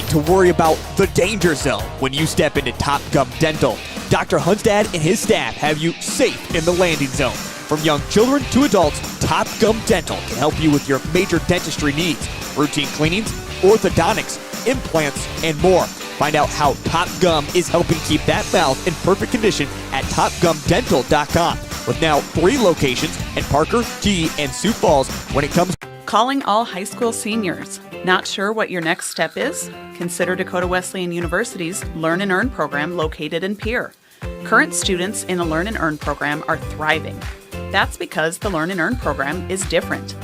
To worry about the danger zone when you step into Top Gum Dental. Dr. Hunstad and his staff have you safe in the landing zone. From young children to adults, Top Gum Dental can help you with your major dentistry needs, routine cleanings, orthodontics, implants, and more. Find out how Top Gum is helping keep that mouth in perfect condition at TopGumDental.com. With now 3 locations in Parker, Key, and Sioux Falls. When it comes Calling all high school seniors. Not sure what your next step is? Consider Dakota Wesleyan University's Learn and Earn program located in Pierre. Current students in the Learn and Earn program are thriving. That's because the Learn and Earn program is different.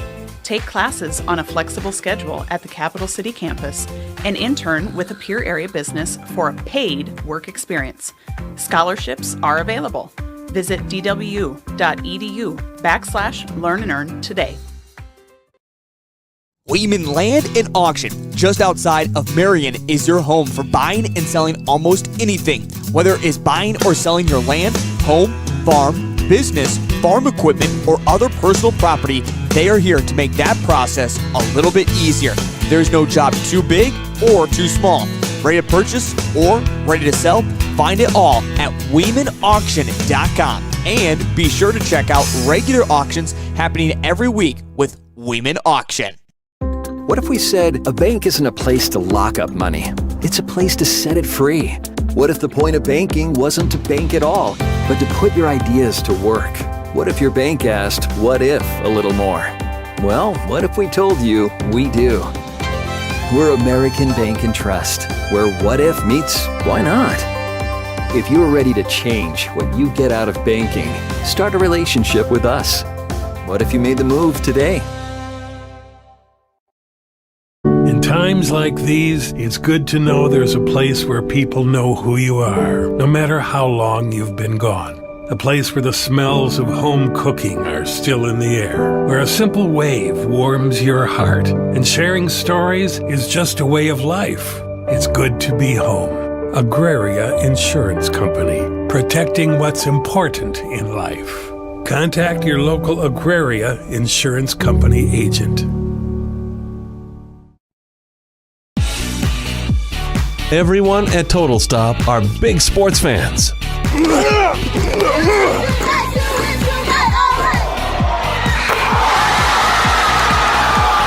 Take classes on a flexible schedule at the Capital City campus and intern with a Pierre area business for a paid work experience. Scholarships are available. Visit dwu.edu/Learn and Earn today. Weeman Land and Auction, just outside of Marion, is your home for buying and selling almost anything. Whether it is buying or selling your land, home, farm, business, farm equipment, or other personal property, they are here to make that process a little bit easier. There's no job too big or too small. Ready to purchase or ready to sell? Find it all at WeemanAuction.com. And be sure to check out regular auctions happening every week with Weeman Auction. What if we said a bank isn't a place to lock up money? It's a place to set it free. What if the point of banking wasn't to bank at all, but to put your ideas to work? What if your bank asked, what if, a little more? Well, what if we told you we do? We're American Bank and Trust, where what if meets why not? If you're ready to change what you get out of banking, start a relationship with us. What if you made the move today? In times like these, it's good to know there's a place where people know who you are, no matter how long you've been gone. A place where the smells of home cooking are still in the air, where a simple wave warms your heart, and sharing stories is just a way of life. It's good to be home. Agraria Insurance Company, protecting what's important in life. Contact your local Agraria Insurance Company agent. Everyone at Total Stop are big sports fans.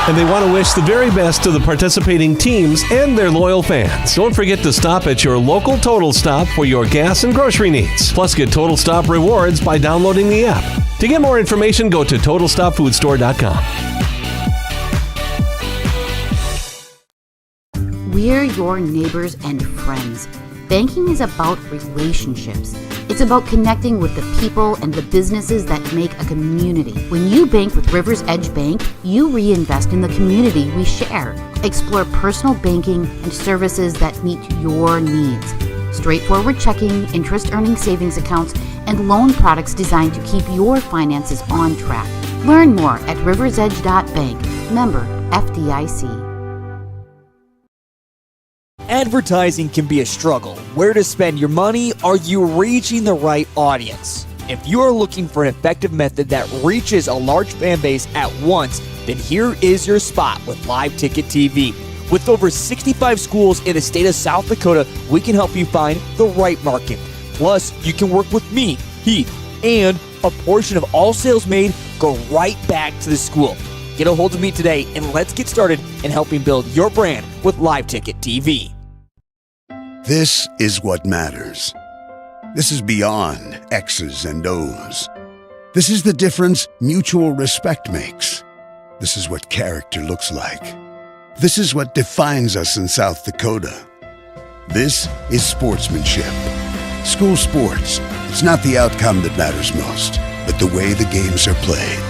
And they want to wish the very best to the participating teams and their loyal fans. Don't forget to stop at your local Total Stop for your gas and grocery needs. Plus, get Total Stop rewards by downloading the app. To get more information, go to TotalStopFoodStore.com. We're your neighbors and friends. Banking is about relationships. It's about connecting with the people and the businesses that make a community. When you bank with Rivers Edge Bank, you reinvest in the community we share. Explore personal banking and services that meet your needs. Straightforward checking, interest-earning savings accounts, and loan products designed to keep your finances on track. Learn more at riversedge.bank. Member FDIC. Advertising can be a struggle. Where to spend your money? Are you reaching the right audience? If you are looking for an effective method that reaches a large fan base at once, then here is your spot with Live Ticket TV. With over 65 schools in the state of South Dakota, we can help you find the right market. Plus, you can work with me, Heath, and a portion of all sales made go right back to the school. Get a hold of me today and let's get started in helping build your brand with Live Ticket TV. This is what matters. This is beyond X's and O's. This is the difference mutual respect makes. This is what character looks like. This is what defines us in South Dakota. This is sportsmanship. School sports, it's not the outcome that matters most, but the way the games are played.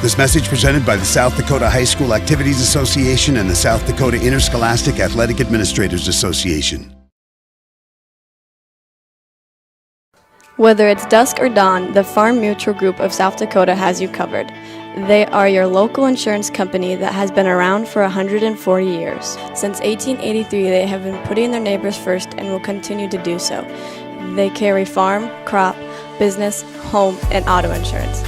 This message presented by the South Dakota High School Activities Association and the South Dakota Interscholastic Athletic Administrators Association. Whether it's dusk or dawn, the Farm Mutual Group of South Dakota has you covered. They are your local insurance company that has been around for 140 years. Since 1883, they have been putting their neighbors first and will continue to do so. They carry farm, crop, business, home, and auto insurance.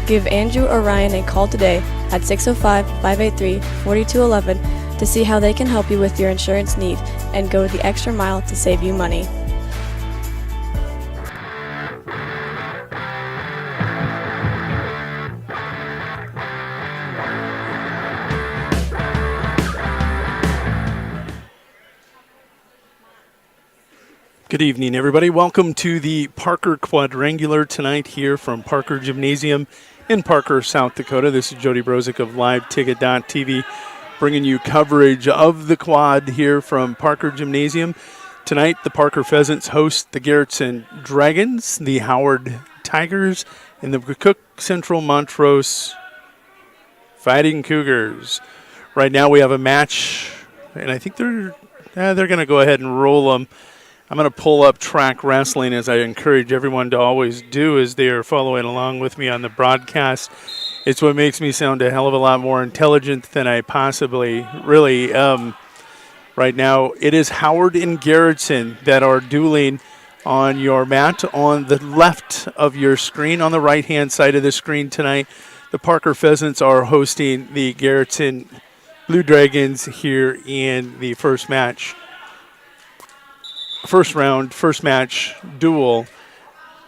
Give Andrew or Ryan a call today at 605-583-4211 to see how they can help you with your insurance need and go the extra mile to save you money. Good evening, everybody. Welcome to the Parker Quadrangular tonight here from Parker Gymnasium in Parker, South Dakota. This is Jody Brozick of LiveTicket.tv bringing you coverage of the quad here from Parker Gymnasium. Tonight, the Parker Pheasants host the Garrettson Dragons, the Howard Tigers, and the McCook Central Montrose Fighting Cougars. Right now, we have a match, and I think they're going to go ahead and roll them. I'm going to pull up Track Wrestling, as I encourage everyone to always do as they are following along with me on the broadcast. It's what makes me sound a hell of a lot more intelligent than I possibly really am. Right now, it is Howard and Garrettson that are dueling on your mat on the left of your screen. On the right-hand side of the screen tonight, the Parker Pheasants are hosting the Garrettson Blue Dragons here in the first match. First match duel.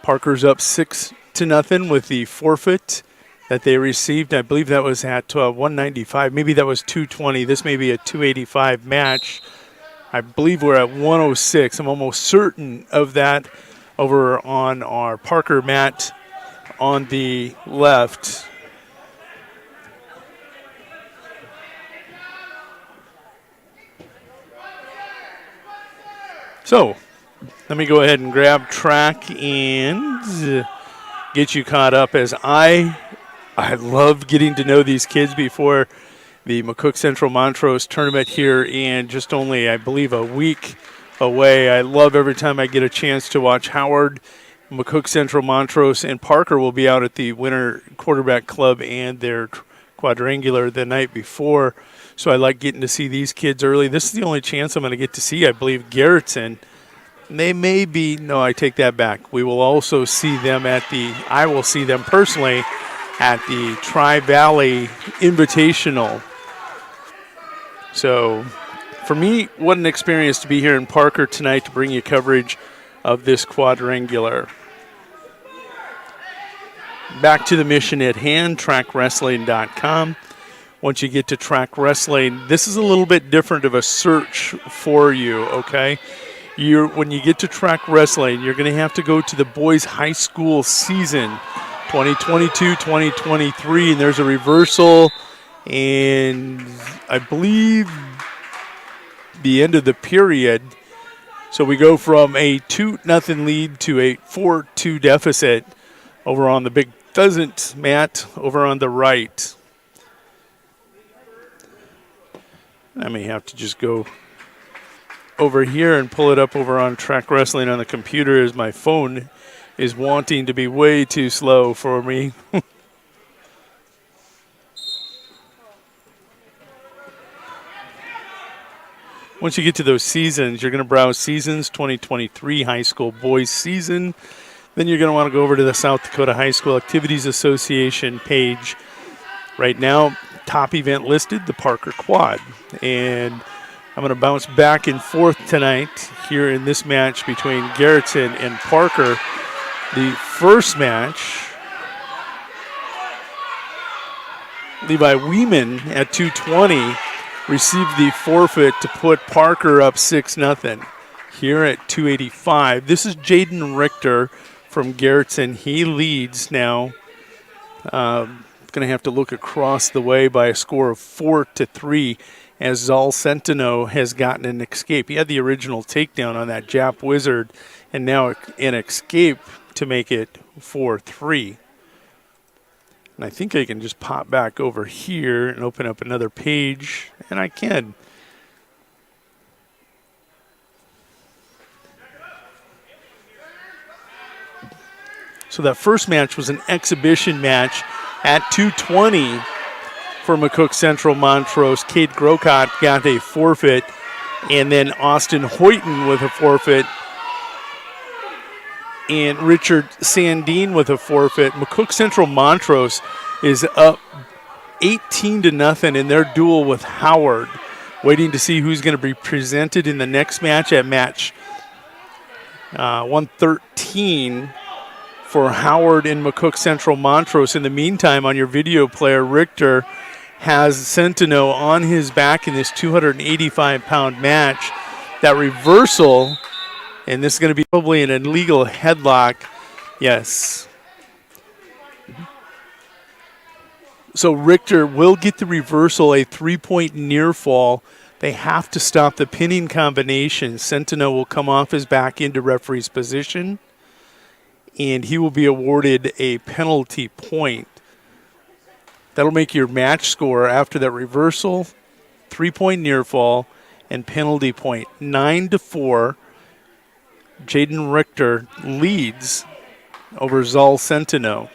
Parker's up 6-0 with the forfeit that they received. I believe that was at 195. Maybe that was 220. This may be a 285 match. I believe we're at 106. I'm almost certain of that over on our Parker mat on the left. So, let me go ahead and grab Track and get you caught up as I love getting to know these kids before the McCook Central Montrose tournament here in just only, I believe, a week away. I love every time I get a chance to watch Howard, McCook Central Montrose, and Parker will be out at the Winter Quarterback Club and their quadrangular the night before. So I like getting to see these kids early. This is the only chance I'm going to get to see, I believe, Garrettson. They may be, no, I take that back. We will also see them I will see them personally at the Tri-Valley Invitational. So for me, what an experience to be here in Parker tonight to bring you coverage of this quadrangular. Back to the mission at hand, trackwrestling.com. Once you get to Track Wrestling, this is a little bit different of a search for you, okay? When you get to Track Wrestling, you're going to have to go to the boys' high school season, 2022-2023, and there's a reversal, and I believe the end of the period. So we go from a 2-0 lead to a 4-2 deficit over on the Big Pheasant mat over on the right. I may have to just go over here and pull it up over on Track Wrestling on the computer as my phone is wanting to be way too slow for me. Once you get to those seasons, you're going to browse seasons, 2023 high school boys season. Then you're going to want to go over to the South Dakota High School Activities Association page. Right now, top event listed, the Parker Quad. And I'm going to bounce back and forth tonight here in this match between Garrettson and Parker. The first match, Levi Weeman at 220 received the forfeit to put Parker up 6-0 here at 285. This is Jaden Richter from Garrettson. He leads now. Going to have to look across the way by a score of 4-3 as Zal Centeno has gotten an escape. He had the original takedown on that Jap Wizard and now an escape to make it 4-3. And I think I can just pop back over here and open up another page, and I can. So that first match was an exhibition match at 2:20 for McCook Central Montrose. Cade Grocott got a forfeit, and then Austin Hoyton with a forfeit, and Richard Sandine with a forfeit. McCook Central Montrose is up 18-0 in their duel with Howard. Waiting to see who's going to be presented in the next match at match 113 for Howard and McCook Central Montrose. In the meantime, on your video player, Richter has Centeno on his back in this 285-pound match. That reversal, and this is going to be probably an illegal headlock. Yes. So Richter will get the reversal, a 3-point near fall. They have to stop the pinning combination. Centeno will come off his back into referee's position, and he will be awarded a penalty point. That'll make your match score after that reversal, 3-point near fall, and penalty point. 9-4. Jaden Richter leads over Zal Centeno.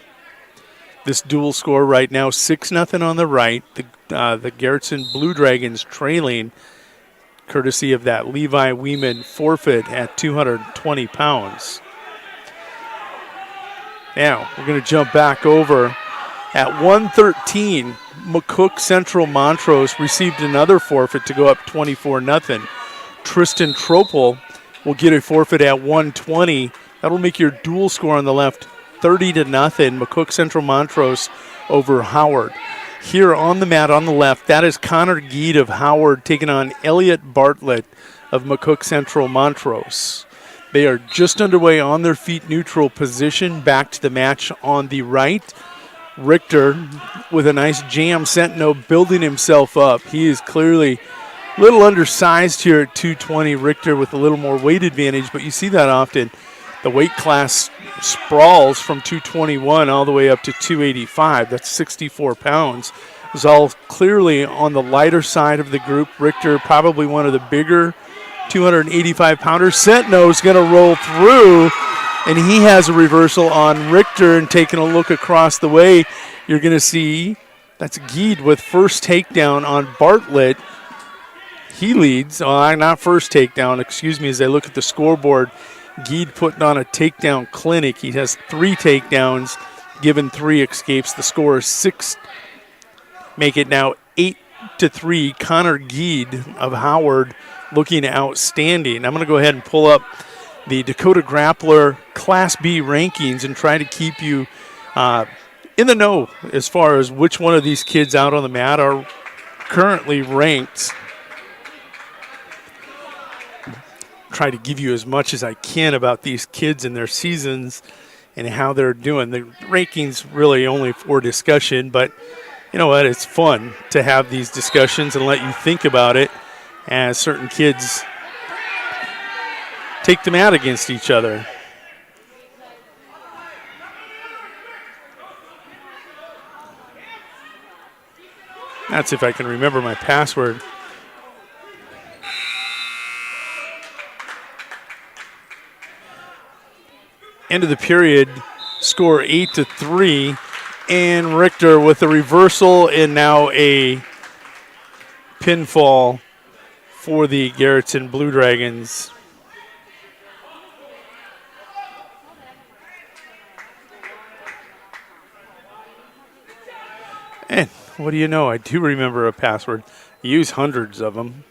This dual score right now, 6-0 on the right. The Garrettson Blue Dragons trailing, courtesy of that Levi Weeman forfeit at 220 pounds. Now, we're going to jump back over. At 1:13, McCook Central Montrose received another forfeit to go up 24-0. Tristan Tropel will get a forfeit at 1:20. That'll make your dual score on the left 30-0. McCook Central Montrose over Howard. Here on the mat on the left, that is Connor Geed of Howard taking on Elliot Bartlett of McCook Central Montrose. They are just underway on their feet neutral position. Back to the match on the right. Richter with a nice jam. Centeno building himself up. He is clearly a little undersized here at 220. Richter with a little more weight advantage, but you see that often. The weight class sprawls from 221 all the way up to 285. That's 64 pounds. It's all clearly on the lighter side of the group. Richter probably one of the bigger 285-pounders. Centeno is going to roll through, and he has a reversal on Richter. And taking a look across the way, you're going to see that's Geed with first takedown on Bartlett. He leads. Not first takedown, excuse me, as I look at the scoreboard. Geed putting on a takedown clinic. He has 3 takedowns, given 3 escapes. The score is 6. Make it now 8-3. Connor Geed of Howard looking outstanding. I'm going to go ahead and pull up the Dakota Grappler Class B rankings and try to keep you in the know as far as which one of these kids out on the mat are currently ranked. Try to give you as much as I can about these kids and their seasons and how they're doing. The rankings really only for discussion, but you know what? It's fun to have these discussions and let you think about it as certain kids take them out against each other. That's if I can remember my password. End of the period, score 8-3, and Richter with a reversal and now a pinfall for the Garrettson Blue Dragons. And what do you know? I do remember a password. I use hundreds of them.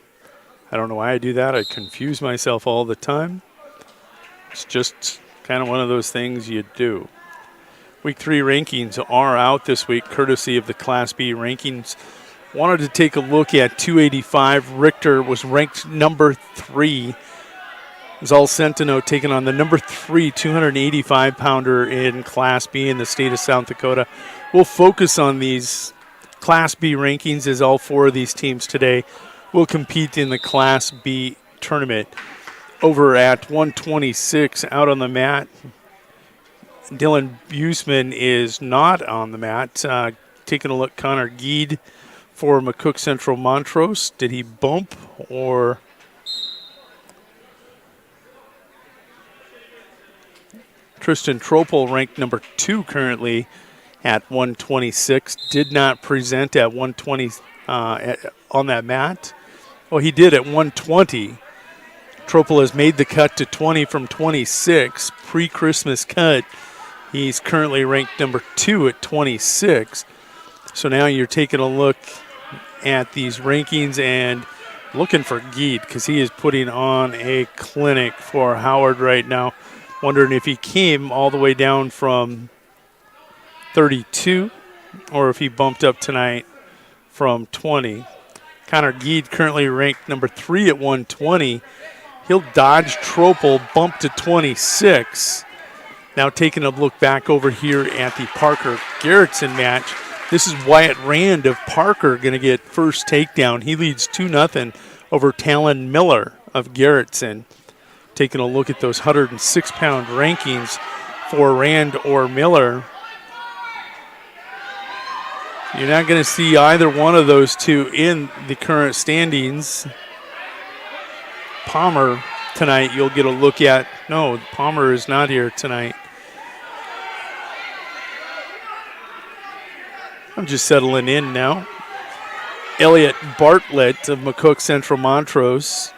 I don't know why I do that. I confuse myself all the time. It's just kind of one of those things you do. Week 3 rankings are out this week, courtesy of the Class B rankings. Wanted to take a look at 285. Richter was ranked number 3. Zal Centeno taking on the number 3 285-pounder in Class B in the state of South Dakota. We'll focus on these Class B rankings as all 4 of these teams today will compete in the Class B tournament. Over at 126 out on the mat, Dylan Buseman is not on the mat. Taking a look, Connor Geed for McCook Central Montrose. Did he bump or... Tristan Tropel, ranked number 2 currently at 126, did not present at 120 on that mat. Well, he did at 120. Tropel has made the cut to 20 from 26, pre-Christmas cut. He's currently ranked number 2 at 26. So now you're taking a look at these rankings and looking for Geed because he is putting on a clinic for Howard right now. Wondering if he came all the way down from 32 or if he bumped up tonight from 20. Connor Geed currently ranked number 3 at 120. He'll dodge Tropel, bump to 26. Now taking a look back over here at the Parker-Garrettson match. This is Wyatt Rand of Parker going to get first takedown. He leads 2-0 over Talon Miller of Garrettson. Taking a look at those 106-pound rankings for Rand or Miller. You're not going to see either one of those two in the current standings. Palmer tonight you'll get a look at. No, Palmer is not here tonight. I'm just settling in now. Elliot Bartlett of McCook Central Montrose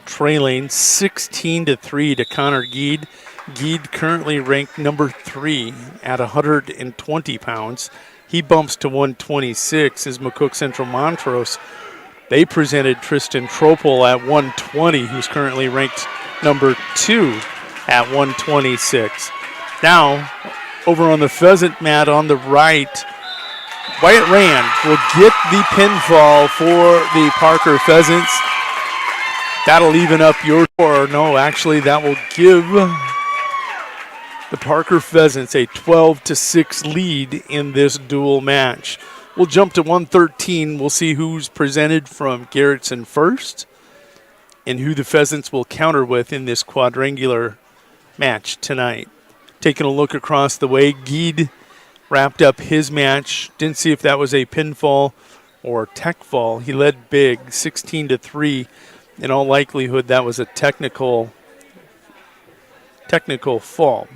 trailing 16-3 to Connor Geed. Geed currently ranked number 3 at 120 pounds. He bumps to 126 as McCook Central Montrose. They presented Tristan Tropel at 120, who's currently ranked number 2 at 126. Now, over on the pheasant mat on the right, Wyatt Rand will get the pinfall for the Parker Pheasants. That'll even up your score. No, actually, that will give the Parker Pheasants a 12-6 lead in this dual match. We'll jump to 113. We'll see who's presented from Garrettson first and who the Pheasants will counter with in this quadrangular match tonight. Taking a look across the way, Geed wrapped up his match. Didn't see if that was a pinfall or tech fall. He led big, 16-3. In all likelihood, that was a technical fall.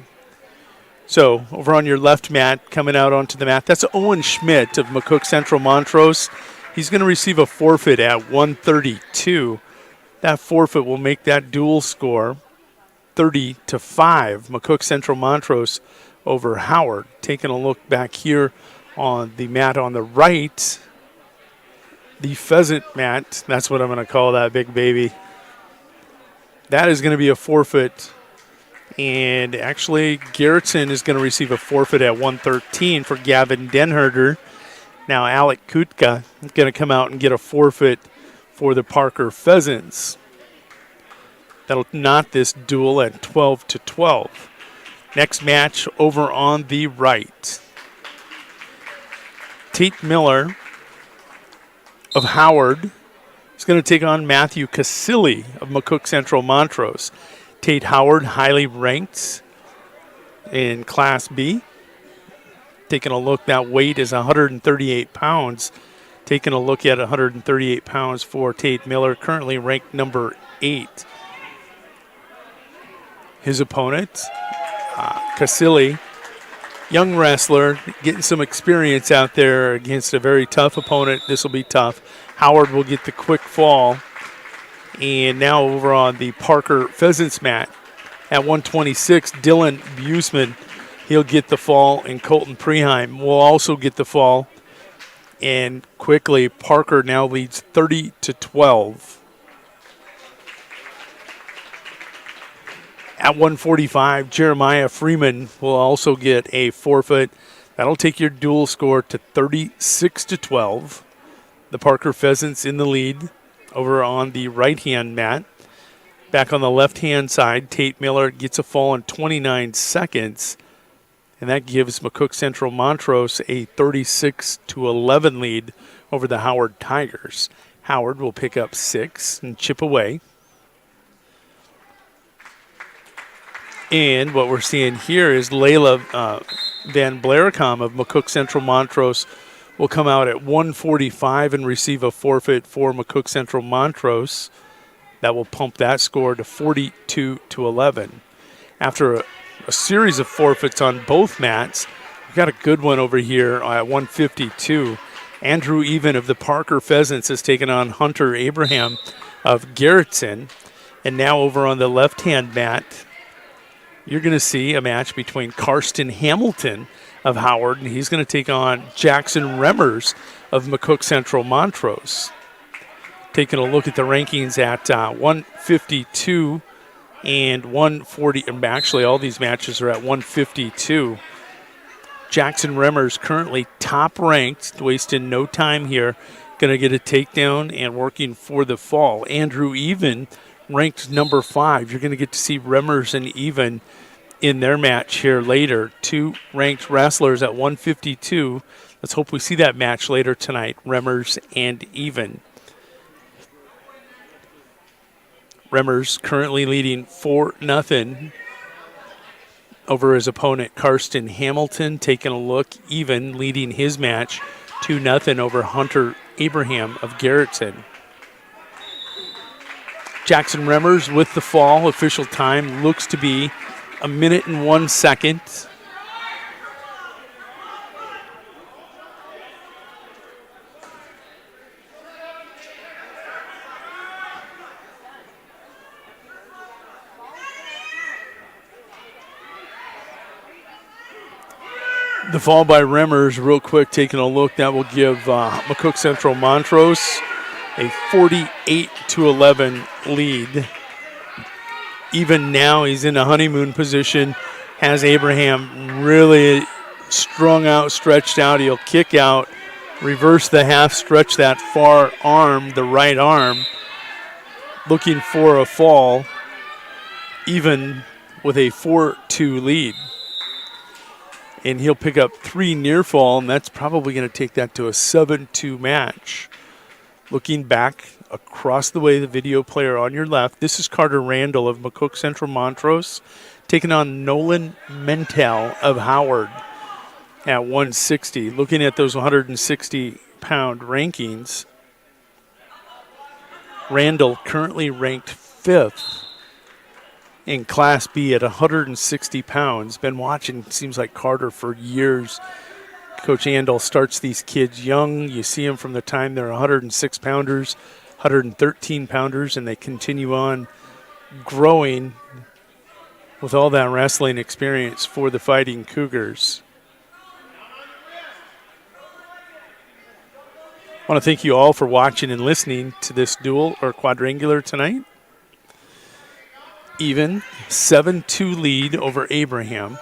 So over on your left mat, coming out onto the mat, that's Owen Schmidt of McCook Central Montrose. He's going to receive a forfeit at 132. That forfeit will make that dual score 30-5. McCook Central Montrose over Howard. Taking a look back here on the mat on the right, the pheasant mat, that's what I'm going to call that big baby. That is going to be a forfeit. And actually, Garrettson is going to receive a forfeit at 113 for Gavin Denherter. Now, Alec Kutka is going to come out and get a forfeit for the Parker Pheasants. That'll knot this duel at 12-12. Next match over on the right. Tate Miller of Howard is going to take on Matthew Casilli of McCook Central Montrose. Tate Howard, highly ranked in Class B. Taking a look, that weight is 138 pounds. Taking a look at 138 pounds for Tate Miller, currently ranked number 8. His opponent, Casilli, young wrestler, getting some experience out there against a very tough opponent. This will be tough. Howard will get the quick fall. And now over on the Parker Pheasants mat at 126, Dylan Buseman, he'll get the fall, and Colton Preheim will also get the fall. And quickly, Parker now leads 30-12. At 145, Jeremiah Freeman will also get a forfeit. That'll take your dual score to 36-12. The Parker Pheasants in the lead. Over on the right-hand mat. Back on the left-hand side, Tate Miller gets a fall in 29 seconds. And that gives McCook Central Montrose a 36-11 lead over the Howard Tigers. Howard will pick up 6 and chip away. And what we're seeing here is Layla Van Blaricom of McCook Central Montrose will come out at 145 and receive a forfeit for McCook Central Montrose. That will pump that score to 42-11. After a series of forfeits on both mats, we've got a good one over here at 152. Andrew Even of the Parker Pheasants has taken on Hunter Abraham of Garrettson. And now over on the left-hand mat, you're going to see a match between Karsten Hamilton of Howard, and he's going to take on Jackson Remmers of McCook Central Montrose. Taking a look at the rankings at 152 and 140, and actually all these matches are at 152. Jackson Remmers currently top ranked, wasting no time here, going to get a takedown and working for the fall. Andrew Even ranked number 5. You're going to get to see Remmers and Even in their match here later. 2 ranked wrestlers at 152. Let's hope we see that match later tonight, Remmers and Even. Remmers currently leading 4-0 over his opponent, Karsten Hamilton. Taking a look, Even leading his match 2-0 over Hunter Abraham of Garrettson. Jackson Remmers with the fall. Official time looks to be 1 minute and 1 second. The fall by Remmers, real quick, taking a look, that will give McCook Central Montrose a 48-11 lead. Even now, he's in a honeymoon position, has Abraham really strung out, stretched out. He'll kick out, reverse the half, stretch that far arm, the right arm, looking for a fall, even with a 4-2 lead. And he'll pick up 3 near fall, and that's probably going to take that to a 7-2 match. Looking back across the way, the video player on your left, this is Carter Randall of McCook Central Montrose, taking on Nolan Mentel of Howard at 160. Looking at those 160-pound rankings, Randall currently ranked 5th in Class B at 160 pounds. Been watching, seems like, Carter for years. Coach Andel starts these kids young. You see them from the time they're 106-pounders, 113-pounders, and they continue on growing with all that wrestling experience for the Fighting Cougars. I want to thank you all for watching and listening to this duel or quadrangular tonight. Even 7-2 lead over Abraham.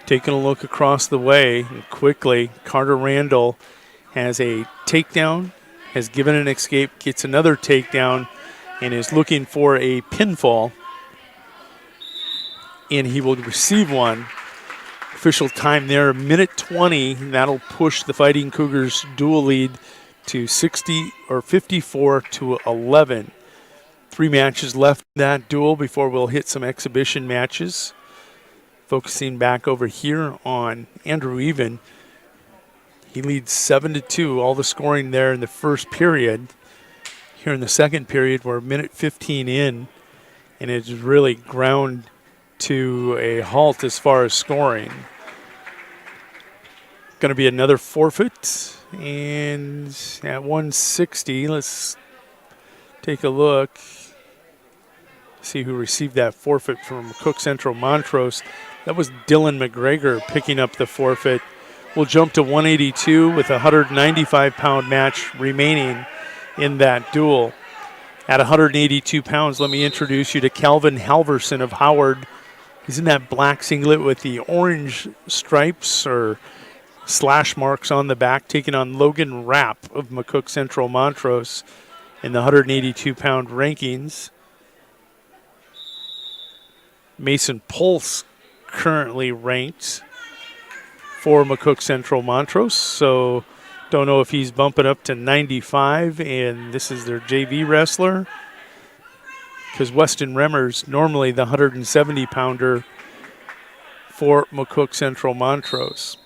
Taking a look across the way and quickly, Carter Randall has a takedown, has given an escape, gets another takedown, and is looking for a pinfall. And he will receive one. Official time there, 1:20. And that'll push the Fighting Cougars dual lead to 54-11. 3 matches left in that duel before we'll hit some exhibition matches. Focusing back over here on Andrew Even. He leads 7-2, all the scoring there in the first period. Here in the second period, we're 1:15 in, and it's really ground to a halt as far as scoring. Going to be another forfeit, and at 160, let's take a look. See who received that forfeit from Cook Central Montrose. That was Dylan McGregor picking up the forfeit. We'll jump to 182 with a 195-pound match remaining in that duel. At 182 pounds, let me introduce you to Calvin Halverson of Howard. He's in that black singlet with the orange stripes or slash marks on the back, taking on Logan Rapp of McCook Central Montrose in the 182-pound rankings. Mason Pulse currently ranked for McCook Central Montrose, so don't know if he's bumping up to 95, and this is their JV wrestler, because Weston Remmers, normally the 170-pounder, for McCook Central Montrose.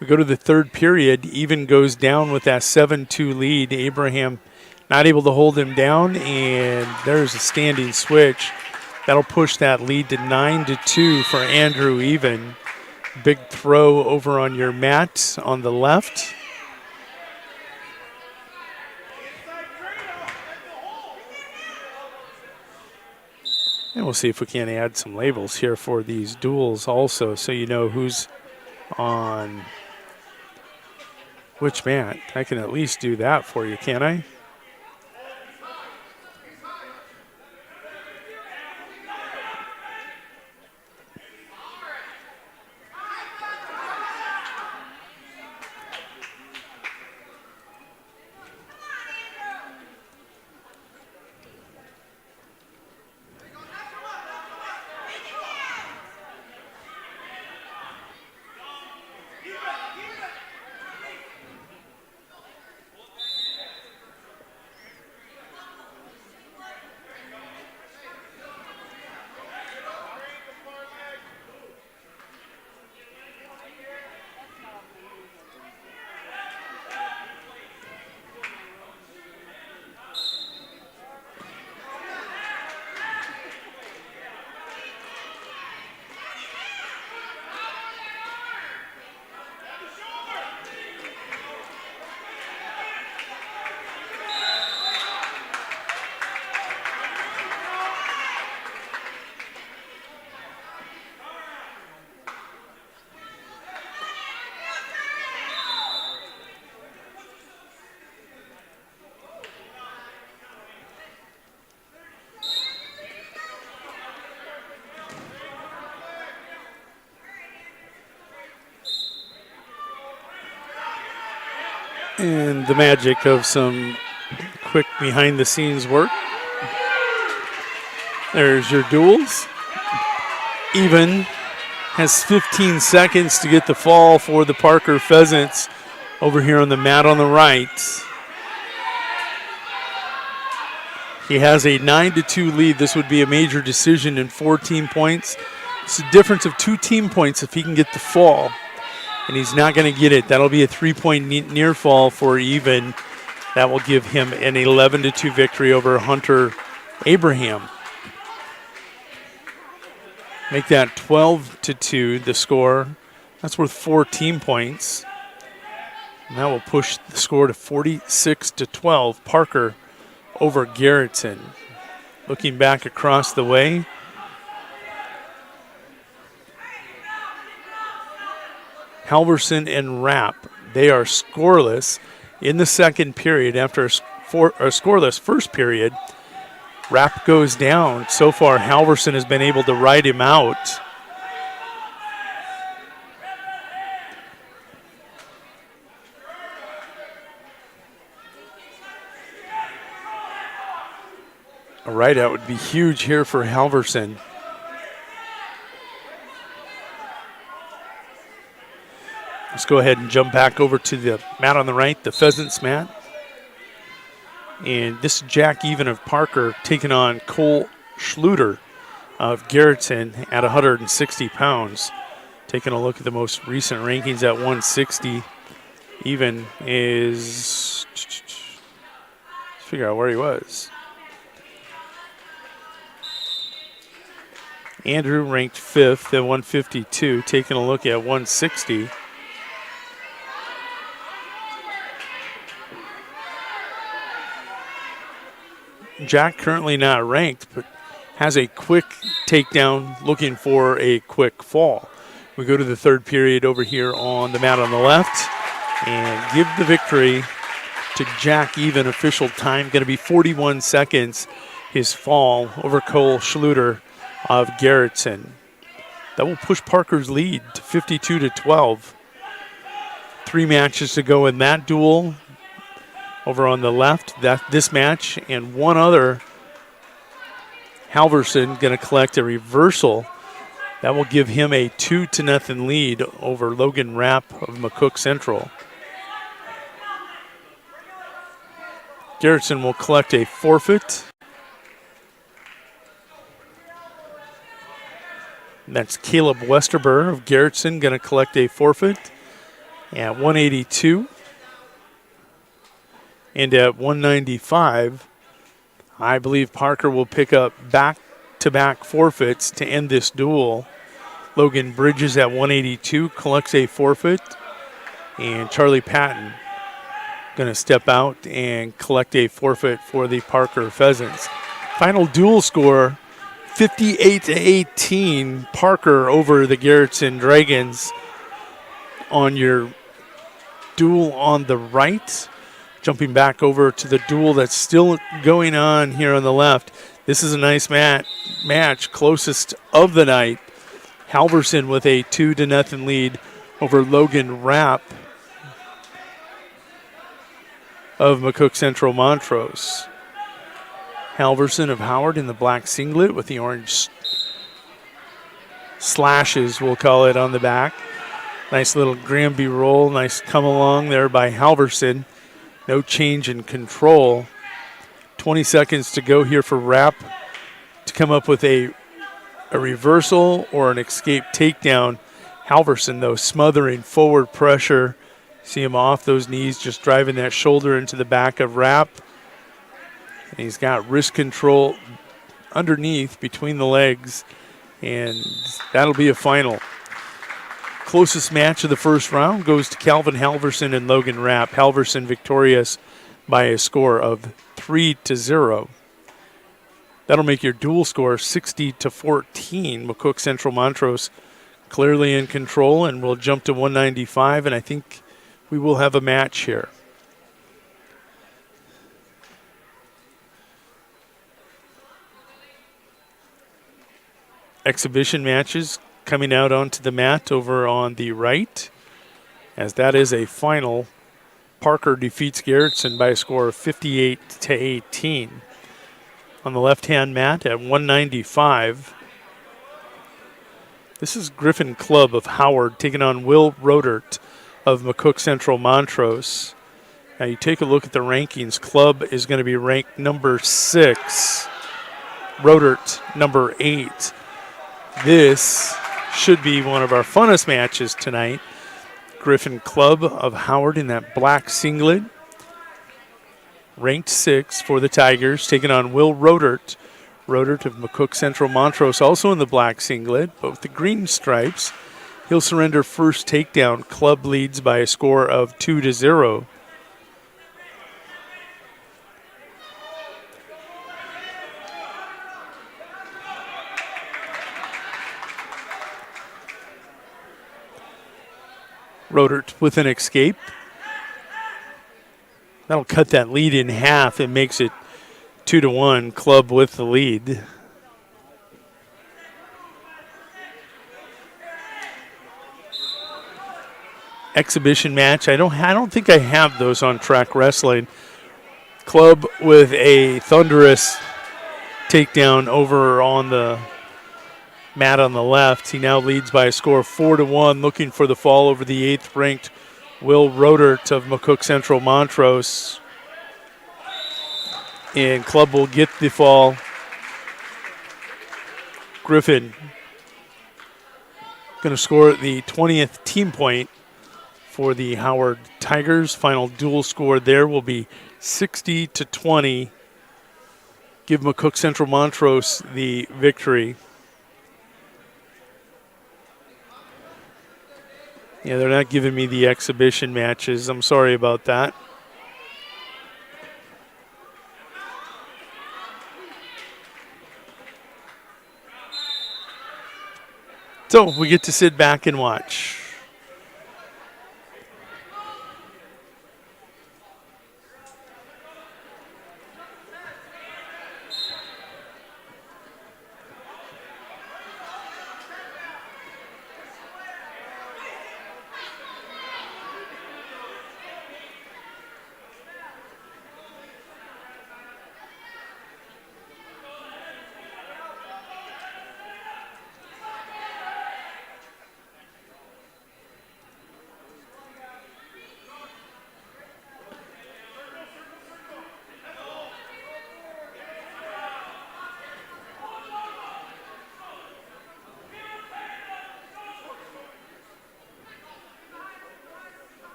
We go to the third period. Even goes down with that 7-2 lead. Abraham not able to hold him down, and there's a standing switch. That'll push that lead to 9-2 for Andrew Even. Big throw over on your mat on the left. And we'll see if we can add some labels here for these duels also, so you know who's on which mat. I can at least do that for you, can't I? And the magic of some quick behind-the-scenes work. There's your duels. Even has 15 seconds to get the fall for the Parker Pheasants over here on the mat on the right. He has a 9-2 lead. This would be a major decision in 14 points. It's a difference of 2 team points if he can get the fall. And he's not going to get it. That'll be a 3-point near fall for Even. That will give him an 11-2 victory over Hunter Abraham. Make that 12-2, the score. That's worth 4 team points. And that will push the score to 46-12. Parker over Garrettson. Looking back across the way. Halverson and Rapp, they are scoreless in the second period. After a scoreless first period, Rapp goes down. So far, Halverson has been able to ride him out. A ride out would be huge here for Halverson. Let's go ahead and jump back over to the mat on the right, the Pheasants mat. And this is Jack Even of Parker taking on Cole Schluter of Garrettson at 160 pounds. Taking a look at the most recent rankings at 160. Even is, let's figure out where he was. Andrew ranked 5th at 152, taking a look at 160. Jack currently not ranked, but has a quick takedown, looking for a quick fall. We go to the third period over here on the mat on the left and give the victory to Jack Even. Official time going to be 41 seconds. His fall over Cole Schluter of Garrettson. That will push Parker's lead to 52-12. 3 matches to go in that duel. Over on the left, this match, and one other. Halverson going to collect a reversal. That will give him a 2-0 lead over Logan Rapp of McCook Central. Garrettson will collect a forfeit. And That's Caleb Westerber of Garrettson going to collect a forfeit at 182. And at 195, I believe Parker will pick up back-to-back forfeits to end this duel. Logan Bridges at 182 collects a forfeit, and Charlie Patton going to step out and collect a forfeit for the Parker Pheasants. Final duel score, 58-18, Parker over the Garrettson Dragons. On your duel on the right, jumping back over to the duel that's still going on here on the left. This is a nice match, closest of the night. Halverson with a 2-0 lead over Logan Rapp of McCook Central Montrose. Halverson of Howard in the black singlet with the orange slashes, we'll call it, on the back. Nice little Granby roll, nice come along there by Halverson. No change in control. 20 seconds to go here for Rapp to come up with a reversal or an escape takedown. Halverson, though, smothering forward pressure. See him off those knees, just driving that shoulder into the back of Rapp. And he's got wrist control underneath between the legs, and that'll be a final. Closest match of the first round goes to Calvin Halverson and Logan Rapp. Halverson victorious by a score of 3-0. That'll make your dual score 60-14. McCook Central Montrose clearly in control, and we'll jump to 195, and I think we will have a match here. Exhibition matches coming out onto the mat over on the right, as that is a final. Parker defeats Garrettson by a score of 58-18. On the left-hand mat at 195, this is Griffin Club of Howard taking on Will Rodert of McCook Central Montrose. Now you take a look at the rankings. Club is going to be ranked number 6. Rodert number 8. This should be one of our funnest matches tonight. Griffin Club of Howard in that black singlet, ranked 6 for the Tigers, taking on Will Rodert. Rodert of McCook Central Montrose also in the black singlet, but with the green stripes. He'll surrender first takedown. Club leads by a score of 2-0. Rodert with an escape. That'll cut that lead in half and makes it 2-1. Club with the lead. Exhibition match. I don't think I have those on Track Wrestling. Club with a thunderous takedown over on the mat on the left. He now leads by a score of 4-1, looking for the fall over the 8th-ranked Will Rodert of McCook Central Montrose. And Club will get the fall. Griffin going to score the 20th team point for the Howard Tigers. Final dual score there will be 60-20. Give McCook Central Montrose the victory. Yeah, they're not giving me the exhibition matches. I'm sorry about that. So we get to sit back and watch.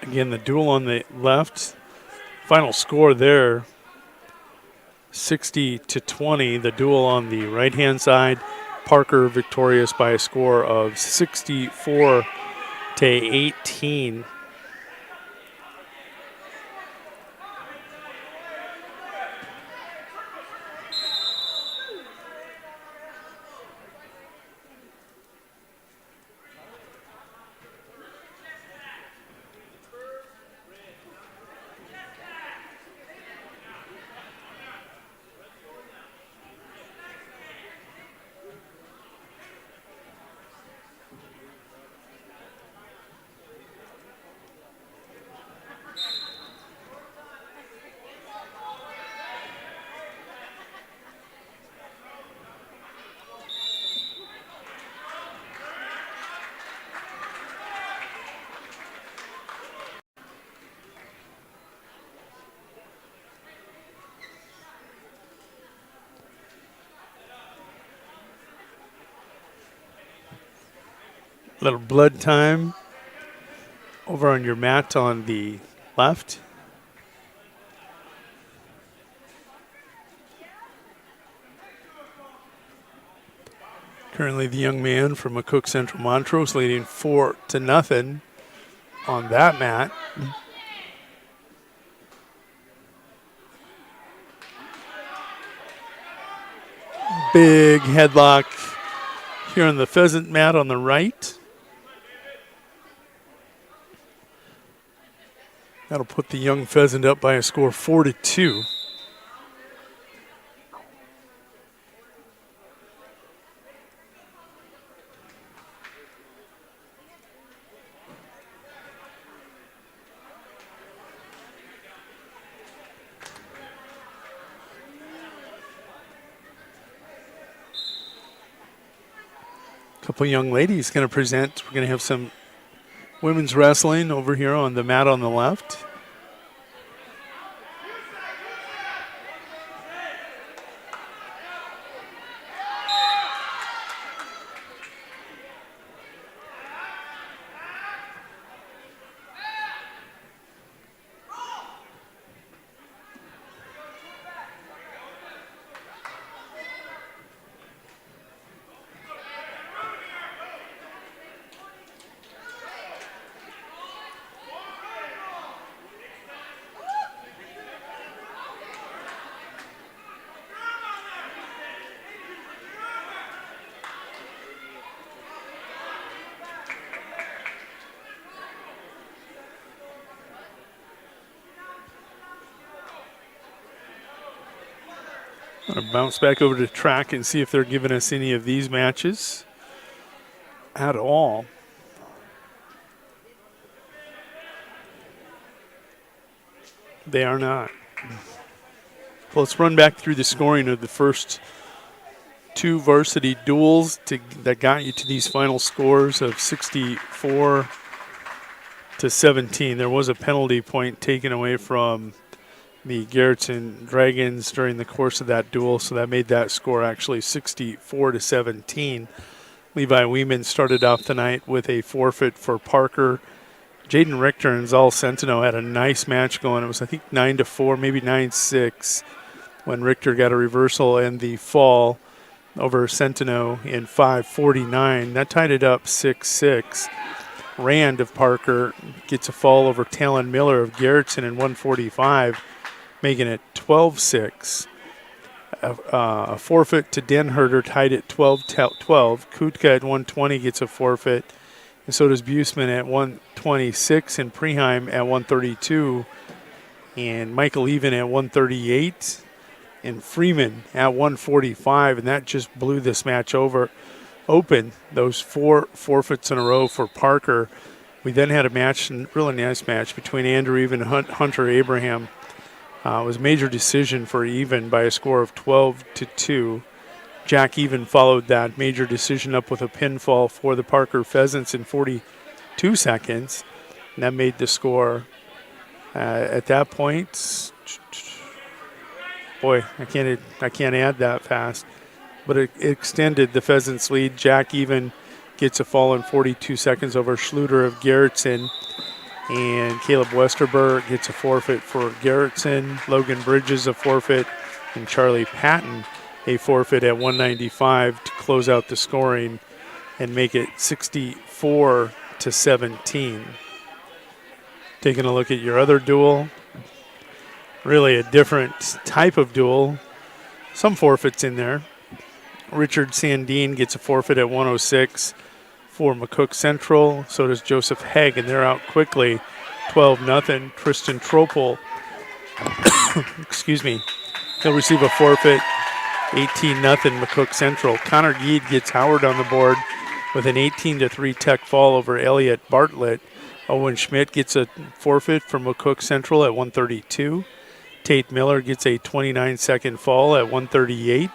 Again, the duel on the left. Final score there, 60-20. The duel on the right-hand side, Parker victorious by a score of 64-18. Little blood time over on your mat on the left. Currently the young man from McCook Central Montrose leading 4-0 on that mat. Big headlock here on the pheasant mat on the right. That'll put the young pheasant up by a score 4-2. Couple young ladies going to present. We're going to have some women's wrestling over here on the mat on the left. I'm going to bounce back over to track and see if they're giving us any of these matches at all. They are not. Well, let's run back through the scoring of the first two varsity duels that got you to these final scores of 64-17. There was a penalty point taken away from the Garrettson Dragons during the course of that duel, so that made that score actually 64-17. Levi Weeman started off the night with a forfeit for Parker. Jaden Richter and Zal Centeno had a nice match going. It was, I think, 9-4, maybe 9-6, when Richter got a reversal and the fall over Centeno in 5:49. That tied it up 6-6. Rand of Parker gets a fall over Talon Miller of Garrettson in 1:45, making it 12-6. A forfeit to Denherter tied it 12-12. Kutka at 120 gets a forfeit, and so does Buseman at 126, and Preheim at 132, and Michael Even at 138, and Freeman at 145, and that just blew this match open. Those four forfeits in a row for Parker. We then had a match, a really nice match, between Andrew Even and Hunter Abraham. It was a major decision for Even by a score of 12-2. Jack Even followed that major decision up with a pinfall for the Parker Pheasants in 42 seconds. And that made the score at that point. Boy, I can't add that fast. But it extended the Pheasants' lead. Jack Even gets a fall in 42 seconds over Schluter of Garrettson. And Caleb Westerberg gets a forfeit for Garrettson. Logan Bridges a forfeit. And Charlie Patton a forfeit at 195 to close out the scoring and make it 64-17. Taking a look at your other duel. Really a different type of duel. Some forfeits in there. Richard Sandine gets a forfeit at 106 for McCook Central. So does Joseph Haig, and they're out quickly. 12-0. Tristan Tropel, excuse me, he'll receive a forfeit. 18-0 McCook Central. Connor Geed gets Howard on the board with an 18-3 tech fall over Elliott Bartlett. Owen Schmidt gets a forfeit from McCook Central at 132. Tate Miller gets a 29-second fall at 138.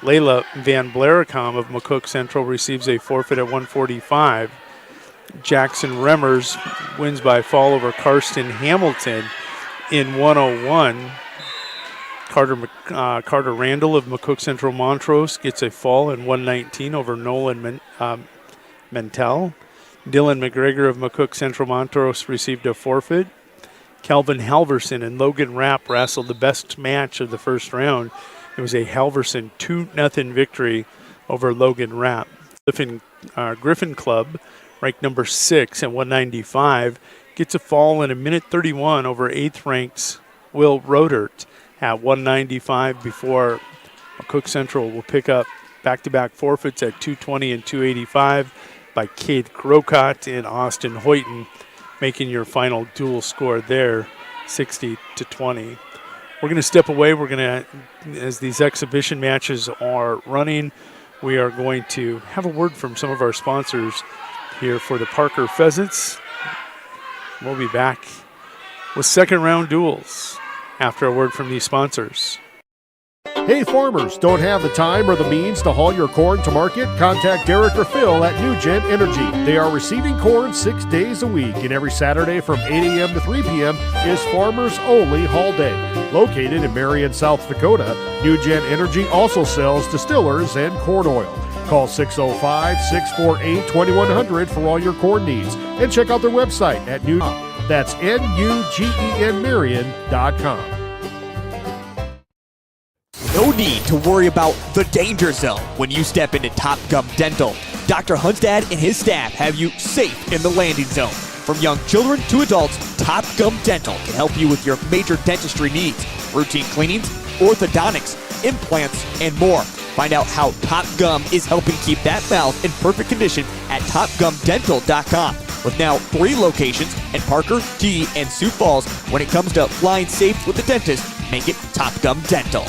Layla Van Blaricom of McCook Central receives a forfeit at 145. Jackson Remmers wins by fall over Karsten Hamilton in 101. Carter Randall of McCook Central Montrose gets a fall in 119 over Nolan Mentel. Dylan McGregor of McCook Central Montrose received a forfeit. Calvin Halverson and Logan Rapp wrestled the best match of the first round. It was a Halverson 2-0 victory over Logan Rapp. Griffin Club, ranked number 6 at 195, gets a fall in a minute 31 over 8th-ranked Will Rodert at 195 before McCook Central will pick up back-to-back forfeits at 220 and 285 by Cade Crocott and Austin Hoyton, making your final dual score there 60-20. We're going to step away. We're going to, as these exhibition matches are running, we are going to have a word from some of our sponsors here for the Parker Pheasants. We'll be back with second round duels after a word from these sponsors. Hey farmers, don't have the time or the means to haul your corn to market? Contact Derek or Phil at NewGen Energy. They are receiving corn 6 days a week, and every Saturday from 8 a.m. to 3 p.m. is Farmers Only Haul Day. Located in Marion, South Dakota, NewGen Energy also sells distillers and corn oil. Call 605-648-2100 for all your corn needs, and check out their website at That's NUGENMarion.com. No need to worry about the danger zone when you step into Top Gum Dental. Dr. Hunstad and his staff have you safe in the landing zone. From young children to adults, Top Gum Dental can help you with your major dentistry needs, routine cleanings, orthodontics, implants, and more. Find out how Top Gum is helping keep that mouth in perfect condition at TopGumDental.com. With now 3 locations in Parker, Key, and Sioux Falls, when it comes to flying safe with the dentist, make it Top Gum Dental.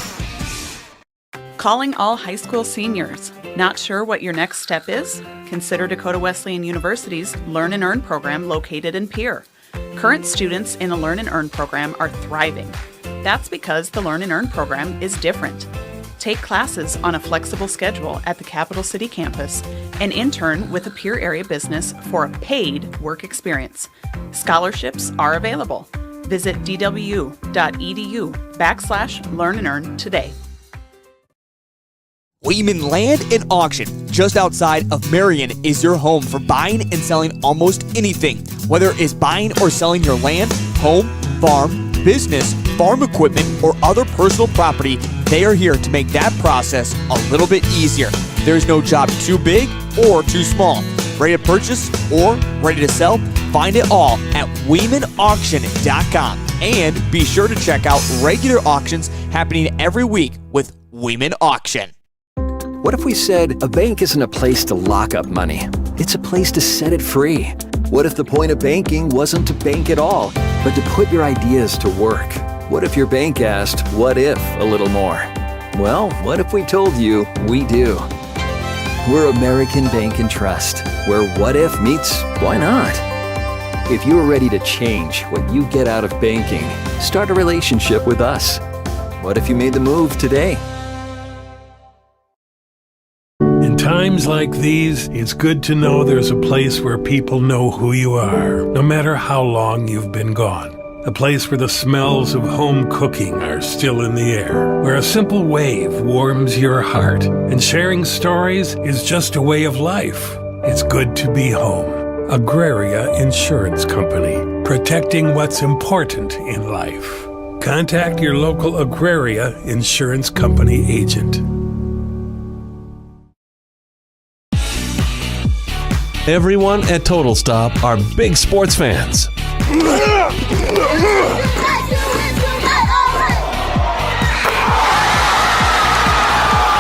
Calling all high school seniors. Not sure what your next step is? Consider Dakota Wesleyan University's Learn and Earn program located in Pierre. Current students in the Learn and Earn program are thriving. That's because the Learn and Earn program is different. Take classes on a flexible schedule at the Capital City campus and intern with a Pierre area business for a paid work experience. Scholarships are available. Visit dwu.edu/Learn and Earn today. Weeman Land and Auction, just outside of Marion, is your home for buying and selling almost anything. Whether it's buying or selling your land, home, farm, business, farm equipment, or other personal property, they are here to make that process a little bit easier. There's no job too big or too small. Ready to purchase or ready to sell? Find it all at WeemanAuction.com. And be sure to check out regular auctions happening every week with Weeman Auction. What if we said a bank isn't a place to lock up money? It's a place to set it free. What if the point of banking wasn't to bank at all, but to put your ideas to work? What if your bank asked, what if a little more? Well, what if we told you we do? We're American Bank and Trust, where what if meets why not? If you're ready to change what you get out of banking, start a relationship with us. What if you made the move today? In times like these, it's good to know there's a place where people know who you are, no matter how long you've been gone. A place where the smells of home cooking are still in the air, where a simple wave warms your heart, and sharing stories is just a way of life. It's good to be home. Agraria Insurance Company, protecting what's important in life. Contact your local Agraria Insurance Company agent. Everyone at Total Stop are big sports fans.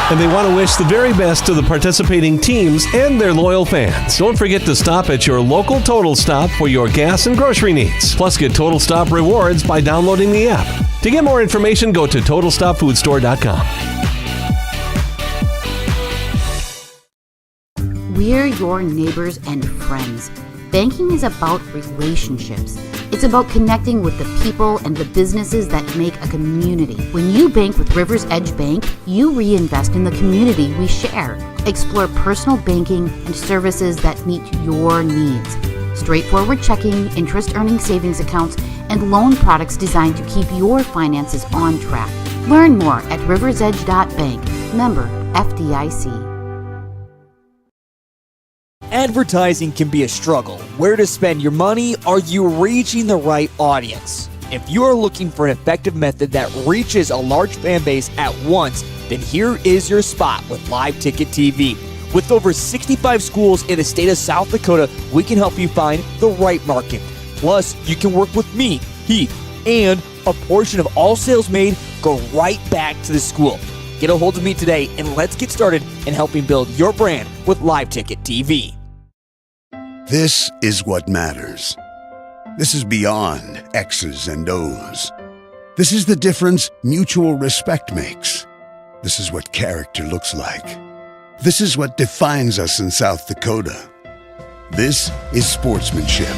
And they want to wish the very best to the participating teams and their loyal fans. Don't forget to stop at your local Total Stop for your gas and grocery needs. Plus, get Total Stop rewards by downloading the app. To get more information, go to TotalStopFoodStore.com. We're your neighbors and friends. Banking is about relationships. It's about connecting with the people and the businesses that make a community. When you bank with Rivers Edge Bank, you reinvest in the community we share. Explore personal banking and services that meet your needs. Straightforward checking, interest-earning savings accounts, and loan products designed to keep your finances on track. Learn more at riversedge.bank. Member FDIC. Advertising can be a struggle. Where to spend your money? Are you reaching the right audience? If you are looking for an effective method that reaches a large fan base at once, then here is your spot with Live Ticket TV. With over 65 schools in the state of South Dakota, we can help you find the right market. Plus, you can work with me, Heath, and a portion of all sales made go right back to the school. Get a hold of me today and let's get started in helping build your brand with Live Ticket TV. This is what matters. This is beyond X's and O's. This is the difference mutual respect makes. This is what character looks like. This is what defines us in South Dakota. This is sportsmanship.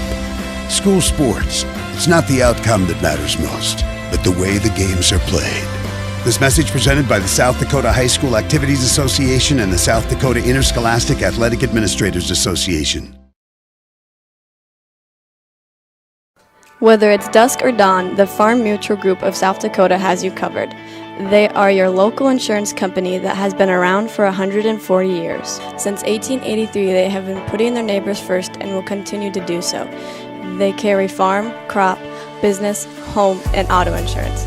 School sports, it's not the outcome that matters most, but the way the games are played. This message presented by the South Dakota High School Activities Association and the South Dakota Interscholastic Athletic Administrators Association. Whether it's dusk or dawn, the Farm Mutual Group of South Dakota has you covered. They are your local insurance company that has been around for 140 years. Since 1883, they have been putting their neighbors first and will continue to do so. They carry farm, crop, business, home, and auto insurance.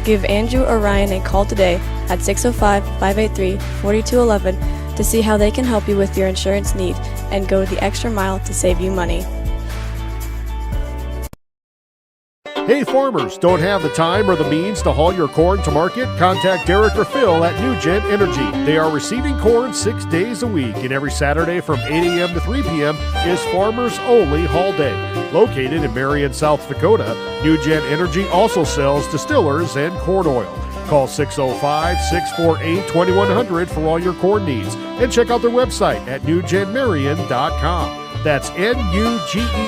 Give Andrew or Ryan a call today at 605-583-4211 to see how they can help you with your insurance need and go the extra mile to save you money. Hey farmers, don't have the time or the means to haul your corn to market? Contact Derek or Phil at NewGen Energy. They are receiving corn 6 days a week, and every Saturday from 8 a.m. to 3 p.m. is Farmers Only Haul Day. Located in Marion, South Dakota, NewGen Energy also sells distillers and corn oil. Call 605-648-2100 for all your corn needs, and check out their website at newgenmarion.com. That's NUGEN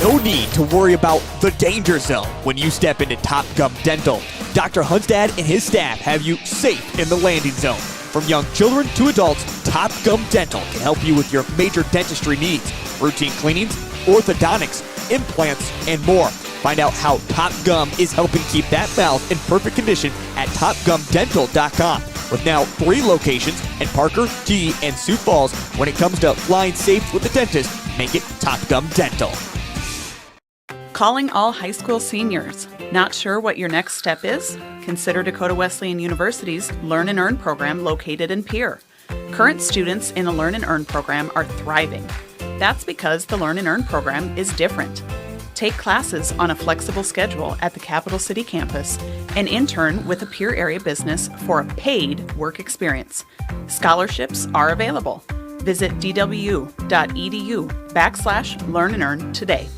No need to worry about the danger zone when you step into Top Gum Dental. Dr. Hunstad and his staff have you safe in the landing zone. From young children to adults, Top Gum Dental can help you with your major dentistry needs, routine cleanings, orthodontics, implants, and more. Find out how Top Gum is helping keep that mouth in perfect condition at TopGumDental.com. With now 3 locations in Parker, Key, and Sioux Falls, when it comes to flying safe with the dentist, make it Top Gum Dental. Calling all high school seniors. Not sure what your next step is? Consider Dakota Wesleyan University's Learn and Earn program located in Pierre. Current students in the Learn and Earn program are thriving. That's because the Learn and Earn program is different. Take classes on a flexible schedule at the Capital City campus and intern with a Pierre area business for a paid work experience. Scholarships are available. Visit dwu.edu/Learn and Earn today.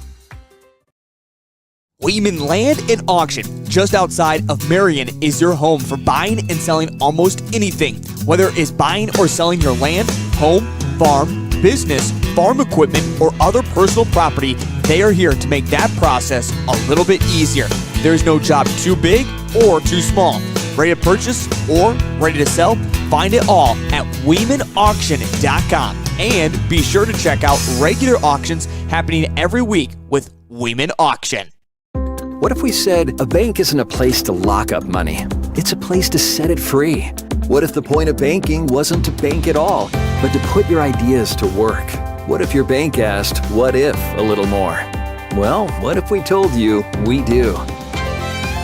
Weeman Land and Auction, just outside of Marion, is your home for buying and selling almost anything. Whether it is buying or selling your land, home, farm, business, farm equipment, or other personal property, they are here to make that process a little bit easier. There is no job too big or too small. Ready to purchase or ready to sell? Find it all at WeemanAuction.com. And be sure to check out regular auctions happening every week with Weeman Auction. What if we said a bank isn't a place to lock up money? It's a place to set it free. What if the point of banking wasn't to bank at all, but to put your ideas to work? What if your bank asked, "What if?" a little more? Well, what if we told you we do?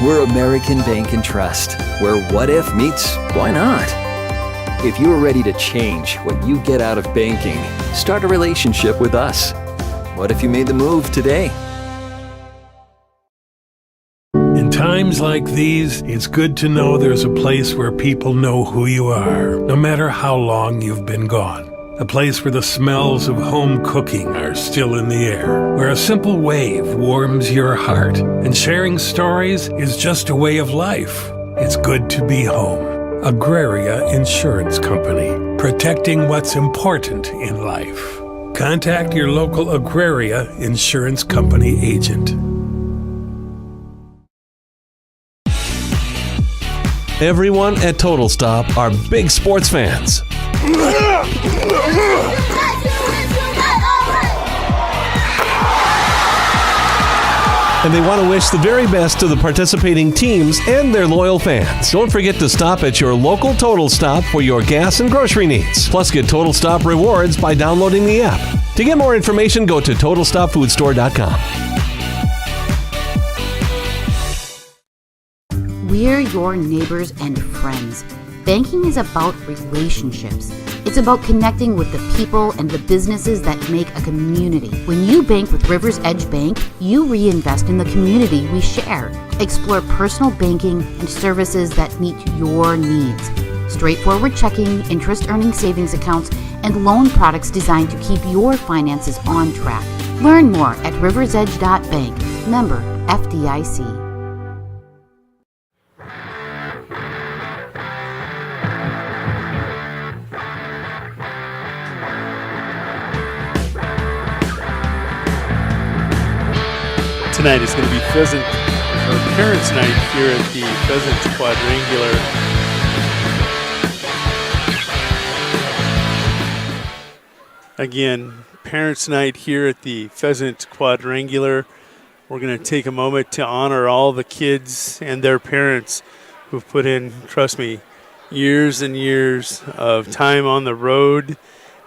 We're American Bank and Trust, where what if meets why not? If you're ready to change what you get out of banking, start a relationship with us. What if you made the move today? In times like these, it's good to know there's a place where people know who you are, no matter how long you've been gone. A place where the smells of home cooking are still in the air, where a simple wave warms your heart, and sharing stories is just a way of life. It's good to be home. Agraria Insurance Company, protecting what's important in life. Contact your local Agraria Insurance Company agent. Everyone at Total Stop are big sports fans. And they want to wish the very best to the participating teams and their loyal fans. Don't forget to stop at your local Total Stop for your gas and grocery needs. Plus, get Total Stop rewards by downloading the app. To get more information, go to TotalStopFoodStore.com. We're your neighbors and friends. Banking is about relationships. It's about connecting with the people and the businesses that make a community. When you bank with Rivers Edge Bank, you reinvest in the community we share. Explore personal banking and services that meet your needs. Straightforward checking, interest-earning savings accounts, and loan products designed to keep your finances on track. Learn more at riversedge.bank. Member FDIC. Tonight is going to be Parents' Night here at the Pheasants Quadrangular. Again, Parents' Night here at the Pheasants Quadrangular. We're going to take a moment to honor all the kids and their parents who've put in, trust me, years and years of time on the road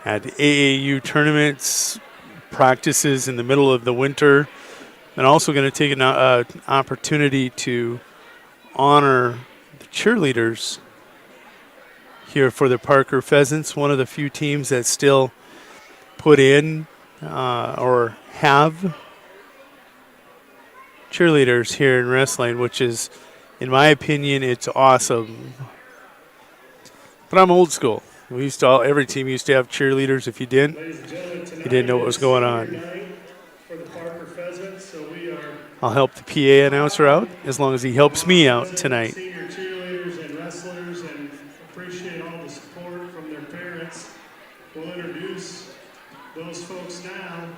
at AAU tournaments, practices in the middle of the winter. And also going to take an opportunity to honor the cheerleaders here for the Parker Pheasants, one of the few teams that still put in or have cheerleaders here in wrestling, which is, in my opinion, it's awesome. But I'm old school. Every team used to have cheerleaders. If you didn't, you didn't know what was going on. I'll help the PA announcer out as long as he helps me out tonight. Senior cheerleaders and wrestlers, and appreciate all the support from their parents. We'll introduce those folks now.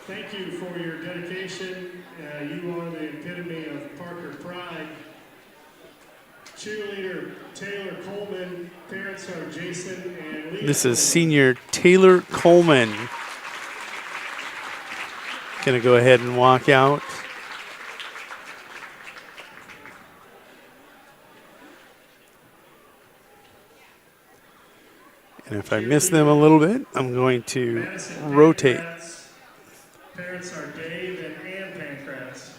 Thank you for your dedication. You are the epitome of Parker pride. Cheerleader Taylor Coleman, parents are Jason and Leah. This is senior Taylor Coleman. Going to go ahead and walk out. And if I miss them a little bit, I'm going to rotate. Parents are Dave and Ann Pankratz.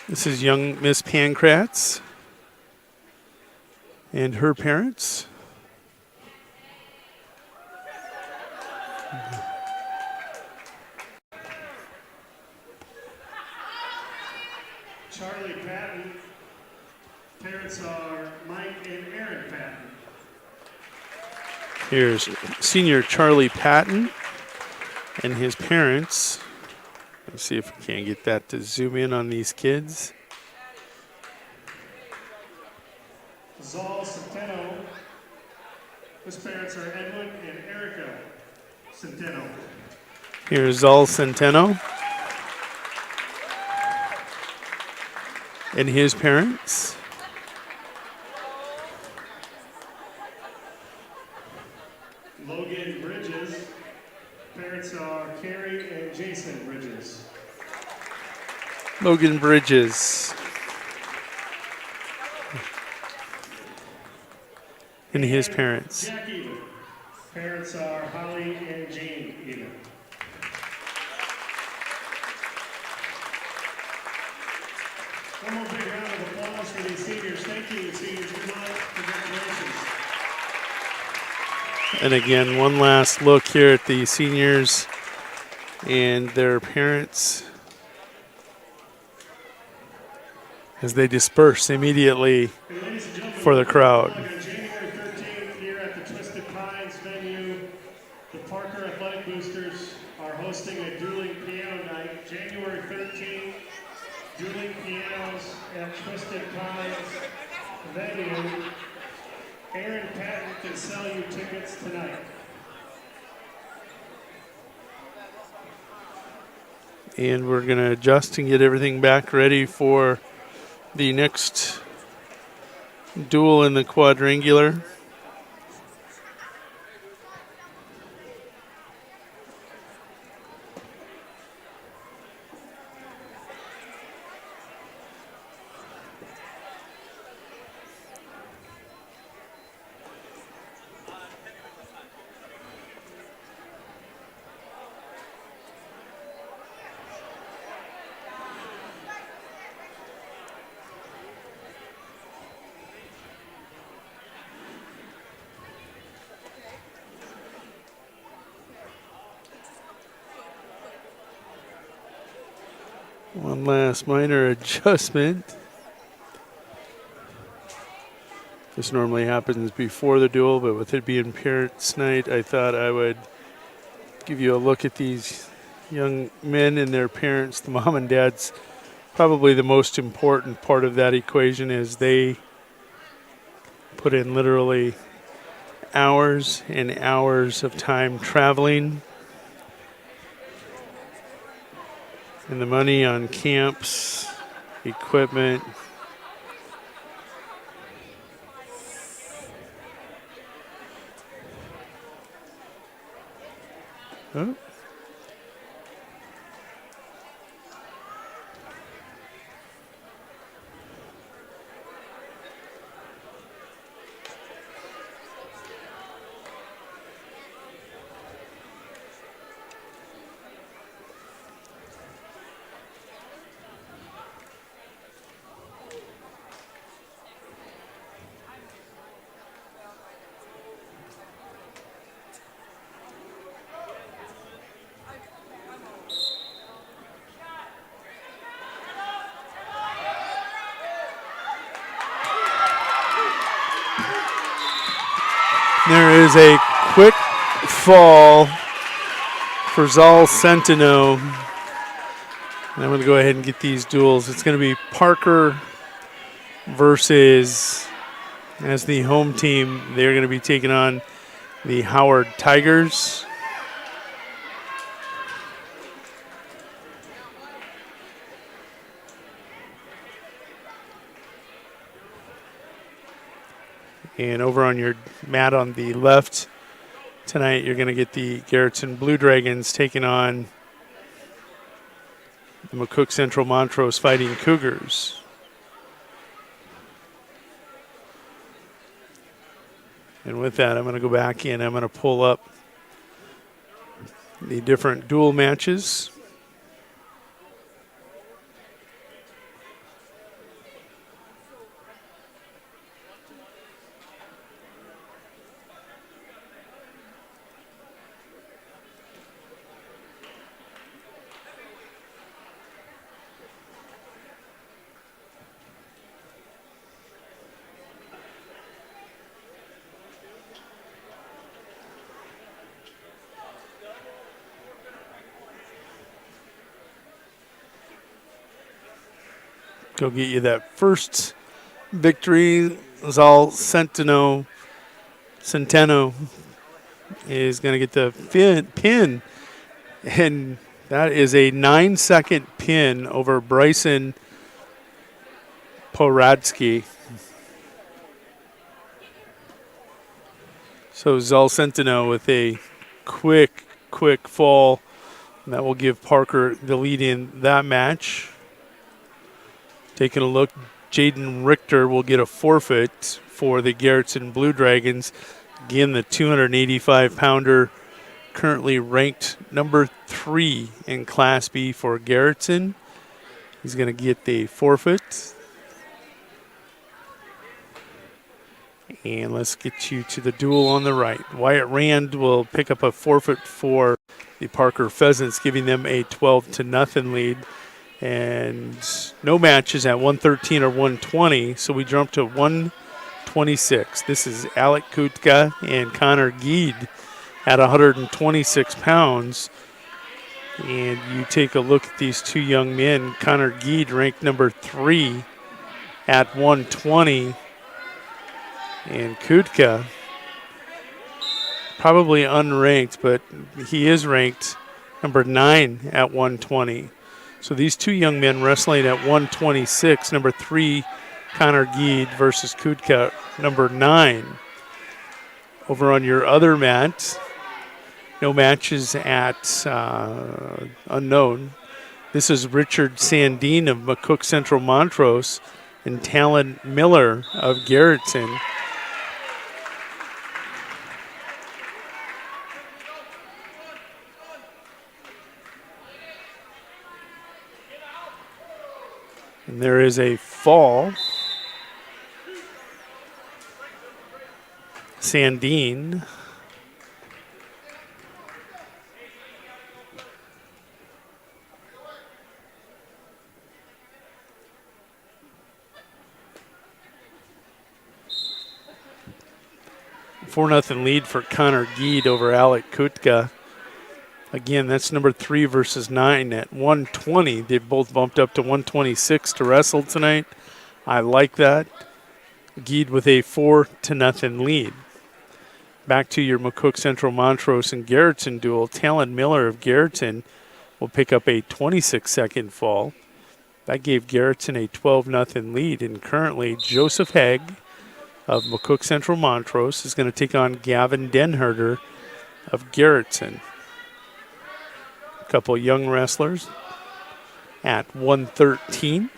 This is young Miss Pankratz and her parents. Charlie Patton. Parents are Mike and Aaron Patton. Here's senior Charlie Patton and his parents. Let's see if we can get that to zoom in on these kids. Zal Centeno. His parents are Edwin and Erica Centeno. Here's Zal Centeno and his parents. Logan Bridges. Parents are Carrie and Jason Bridges. Logan Bridges. And his parents. Jack Even. Parents are Holly and Jane Even. One more big round of applause for these seniors. Thank you, seniors. Good luck. Congratulations. And again, one last look here at the seniors and their parents as they disperse immediately for the crowd. January 13th here at the Twisted Pines venue, the Parker Athletic Boosters are hosting a dueling piano night. January 13th, dueling pianos at Twisted Pines venue. Aaron Patton can sell you tickets tonight. And we're going to adjust and get everything back ready for the next duel in the quadrangular. One last minor adjustment. This normally happens before the duel, but with it being parents' night, I thought I would give you a look at these young men and their parents. The mom and dad's probably the most important part of that equation, is they put in literally hours and hours of time traveling. And the money on camps, equipment. Oh. There is a quick fall for Zal Centeno. And I'm going to go ahead and get these duels. It's going to be Parker versus, as the home team, they're going to be taking on the Howard Tigers. And over on your mat on the left tonight, you're going to get the Garrettson Blue Dragons taking on the McCook Central Montrose Fighting Cougars. And with that, I'm going to go back in. I'm going to pull up the different dual matches. Go get you that first victory. Zal Centeno is going to get the pin. And that is a 9-second pin over Bryson Poradsky. So Zal Centeno with a quick fall. And that will give Parker the lead in that match. Taking a look, Jaden Richter will get a forfeit for the Garrettson Blue Dragons. Again, the 285-pounder, currently ranked number 3 in Class B for Garrettson. He's going to get the forfeit. And let's get you to the duel on the right. Wyatt Rand will pick up a forfeit for the Parker Pheasants, giving them a 12-0 lead. And no matches at 113 or 120, so we jump to 126. This is Alec Kutka and Connor Geed at 126 pounds. And you take a look at these two young men. Connor Geed ranked number 3 at 120. And Kutka, probably unranked, but he is ranked number 9 at 120. So these two young men wrestling at 126, number 3, Connor Geed versus Kutka, number 9. Over on your other mat, no matches at unknown. This is Richard Sandine of McCook Central Montrose and Talon Miller of Garrettson. And there is a fall. Sandine. Four 4-0 lead for Connor Geed over Alec Kutka. Again, that's number 3 versus 9 at 120. They've both bumped up to 126 to wrestle tonight. I like that. Geed with a 4-0 lead. Back to your McCook Central Montrose and Garrettson duel. Talon Miller of Garrettson will pick up a 26-second fall. That gave Garrettson a 12-0 lead. And currently, Joseph Haig of McCook Central Montrose is going to take on Gavin Denherter of Garrettson. A couple young wrestlers at 113.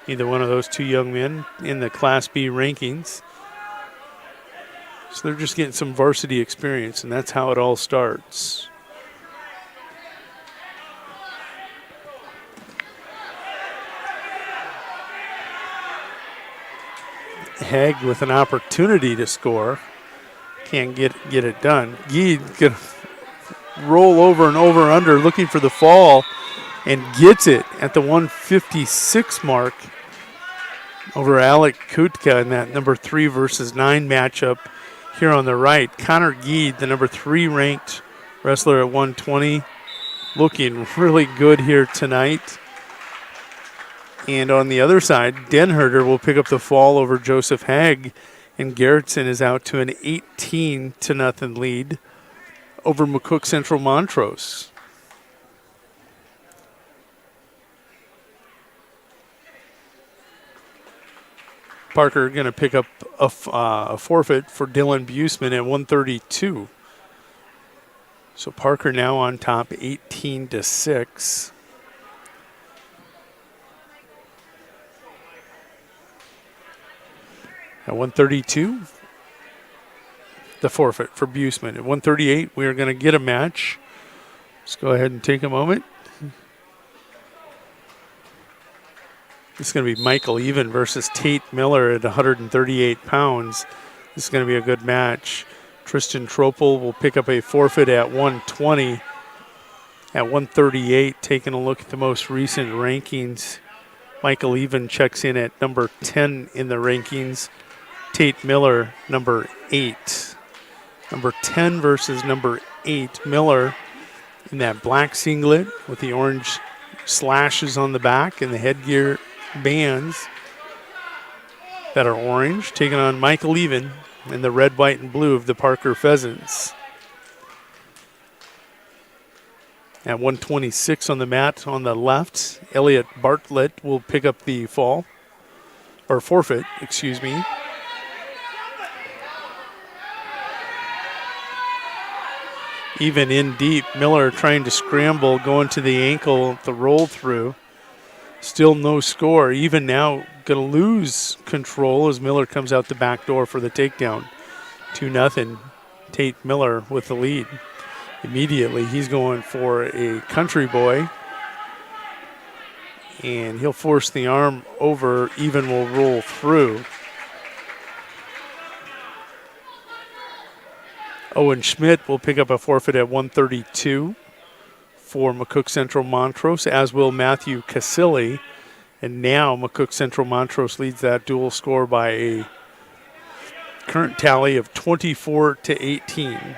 Either one of those two young men in the Class B rankings. So they're just getting some varsity experience, and that's how it all starts. Haig with an opportunity to score. Can't get it done. Geed can roll over and over under looking for the fall and gets it at the 156 mark over Alec Kutka in that number 3 versus 9 matchup here on the right. Connor Geed, the number 3 ranked wrestler at 120, looking really good here tonight. And on the other side, Denherter will pick up the fall over Joseph Haig, and Garrettson is out to an 18-0 lead over McCook Central Montrose. Parker going to pick up a forfeit for Dylan Buseman at 132. So Parker now on top, 18-6. At 132, the forfeit for Buseman. At 138, we are going to get a match. Let's go ahead and take a moment. This is going to be Michael Even versus Tate Miller at 138 pounds. This is going to be a good match. Tristan Tropel will pick up a forfeit at 120. At 138, taking a look at the most recent rankings, Michael Even checks in at number 10 in the rankings. Tate Miller, number 8. Number 10 versus number 8. Miller in that black singlet with the orange slashes on the back and the headgear bands that are orange, taking on Michael Even in the red, white, and blue of the Parker Pheasants. At 126 on the mat on the left, Elliot Bartlett will pick up the fall, or forfeit, excuse me. even in deep. Miller trying to scramble, going to the ankle, the roll through. Still no score. Even now, going to lose control as Miller comes out the back door for the takedown. 2-0. Tate Miller with the lead. Immediately, he's going for a country boy. And he'll force the arm over. Even will roll through. Owen Schmidt will pick up a forfeit at 132 for McCook Central Montrose, as will Matthew Casilli. And now McCook Central Montrose leads that dual score by a current tally of 24-18.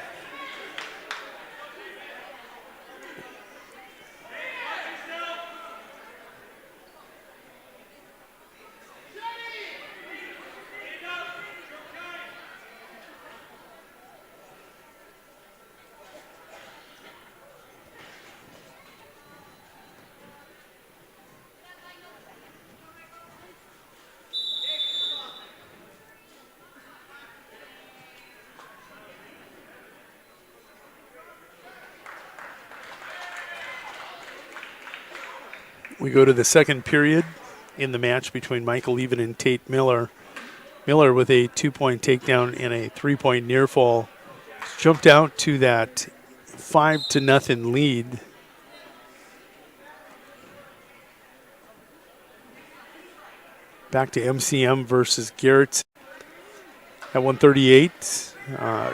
We go to the second period in the match between Michael Even and Tate Miller. Miller with a 2-point takedown and a 3-point near fall. Jumped out to that 5-0 lead. Back to MCM versus Garrett at 138.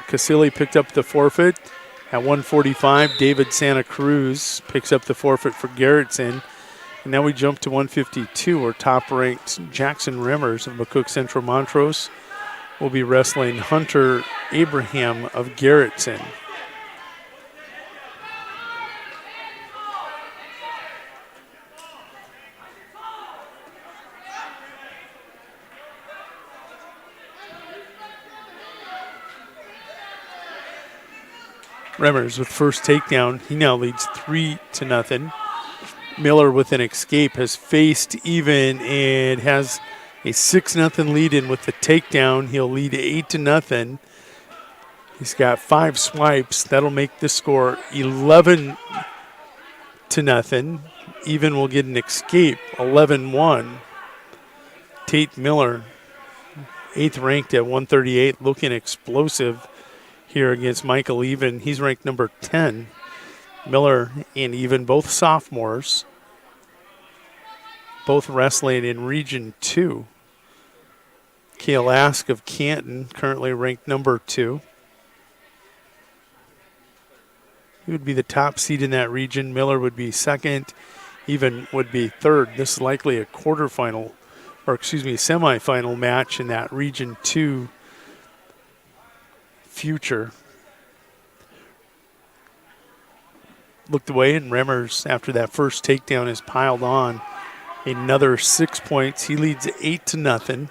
Casilli picked up the forfeit. At 145, David Santa Cruz picks up the forfeit for Garrettson. And now we jump to 152, where top-ranked Jackson Remmers of McCook Central Montrose will be wrestling Hunter Abraham of Garrettson. Remmers with first takedown. He now leads 3-0. Miller with an escape has faced Even and has a 6-0 lead in with the takedown. He'll lead 8-0. He's got 5 swipes. That'll make the score 11-0. Even will get an escape, 11-1. Tate Miller, 8th ranked at 138, looking explosive here against Michael Even. He's ranked number 10. Miller and Even, both sophomores, both wrestling in Region 2. Cale Ask of Canton, currently ranked number 2. He would be the top seed in that region. Miller would be second. Even would be third. This is likely a semifinal match in that Region 2 future. Looked away, and Remmers, after that first takedown, has piled on another 6 points. He leads 8-0.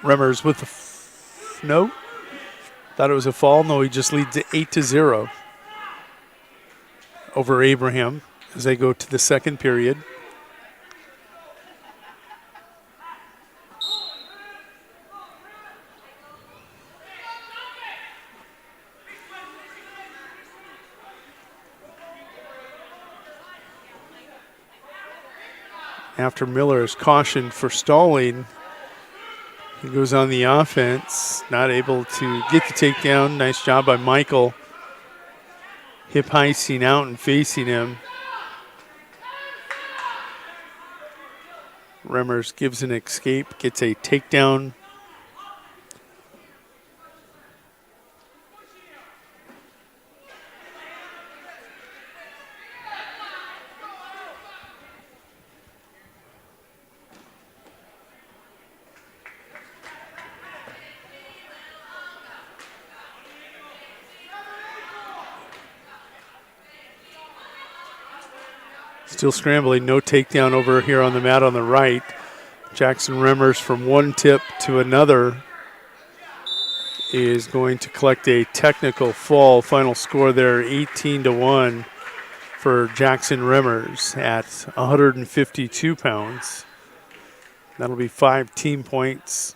Remmers with the no. Thought it was a fall. No, he just leads it 8-0 over Abraham as they go to the second period. After Miller is cautioned for stalling, he goes on the offense, not able to get the takedown. Nice job by Michael. Hip heisting out and facing him. Remmers gives an escape, gets a takedown. Still scrambling, no takedown over here on the mat on the right. Jackson Remmers from one tip to another is going to collect a technical fall. Final score there, 18-1 for Jackson Remmers at 152 pounds. That'll be 5 team points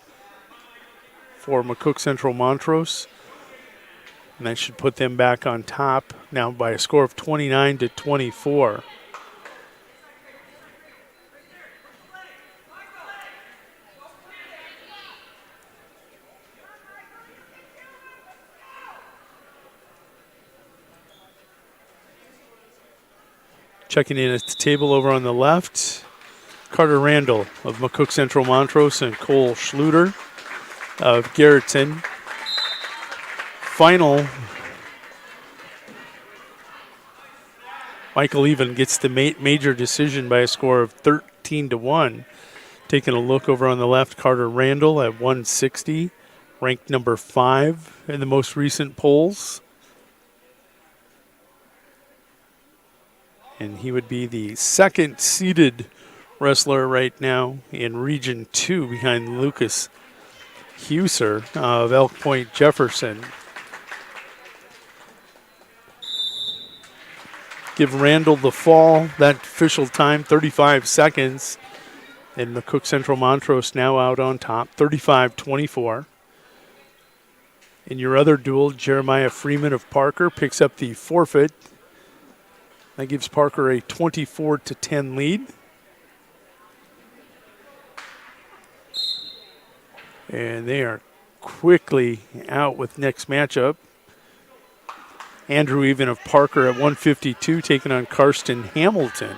for McCook Central Montrose. And that should put them back on top now by a score of 29-24. Checking in at the table over on the left, Carter Randall of McCook Central Montrose and Cole Schluter of Garrettson. Final, Michael Even gets the major decision by a score of 13-1. Taking a look over on the left, Carter Randall at 160, ranked number 5 in the most recent polls. And he would be the second seeded wrestler right now in Region 2 behind Lucas Huser of Elk Point Jefferson. Give Randall the fall. That official time, 35 seconds. And McCook Central Montrose now out on top, 35-24. In your other duel, Jeremiah Freeman of Parker picks up the forfeit. That gives Parker a 24-10 lead. And they are quickly out with next matchup. Andrew Even of Parker at 152 taking on Karsten Hamilton.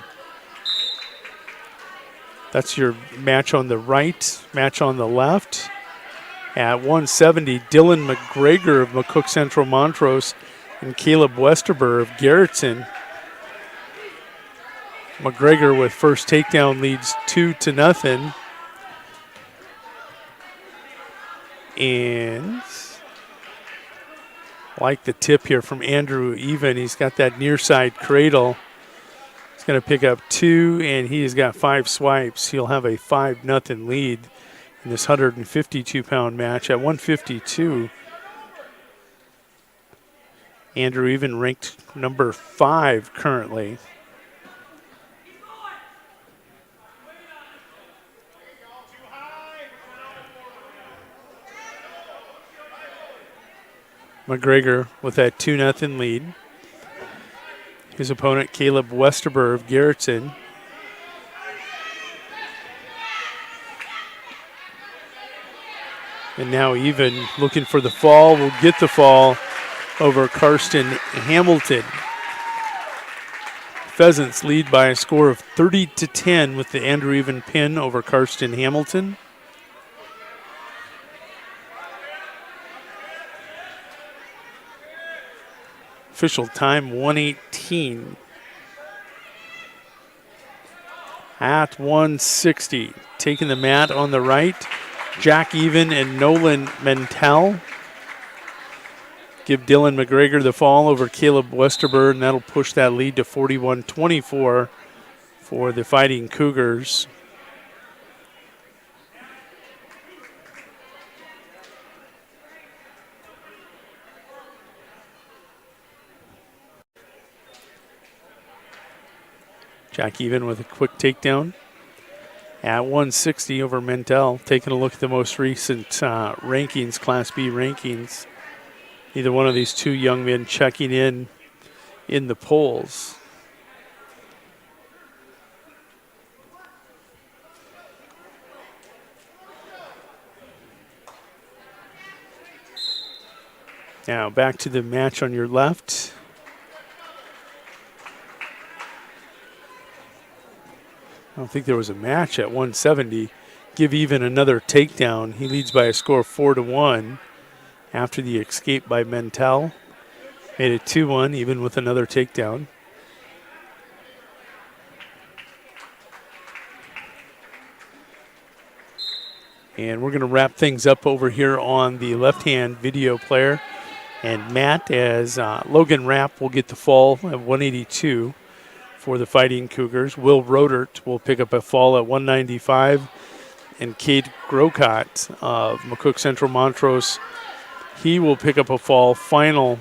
That's your match on the right, match on the left. At 170, Dylan McGregor of McCook Central Montrose and Caleb Westerber of Garrettson. McGregor with first takedown leads 2-0. And I like the tip here from Andrew Even. He's got that near side cradle. He's going to pick up 2, and he has got 5 swipes. He'll have a 5-0 lead in this 152-pound match. At 152, Andrew Even ranked number 5 currently. McGregor with that 2-0 lead. His opponent, Caleb Westerber of Garrettson. And now Even looking for the fall, will get the fall over Karsten Hamilton. Pheasants lead by a score of 30-10 with the Andrew Even pin over Karsten Hamilton. Official time 1:18. At 160, taking the mat on the right, Jack Even and Nolan Mentel. Give Dylan McGregor the fall over Caleb Westerber, and that'll push that lead to 41-24 for the Fighting Cougars. Jack Even with a quick takedown at 160 over Mentel. Taking a look at the most recent rankings, Class B rankings. Neither one of these two young men checking in the polls. Now back to the match on your left. I don't think there was a match at 170. Give Even another takedown. He leads by a score of 4-1 after the escape by Mentel. Made it 2-1, even with another takedown. And we're going to wrap things up over here on the left-hand video player. And Matt, as Logan Rapp will get the fall at 182 for the Fighting Cougars. Will Rodert will pick up a fall at 195. And Cade Grocott of McCook Central Montrose, he will pick up a fall final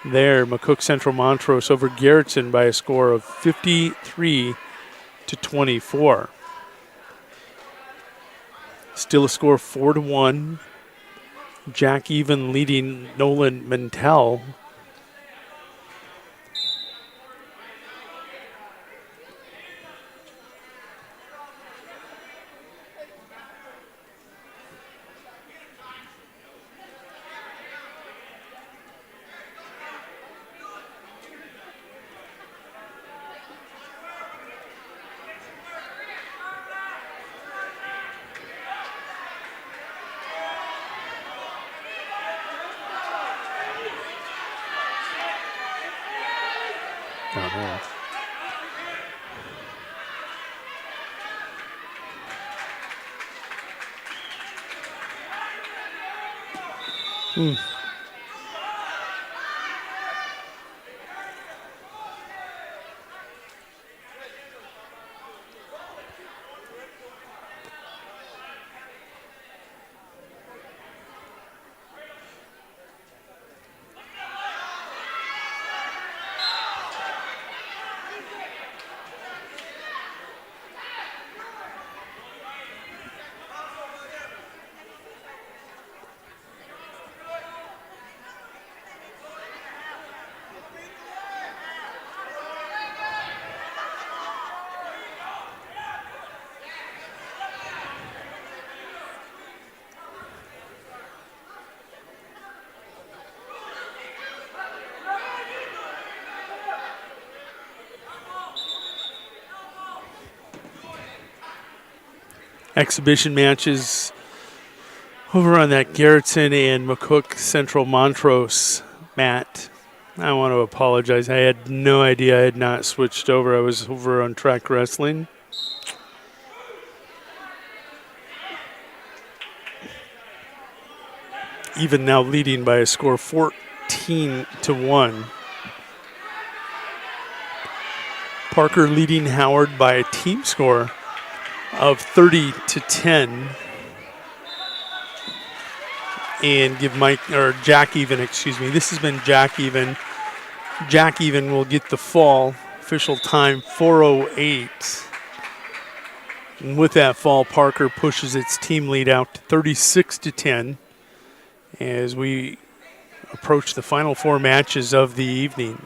there. McCook Central Montrose over Garrettson by a score of 53-24. Still a score 4-1. Jack Even leading Nolan Mantell. Exhibition matches over on that Garrettson and McCook Central Montrose mat. I want to apologize. I had no idea I had not switched over. I was over on track wrestling. Even now leading by a score 14-1. Parker leading Howard by a team score of 30-10, and give Jack Even, excuse me. This has been Jack Even. Jack Even will get the fall. Official time 4:08. And with that fall, Parker pushes its team lead out to 36-10 as we approach the final four matches of the evening.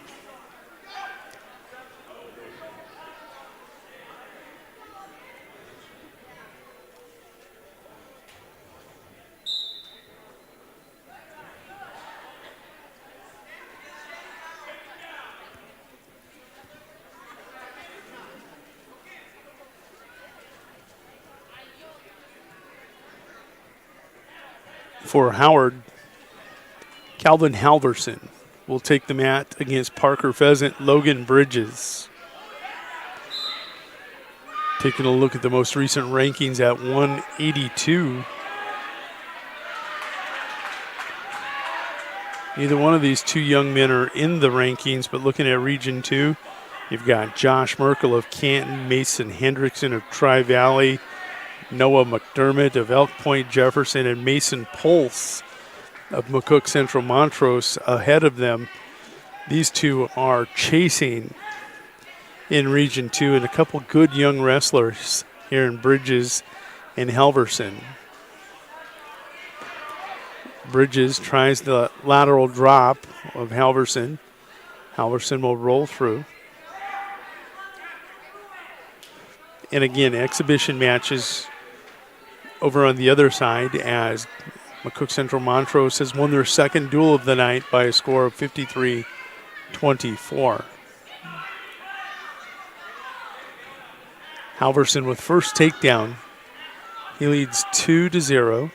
For Howard, Calvin Halverson will take the mat against Parker Pheasant Logan Bridges. Taking a look at the most recent rankings at 182. Neither one of these two young men are in the rankings, but looking at Region 2, you've got Josh Merkel of Canton, Mason Hendrickson of Tri-Valley, Noah McDermott of Elk Point Jefferson, and Mason Pulse of McCook Central Montrose ahead of them. These two are chasing in Region 2, and a couple good young wrestlers here in Bridges and Halverson. Bridges tries the lateral drop of Halverson. Halverson will roll through. And again, exhibition matches over on the other side as McCook Central Montrose has won their second duel of the night by a score of 53-24. Halverson with first takedown. He leads 2-0.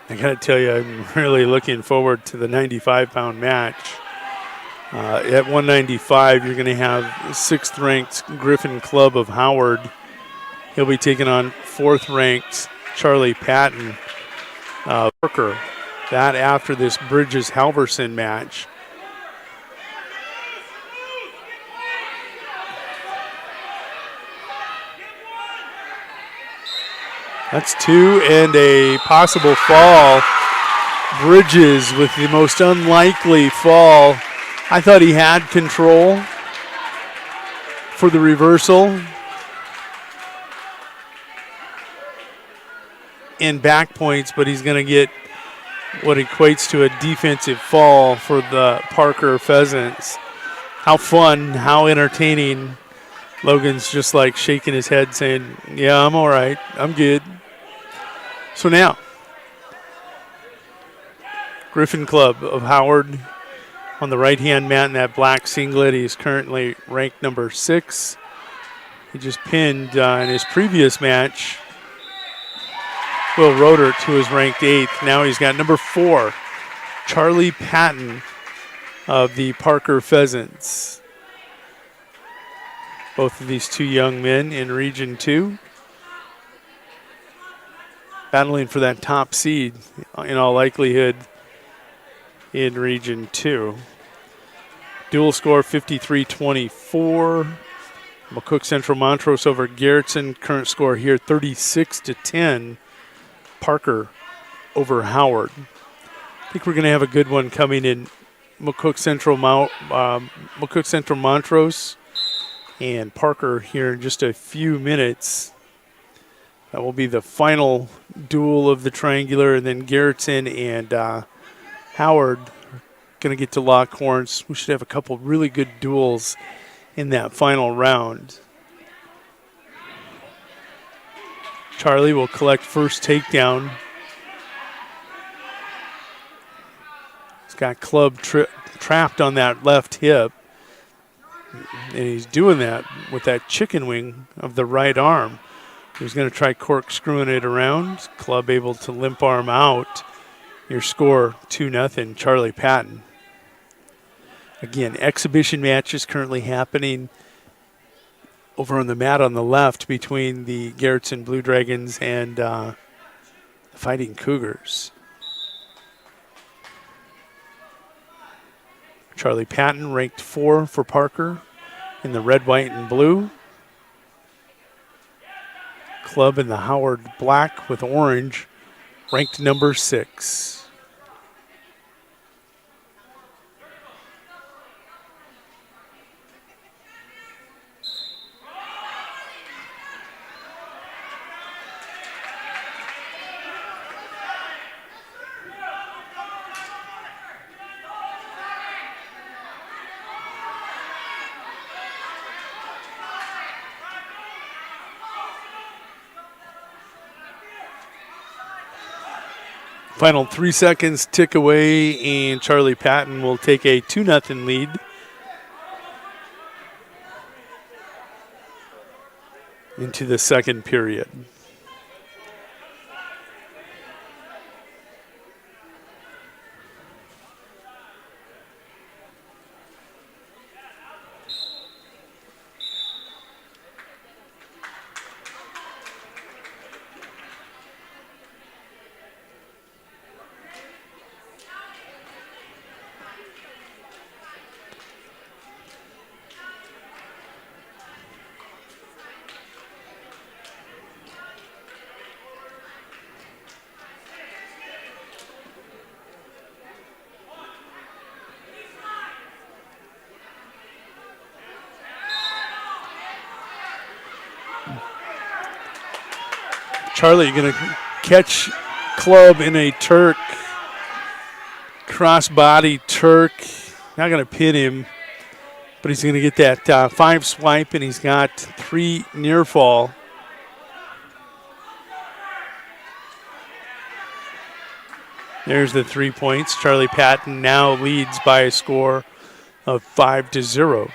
I got to tell you, I'm really looking forward to the 95-pound match. At 195, you're going to have 6th-ranked Griffin Club of Howard. He'll be taking on 4th-ranked Charlie Patton. Parker. That after this Bridges-Halverson match. That's 2 and a possible fall. Bridges with the most unlikely fall. I thought he had control for the reversal. And back points, but he's going to get what equates to a defensive fall for the Parker Pheasants. How fun, how entertaining. Logan's just like shaking his head saying, yeah, I'm all right, I'm good. So now, Griffin Club of Howard on the right-hand mat in that black singlet. He's currently ranked number 6. He just pinned in his previous match Will Rodert, who is ranked 8th. Now he's got number 4, Charlie Patton of the Parker Pheasants. Both of these 2 young men in Region 2. Battling for that top seed in all likelihood in Region 2. Dual score 53-24. McCook Central Montrose over Garrettson. Current score here 36-10. Parker over Howard. I think we're going to have a good one coming in McCook Central Montrose and Parker here in just a few minutes. That will be the final duel of the triangular, and then Garrettson and Howard are going to get to lock horns. We should have a couple really good duels in that final round. Charlie will collect first takedown. He's got Club trapped on that left hip. And he's doing that with that chicken wing of the right arm. He's going to try corkscrewing it around. Club able to limp arm out. Your score 2-0, Charlie Patton. Again, exhibition matches currently happening over on the mat on the left between the Garrettson Blue Dragons and the Fighting Cougars. Charlie Patton ranked 4 for Parker in the red, white, and blue. Club in the Howard black with orange, ranked number 6. Final 3 seconds tick away, and Charlie Patton will take a 2-0 lead. Into the second period. Charlie going to catch Club in a Turk, crossbody Turk. Not going to pin him, but he's going to get that 5 swipe, and he's got 3 near fall. There's the 3 points. Charlie Patton now leads by a score of 5-0.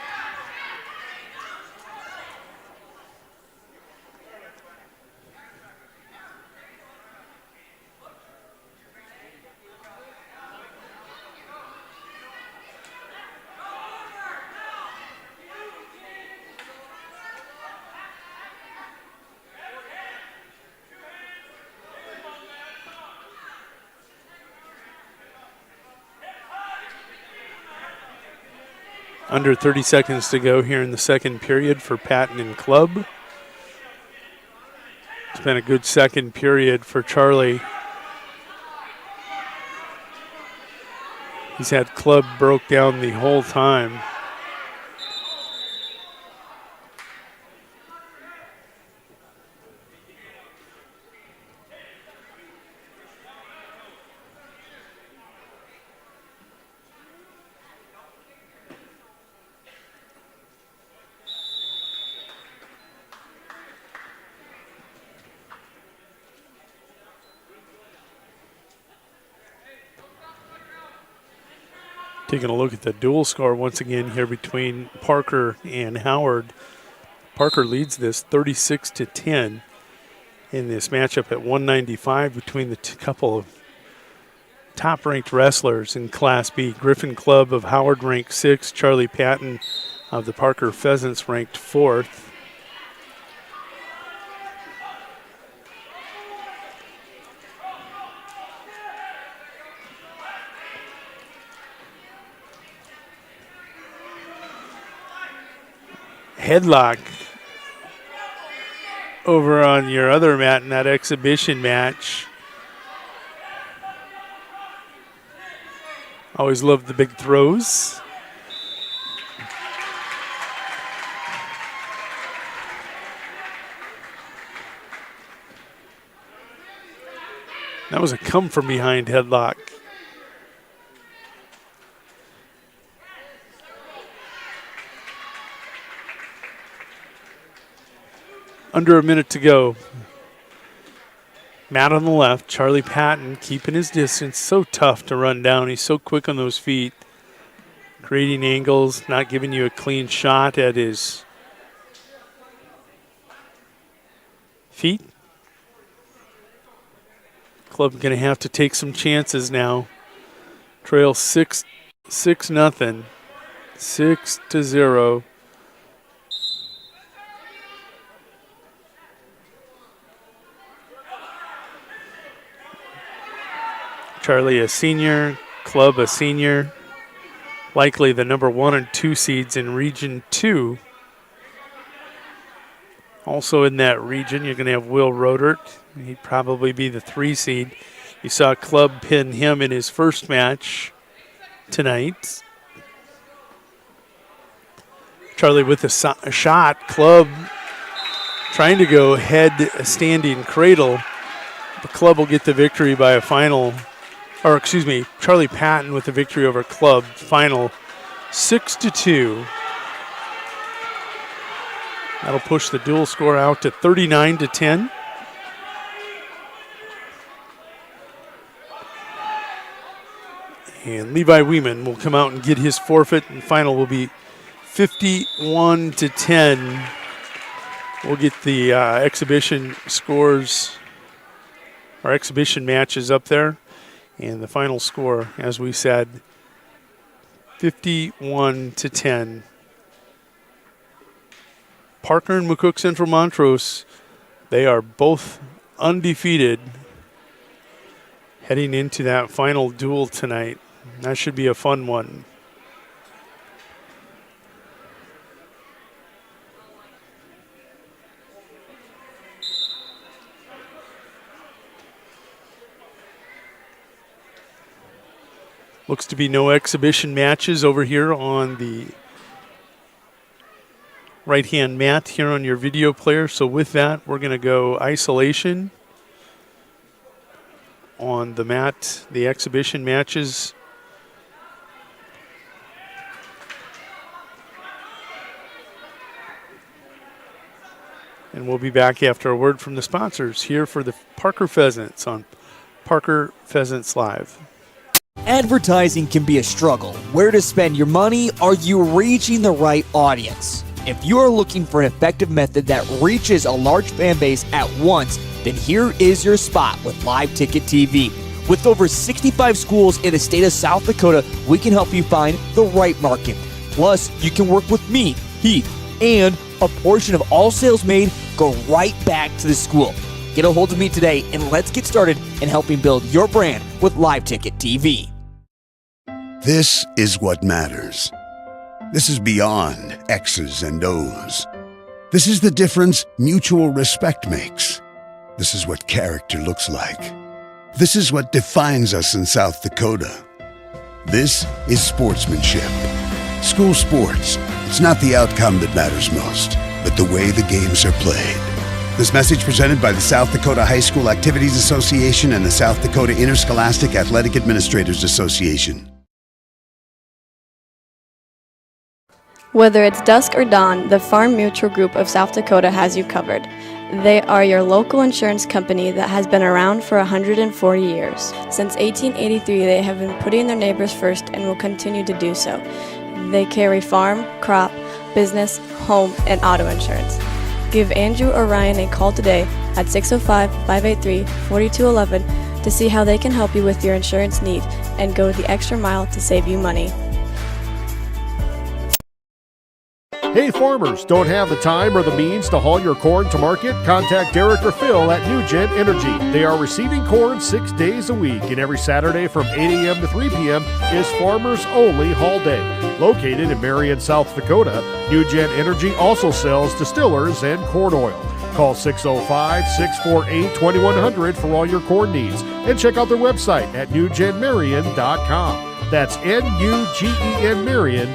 Under 30 seconds to go here in the second period for Patton and Club. It's been a good second period for Charlie. He's had Club broke down the whole time. Taking a look at the dual score once again here between Parker and Howard. Parker leads this 36-10 in this matchup at 195 between the couple of top-ranked wrestlers in Class B. Griffin Club of Howard ranked 6th, Charlie Patton of the Parker Pheasants ranked 4th. Headlock over on your other mat in that exhibition match. Always loved the big throws. That was a come from behind headlock. Under a minute to go. Matt on the left, Charlie Patton keeping his distance. So tough to run down. He's so quick on those feet. Creating angles, not giving you a clean shot at his feet. Club going to have to take some chances now. Trail 6-0. 6-0. Charlie a senior, Club a senior, likely the number 1 and 2 seeds in Region 2. Also in that region, you're going to have Will Rodert. He'd probably be the 3 seed. You saw Club pin him in his first match tonight. Charlie with a shot. Club trying to go head standing cradle. The Club will get the victory by a final. Or excuse me, Charlie Patton with the victory over Club, final 6-2. That'll push the dual score out to 39-10. And Levi Weeman will come out and get his forfeit, and final will be 51-10. We'll get the exhibition scores, our exhibition matches up there. And the final score, as we said, 51-10. Parker and McCook Central Montrose, they are both undefeated heading into that final duel tonight. That should be a fun one. Looks to be no exhibition matches over here on the right-hand mat here on your video player. So with that, we're going to go isolation on the mat, the exhibition matches. And we'll be back after a word from the sponsors here for the Parker Pheasants on Parker Pheasants Live. Advertising can be a struggle. Where to spend your money? Are you reaching the right audience? If you are looking for an effective method that reaches a large fan base at once, then here is your spot with Live Ticket TV. With over 65 schools in the state of South Dakota, we can help you find the right market. Plus, you can work with me, Heath, and a portion of all sales made go right back to the school. Get a hold of me today and let's get started in helping build your brand with Live Ticket TV. This is what matters. This is beyond X's and O's. This is the difference mutual respect makes. This is what character looks like. This is what defines us in South Dakota. This is sportsmanship. School sports, it's not the outcome that matters most, but the way the games are played. This message presented by the South Dakota High School Activities Association and the South Dakota Interscholastic Athletic Administrators Association. Whether it's dusk or dawn, the Farm Mutual Group of South Dakota has you covered. They are your local insurance company that has been around for 140 years. Since 1883, they have been putting their neighbors first and will continue to do so. They carry farm, crop, business, home, and auto insurance. Give Andrew or Ryan a call today at 605-583-4211 to see how they can help you with your insurance need and go the extra mile to save you money. Hey farmers, don't have the time or the means to haul your corn to market? Contact Derek or Phil at NewGen Energy. They are receiving corn 6 days a week, and every Saturday from 8 a.m. to 3 p.m. is Farmers Only Haul Day. Located in Marion, South Dakota, NewGen Energy also sells distillers and corn oil. Call 605-648-2100 for all your corn needs, and check out their website at newgenmarion.com. That's NUGEN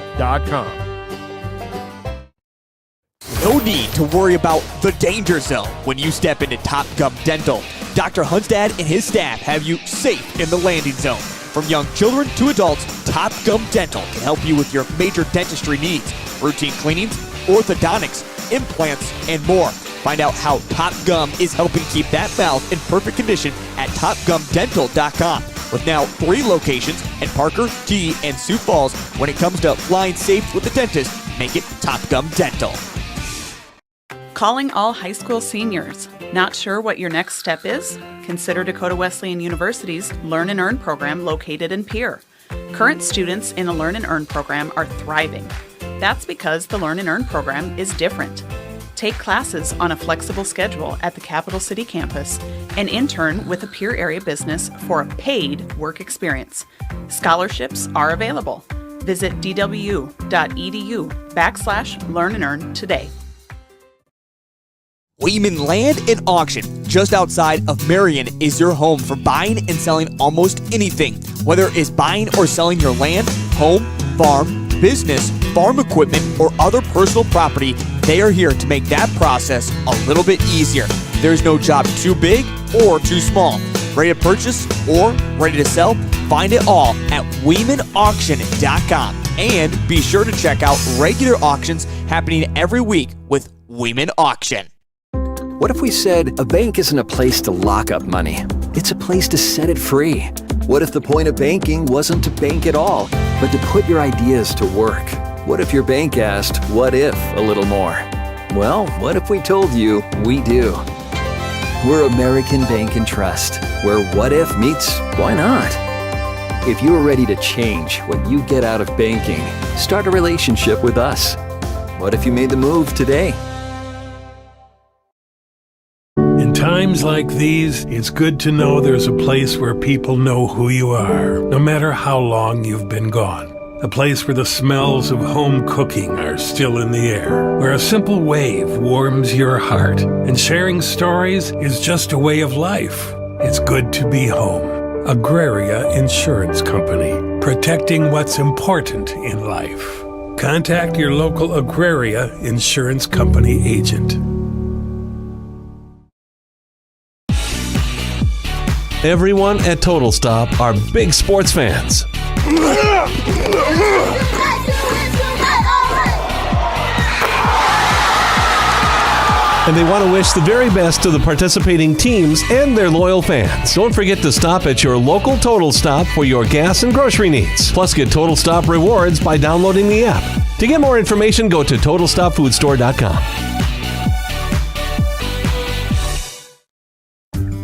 No need to worry about the danger zone when you step into Top Gum Dental. Dr. Hunstad and his staff have you safe in the landing zone. From young children to adults, Top Gum Dental can help you with your major dentistry needs, routine cleanings, orthodontics, implants, and more. Find out how Top Gum is helping keep that mouth in perfect condition at topgumdental.com. With now 3 locations in Parker, Key, and Sioux Falls, when it comes to flying safe with the dentist, make it Top Gum Dental. Calling all high school seniors. Not sure what your next step is? Consider Dakota Wesleyan University's Learn and Earn program located in Pierre. Current students in the Learn and Earn program are thriving. That's because the Learn and Earn program is different. Take classes on a flexible schedule at the Capital City campus and intern with a Pierre area business for a paid work experience. Scholarships are available. Visit dwu.edu/learn-and-earn today. Weeman Land and Auction, just outside of Marion, is your home for buying and selling almost anything. Whether it's buying or selling your land, home, farm, business, farm equipment, or other personal property, they are here to make that process a little bit easier. There's no job too big or too small. Ready to purchase or ready to sell? Find it all at WeemanAuction.com. And be sure to check out regular auctions happening every week with Weeman Auction. What if we said a bank isn't a place to lock up money? It's a place to set it free. What if the point of banking wasn't to bank at all, but to put your ideas to work? What if your bank asked, what if, a little more? Well, what if we told you we do? We're American Bank and Trust, where what if meets why not? If you're ready to change what you get out of banking, start a relationship with us. What if you made the move today? In times like these, it's good to know there's a place where people know who you are, no matter how long you've been gone. A place where the smells of home cooking are still in the air, where a simple wave warms your heart, and sharing stories is just a way of life. It's good to be home. Agraria Insurance Company, protecting what's important in life. Contact your local Agraria Insurance Company agent. Everyone at Total Stop are big sports fans. And they want to wish the very best to the participating teams and their loyal fans. Don't forget to stop at your local Total Stop for your gas and grocery needs. Plus, get Total Stop rewards by downloading the app. To get more information, go to TotalStopFoodStore.com.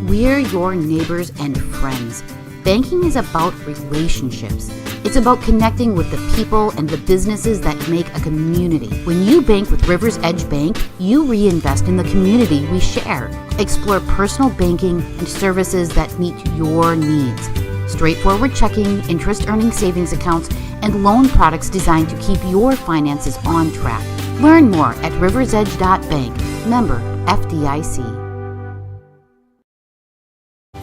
We're your neighbors and friends. Banking is about relationships. It's about connecting with the people and the businesses that make a community. When you bank with Rivers Edge Bank, you reinvest in the community we share. Explore personal banking and services that meet your needs. Straightforward checking, interest-earning savings accounts, and loan products designed to keep your finances on track. Learn more at riversedge.bank. Member FDIC.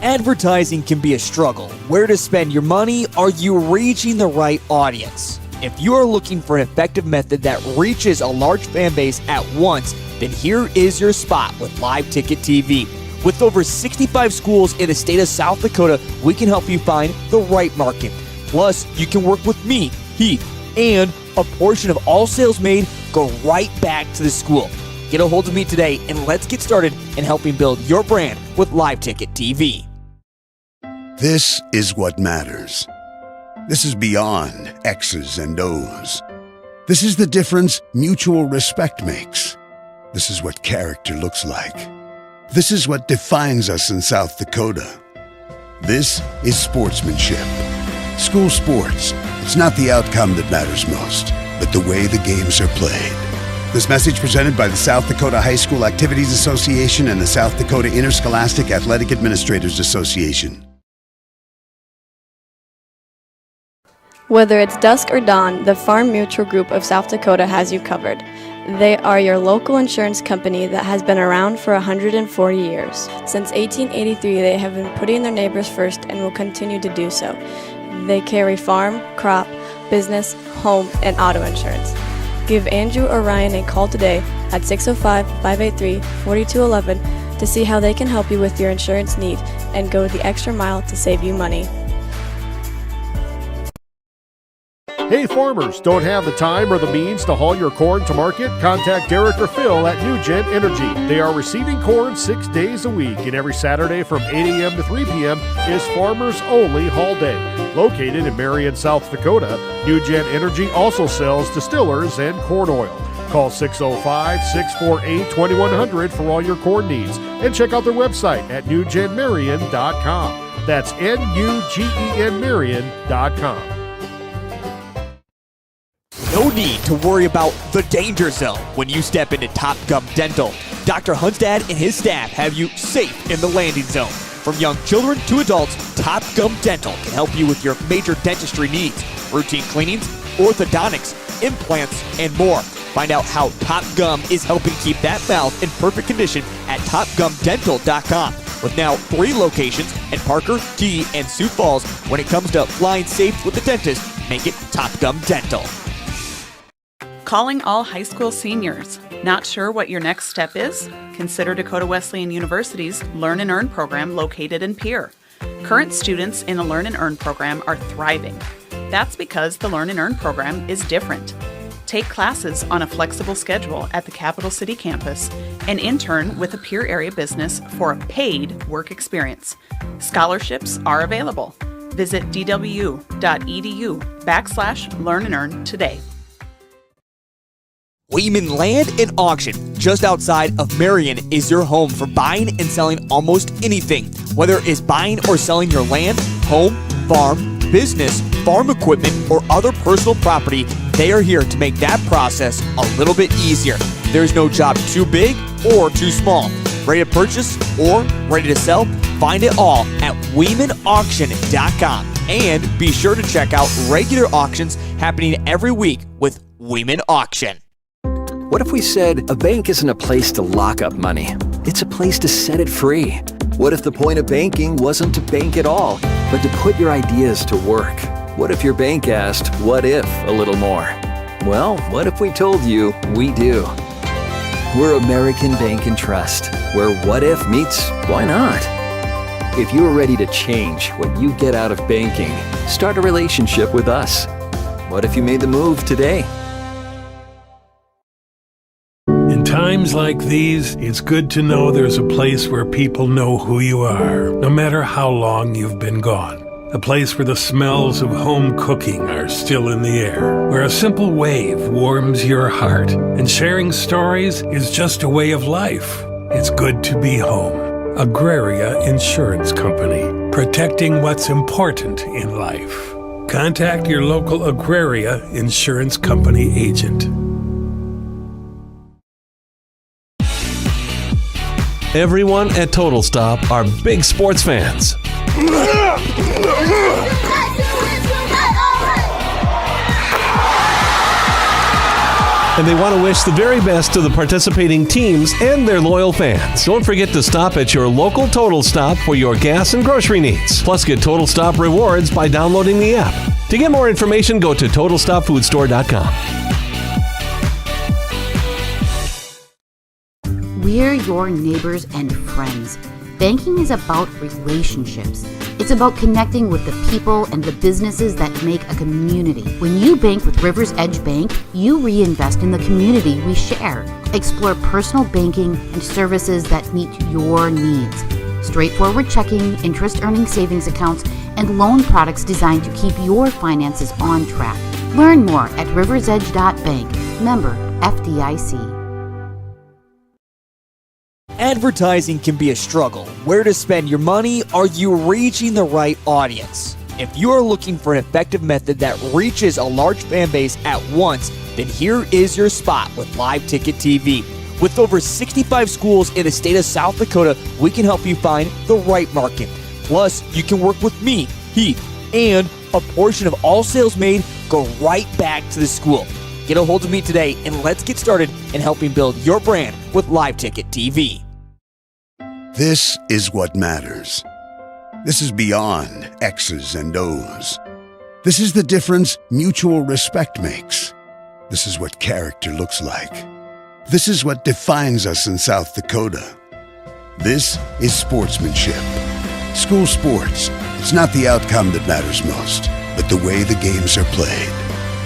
Advertising can be a struggle. Where to spend your money? Are you reaching the right audience? If you are looking for an effective method that reaches a large fan base at once, then here is your spot with Live Ticket TV. With over 65 schools in the state of South Dakota, we can help you find the right market. Plus, you can work with me, Heath, and a portion of all sales made go right back to the school. Get a hold of me today and let's get started in helping build your brand with Live Ticket TV. This is what matters. This is beyond X's and O's. This is the difference mutual respect makes. This is what character looks like. This is what defines us in South Dakota. This is sportsmanship. School sports, it's not the outcome that matters most, but the way the games are played. This message presented by the South Dakota High School Activities Association and the South Dakota Interscholastic Athletic Administrators Association. Whether it's dusk or dawn, the Farm Mutual Group of South Dakota has you covered. They are your local insurance company that has been around for 140 years. Since 1883, they have been putting their neighbors first and will continue to do so. They carry farm, crop, business, home, and auto insurance. Give Andrew or Ryan a call today at 605-583-4211 to see how they can help you with your insurance need and go the extra mile to save you money. Hey farmers, don't have the time or the means to haul your corn to market? Contact Derek or Phil at NewGen Energy. They are receiving corn 6 days a week, and every Saturday from 8 a.m. to 3 p.m. is Farmers Only Haul Day. Located in Marion, South Dakota, NewGen Energy also sells distillers and corn oil. Call 605-648-2100 for all your corn needs, and check out their website at newgenmarion.com. That's NUGEN No need to worry about the danger zone when you step into Top Gum Dental. Dr. Hunstad and his staff have you safe in the landing zone. From young children to adults, Top Gum Dental can help you with your major dentistry needs, routine cleanings, orthodontics, implants, and more. Find out how Top Gum is helping keep that mouth in perfect condition at topgumdental.com. With now 3 locations in Parker, Key, and Sioux Falls, when it comes to flying safe with the dentist, make it Top Gum Dental. Calling all high school seniors. Not sure what your next step is? Consider Dakota Wesleyan University's Learn and Earn program located in Pierre. Current students in the Learn and Earn program are thriving. That's because the Learn and Earn program is different. Take classes on a flexible schedule at the Capital City campus and intern with a Pierre area business for a paid work experience. Scholarships are available. Visit dwu.edu/Learn and Earn today. Weeman Land and Auction, just outside of Marion, is your home for buying and selling almost anything. Whether it is buying or selling your land, home, farm, business, farm equipment, or other personal property, they are here to make that process a little bit easier. There's no job too big or too small. Ready to purchase or ready to sell? Find it all at WeemanAuction.com. And be sure to check out regular auctions happening every week with Weeman Auction. What if we said a bank isn't a place to lock up money? It's a place to set it free. What if the point of banking wasn't to bank at all, but to put your ideas to work? What if your bank asked, what if, a little more? Well, what if we told you we do? We're American Bank and Trust, where what if meets why not? If you're ready to change what you get out of banking, start a relationship with us. What if you made the move today? In times like these, it's good to know there's a place where people know who you are, no matter how long you've been gone. A place where the smells of home cooking are still in the air, where a simple wave warms your heart, and sharing stories is just a way of life. It's good to be home. Agraria Insurance Company, protecting what's important in life. Contact your local Agraria Insurance Company agent. Everyone at Total Stop are big sports fans. And they want to wish the very best to the participating teams and their loyal fans. Don't forget to stop at your local Total Stop for your gas and grocery needs. Plus, get Total Stop rewards by downloading the app. To get more information, go to TotalStopFoodStore.com. We're your neighbors and friends. Banking is about relationships. It's about connecting with the people and the businesses that make a community. When you bank with Rivers Edge Bank, you reinvest in the community we share. Explore personal banking and services that meet your needs. Straightforward checking, interest-earning savings accounts, and loan products designed to keep your finances on track. Learn more at riversedge.bank. Member FDIC. Advertising can be a struggle. Where to spend your money? Are you reaching the right audience? If you are looking for an effective method that reaches a large fan base at once, then here is your spot with Live Ticket TV. With over 65 schools in the state of South Dakota, we can help you find the right market. Plus, you can work with me, Heath, and a portion of all sales made go right back to the school. Get a hold of me today and let's get started in helping build your brand with Live Ticket TV. This is what matters. This is beyond X's and O's. This is the difference mutual respect makes. This is what character looks like. This is what defines us in South Dakota. This is sportsmanship. School sports, it's not the outcome that matters most, but the way the games are played.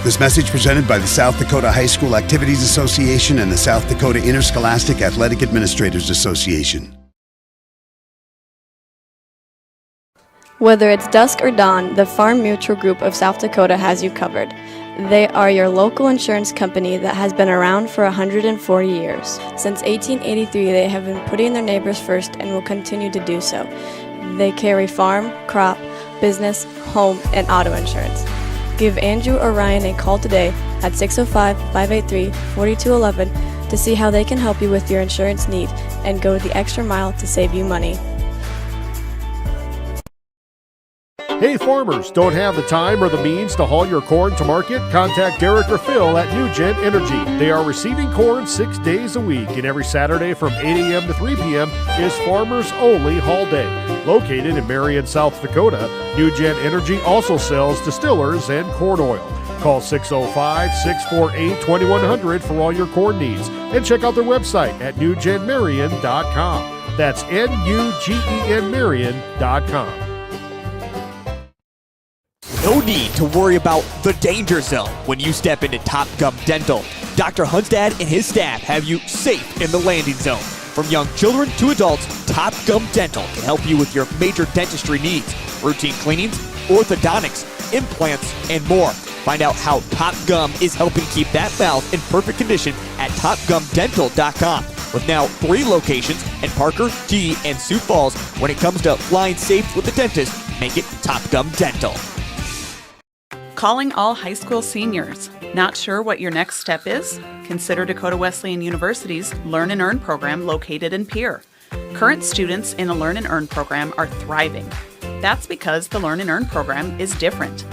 This message presented by the South Dakota High School Activities Association and the South Dakota Interscholastic Athletic Administrators Association. Whether it's dusk or dawn, the Farm Mutual Group of South Dakota has you covered. They are your local insurance company that has been around for 140 years. Since 1883, they have been putting their neighbors first and will continue to do so. They carry farm, crop, business, home, and auto insurance. Give Andrew or Ryan a call today at 605-583-4211 to see how they can help you with your insurance need and go the extra mile to save you money. Hey farmers, don't have the time or the means to haul your corn to market? Contact Derek or Phil at NewGen Energy. They are receiving corn 6 days a week, and every Saturday from 8 a.m. to 3 p.m. is Farmers Only Haul Day. Located in Marion, South Dakota, NewGen Energy also sells distillers and corn oil. Call 605-648-2100 for all your corn needs, and check out their website at newgenmarion.com. That's NUGEN No need to worry about the danger zone when you step into Top Gum Dental. Dr. Hunstad and his staff have you safe in the landing zone. From young children to adults, Top Gum Dental can help you with your major dentistry needs, routine cleanings, orthodontics, implants, and more. Find out how Top Gum is helping keep that mouth in perfect condition at TopGumDental.com. With now 3 locations in Parker, T, and Sioux Falls, when it comes to flying safe with the dentist, make it Top Gum Dental. Calling all high school seniors. Not sure what your next step is? Consider Dakota Wesleyan University's Learn and Earn program located in Pierre. Current students in the Learn and Earn program are thriving. That's because the Learn and Earn program is different.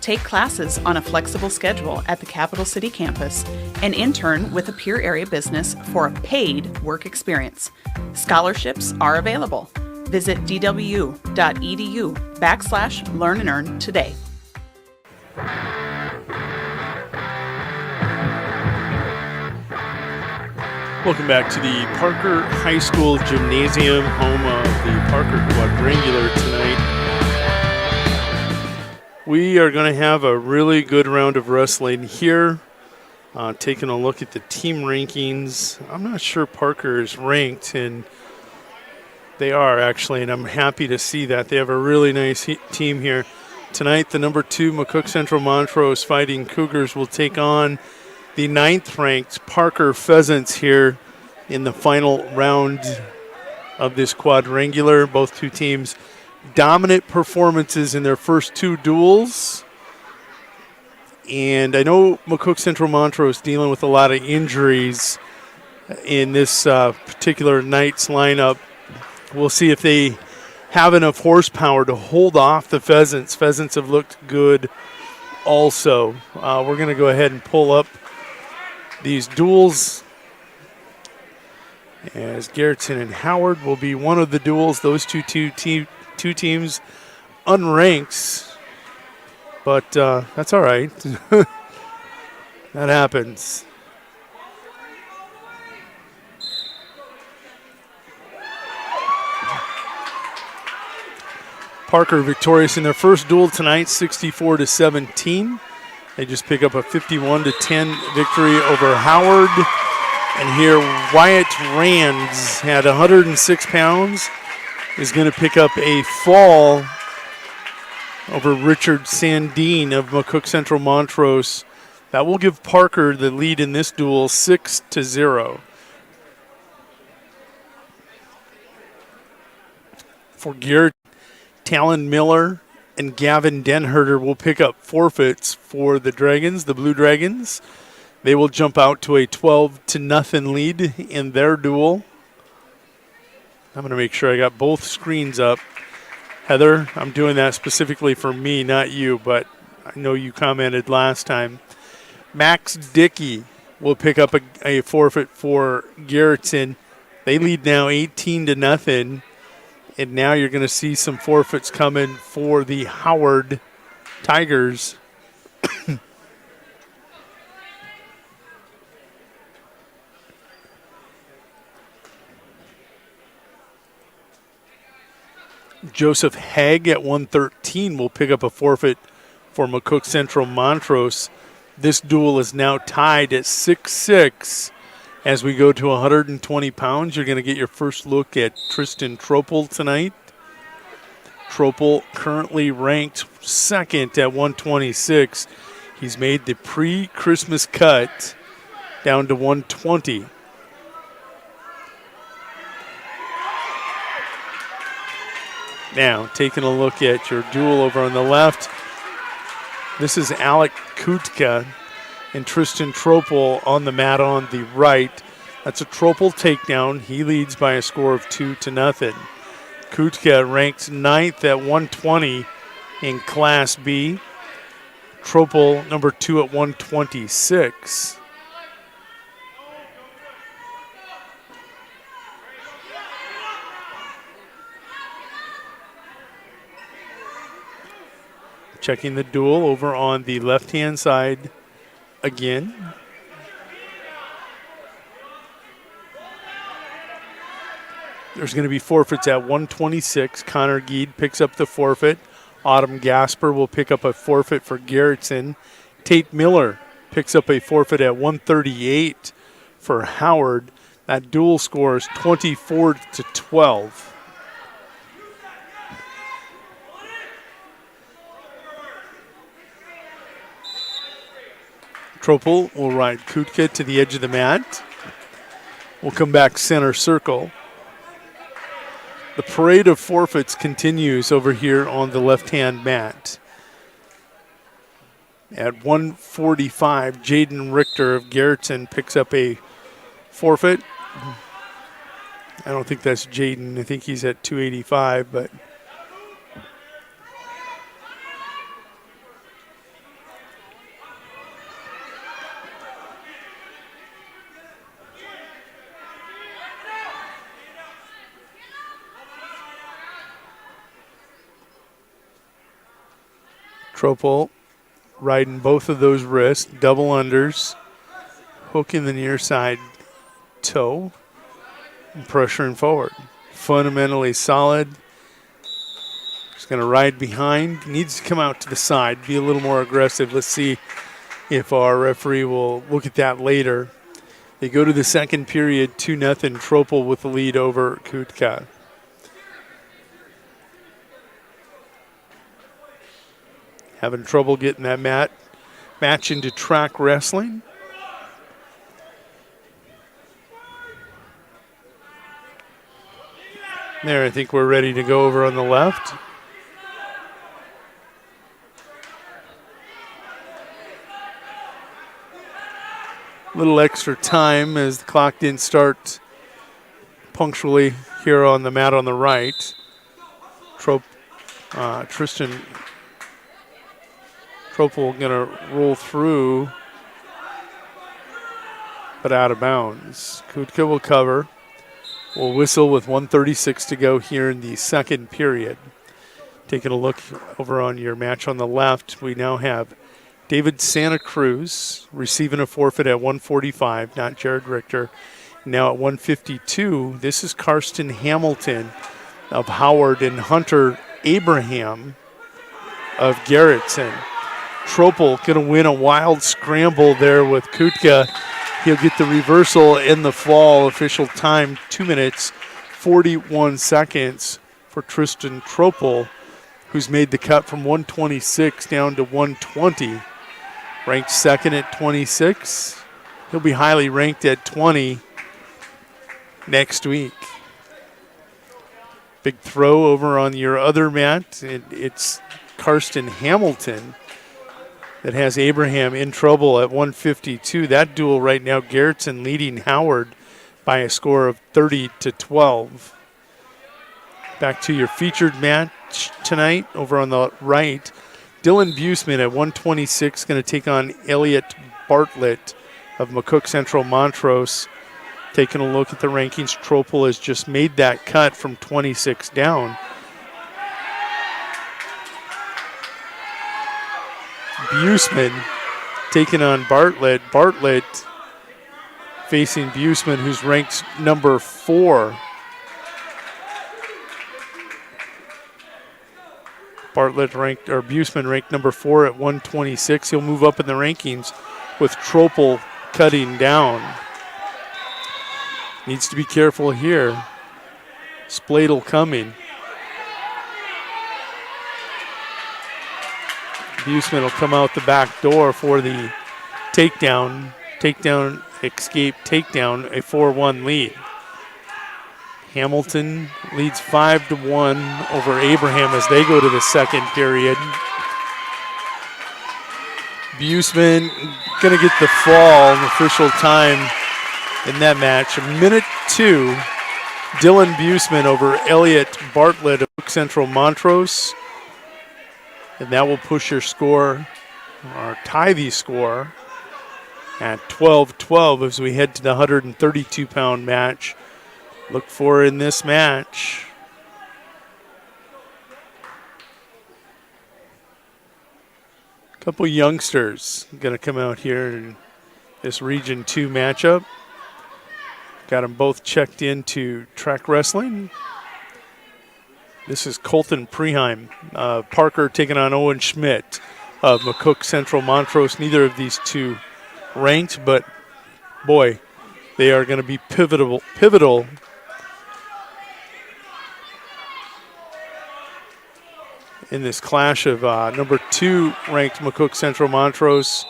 Take classes on a flexible schedule at the Capital City campus and intern with a Pierre area business for a paid work experience. Scholarships are available. Visit dwu.edu/Learn and Earn today. Welcome back to the Parker High School Gymnasium, home of the Parker Quadrangular tonight. We are going to have a really good round of wrestling here. Taking a look at the team rankings. I'm not sure Parker is ranked, and they are actually, and I'm happy to see that. They have a really nice team here. Tonight, the number 2 McCook Central Montrose Fighting Cougars will take on the 9th-ranked Parker Pheasants here in the final round of this quadrangular. Both two teams dominant performances in their first 2 duels. And I know McCook Central Montrose dealing with a lot of injuries in this particular night's lineup. We'll see if they have enough horsepower to hold off the Pheasants. Pheasants have looked good also. We're going to go ahead and pull up these duels, as Garrettson and Howard will be one of the duels. Those two teams unranks, but that's all right. That happens. Parker victorious in their first duel tonight, 64-17. They just pick up a 51-10 victory over Howard. And here Wyatt Rands at 106 pounds is going to pick up a fall over Richard Sandine of McCook Central Montrose. That will give Parker the lead in this duel, 6-0. For Garrett, Talon Miller and Gavin Denherter will pick up forfeits for the Dragons, the Blue Dragons. They will jump out to a 12-0 lead in their duel. I'm going to make sure I got both screens up. Heather, I'm doing that specifically for me, not you, but I know you commented last time. Max Dickey will pick up a forfeit for Garrettson. They lead now 18-0. And now you're going to see some forfeits coming for the Howard Tigers. Joseph Haig at 113 will pick up a forfeit for McCook Central Montrose. This duel is now tied at 6-6. As we go to 120 pounds, you're going to get your first look at Tristan Tropel tonight. Tropel currently ranked second at 126. He's made the pre-Christmas cut down to 120. Now, taking a look at your duel over on the left, this is Alec Kutka and Tristan Tropel on the mat on the right. That's a Tropel takedown. He leads by a score of 2-0. Kutka ranks 9th at 120 in Class B. Tropel number 2 at 126. Checking the duel over on the left-hand side again. There's going to be forfeits at 126. Connor Geed picks up the forfeit. Autumn Gasper will pick up a forfeit for Garrettson. Tate Miller picks up a forfeit at 138 for Howard. That duel score is 24-12. Tropel will ride Kutka to the edge of the mat. We'll come back center circle. The parade of forfeits continues over here on the left-hand mat. At 145, Jaden Richter of Garrettson picks up a forfeit. I don't think that's Jaden. I think he's at 285, but Tropel riding both of those wrists, double unders, hook in the near side toe, and pressuring forward. Fundamentally solid. He's going to ride behind. Needs to come out to the side, be a little more aggressive. Let's see if our referee will look at that later. They go to the second period, 2-0, Tropel with the lead over Kutka. Having trouble getting that match into track wrestling. There, I think we're ready to go over on the left. A little extra time as the clock didn't start punctually here on the mat on the right. Tristan Tropel going to roll through. but out of bounds. Kutka will cover. We'll whistle with 1:36 to go here in the second period. Taking a look over on your match on the left, we now have David Santa Cruz receiving a forfeit at 1:45, not Jared Richter. Now at 1:52, this is Karsten Hamilton of Howard and Hunter Abraham of Garrettson. Tropel going to win a wild scramble there with Kutka. He'll get the reversal in the fall. Official time, 2 minutes, 41 seconds for Tristan Tropel, who's made the cut from 126 down to 120. Ranked second at 26. He'll be highly ranked at 20 next week. Big throw over on your other mat. It's Karsten Hamilton that has Abraham in trouble at 152. That duel right now, Garrettson leading Howard by a score of 30-12. Back to your featured match tonight over on the right. Dylan Buseman at 126 going to take on Elliot Bartlett of McCook Central Montrose. Taking a look at the rankings, Tropel has just made that cut from 26 down. Buseman taking on Bartlett. Bartlett facing Buseman, who's ranked number 4. Buseman ranked number 4 at 126. He'll move up in the rankings with Tropel cutting down. Needs to be careful here. Spladle coming. Buseman will come out the back door for the takedown, escape, takedown, a 4-1 lead. Hamilton leads 5-1 over Abraham as they go to the second period. Buseman going to get the fall, official time in that match. 1:02, Dylan Buseman over Elliot Bartlett of Central Montrose. And that will push your score, or tie the score, at 12-12 as we head to the 132-pound match. Look for in this match a couple youngsters going to come out here in this Region 2 matchup. Got them both checked into track wrestling. This is Colton Preheim. Parker taking on Owen Schmidt of McCook Central Montrose. Neither of these two ranked, but boy, they are going to be pivotal in this clash of number 2 ranked McCook Central Montrose